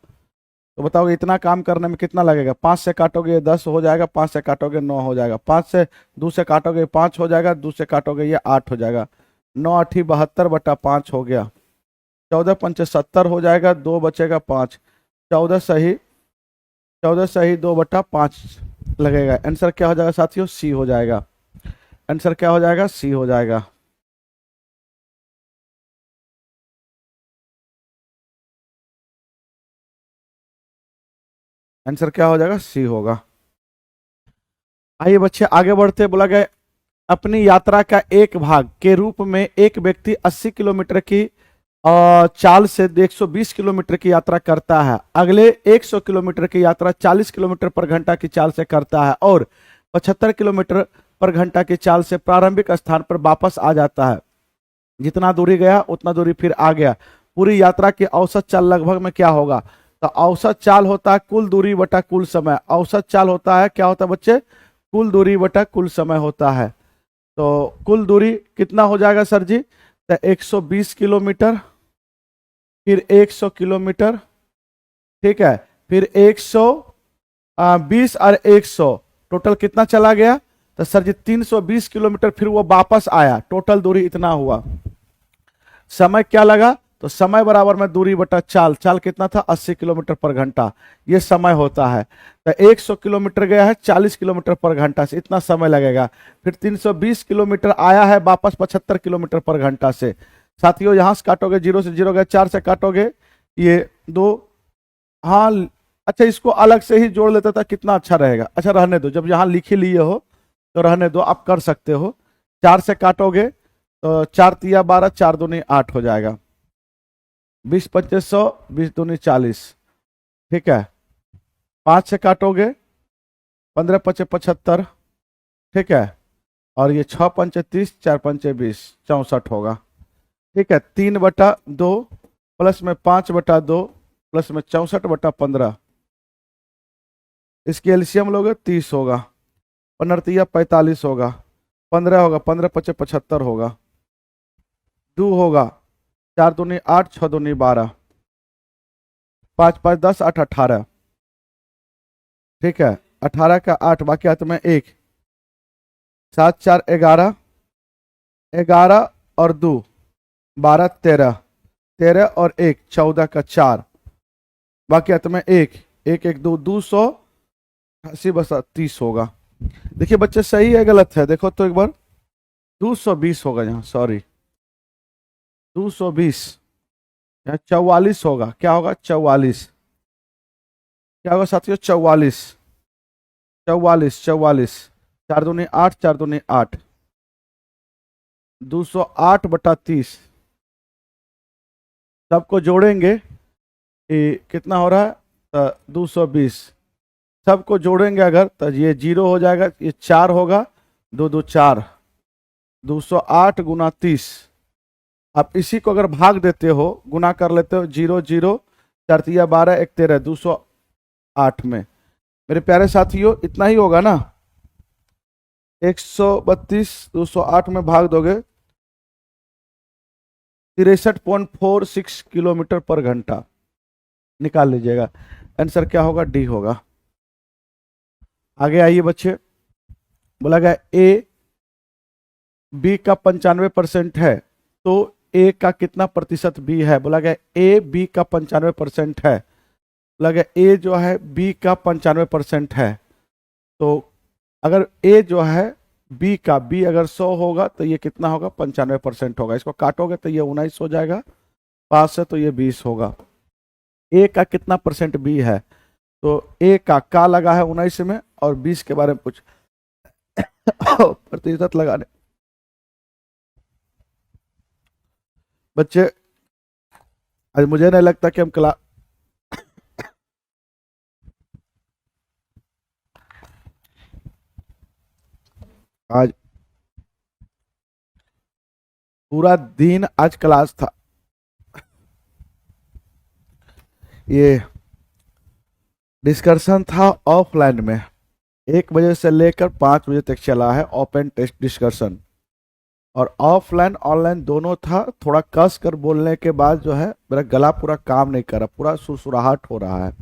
[SPEAKER 3] तो बताओ इतना काम करने में कितना लगेगा? 5 से काटोगे 10 हो जाएगा, 5 से काटोगे 9 हो जाएगा, 5 से 2 से काटोगे 5 हो जाएगा, 2 से काटोगे ये 8 हो जाएगा, 9 8 72/5 हो गया, 14 पंचे 70 हो जाएगा, 2 बचेगा 5, 14 सही 2/5 लगेगा। आंसर क्या हो जाएगा साथियों? सी हो जाएगा। आंसर क्या हो जाएगा? सी हो जाएगा। आंसर क्या हो जाएगा? सी होगा। आइए बच्चे आगे बढ़ते। बोला गया अपनी यात्रा का एक भाग के रूप में एक व्यक्ति 80 किलोमीटर की चाल से 120 किलोमीटर की यात्रा करता है। अगले 100 किलोमीटर की यात्रा 40 किलोमीटर पर घंटा की चाल से करता है और 75 किलोमीटर पर घंटा की चाल से प्रारंभिक स्थान पर वापस आ जाता है। जितना दूरी गया उतना दूरी फिर आ गया। पूरी यात्रा की औसत चाल लगभग में क्या होगा? तो औसत चाल होता है कुल दूरी बटा कुल समय। औसत चाल होता है क्या होता है बच्चे? कुल दूरी बटा कुल समय होता है। तो कुल दूरी कितना हो जाएगा सर जी? तो 120 किलोमीटर, फिर 100 किलोमीटर, ठीक है, फिर 120 और 100 टोटल कितना चला गया? तो सर जी 320 किलोमीटर, फिर वो वापस आया। टोटल दूरी इतना हुआ। समय क्या लगा? तो समय बराबर में दूरी बटा चाल। चाल कितना था? 80 किलोमीटर पर घंटा, ये समय होता है। तो 100 किलोमीटर गया है 40 किलोमीटर पर घंटा से, इतना समय लगेगा। फिर 320 किलोमीटर आया है वापस 75 किलोमीटर पर घंटा से। साथियों यहां से काटोगे 0 से 0 गया, 4 से काटोगे ये 2। हाँ अच्छा, इसको अलग से ही जोड़ लेता था कितना अच्छा रहेगा। अच्छा रहने दो, जब यहाँ लिख ही लिए हो तो रहने दो, आप कर सकते हो। 4 से काटोगे तो 4 तिया 12, 4 दूनी 8 हो जाएगा। 20 पंचे 100, 20 दूनी 40, ठीक है। 5 से काटोगे 15 पंचे 75, ठीक है। और ये 6 पंचे 30, 4 पंचे 20, 64 होगा, ठीक है। 3/2 प्लस में 5/2 प्लस में 64/15, इसकी एलसीएम लोगे 30 होगा। 15 45 होगा, 15 होगा, 15 पंचे 75 होगा, 2 होगा, 4 दूनी 8, 6 दूनी 12, 5 5 10, 8 18, ठीक है। 18 का 8, बाकी हाथ में 1, 7 4 11, 11 और 2 12, 13, 13 और 1 14 का 4, बाकी हाथ में 1 1 1 2, 280 बस 30 होगा। देखिए बच्चे सही है गलत है, देखो तो एक बार। 220 होगा यहाँ, सॉरी 220, यहाँ 44 होगा। क्या होगा? 44, क्या होगा साथियों? 44 44 44, 4 दूनी 8, 4 दूनी 8, 208/30, सबको जोड़ेंगे ये कितना हो रहा है? 220, सबको जोड़ेंगे अगर तो ये 0 हो जाएगा, ये 4 होगा, 2 2 4, 208 गुना 30। आप इसी को अगर भाग देते हो, गुना कर लेते हो, 0 0, 4 तिया 12, 1 13, 208 में। मेरे प्यारे साथियों इतना ही होगा ना? 132 208 में भाग दोगे 63.46 किलोमीटर पर घंटा, निकाल लीजिएगा। आंसर क्या होगा? डी होगा। आगे आइए बच्चे, बोला गया ए बी का 95% है, तो ए का कितना प्रतिशत बी है? बोला गया ए बी का 95% है, बोला गया ए जो है बी का 95% है। तो अगर ए जो है बी का, बी अगर 100 होगा तो ये कितना होगा? 95% होगा। इसको काटोगे तो ये 19 हो जाएगा, 5 से तो ये 20 होगा। ए का कितना परसेंट बी है? तो ए का लगा है 19 में, और 20 के बारे में कुछ प्रतिशत लगाने। बच्चे आज मुझे नहीं लगता कि हम क्लास आज पूरा दिन आज क्लास था। ये डिस्कशन था ऑफलाइन में, 1 बजे से लेकर 5 बजे तक चला है ओपन टेस्ट डिस्कशन। और ऑफलाइन ऑनलाइन दोनों था। थोड़ा कस कर बोलने के बाद जो है मेरा गला पूरा काम नहीं कर रहा, पूरा सुरसुराहट हो रहा है।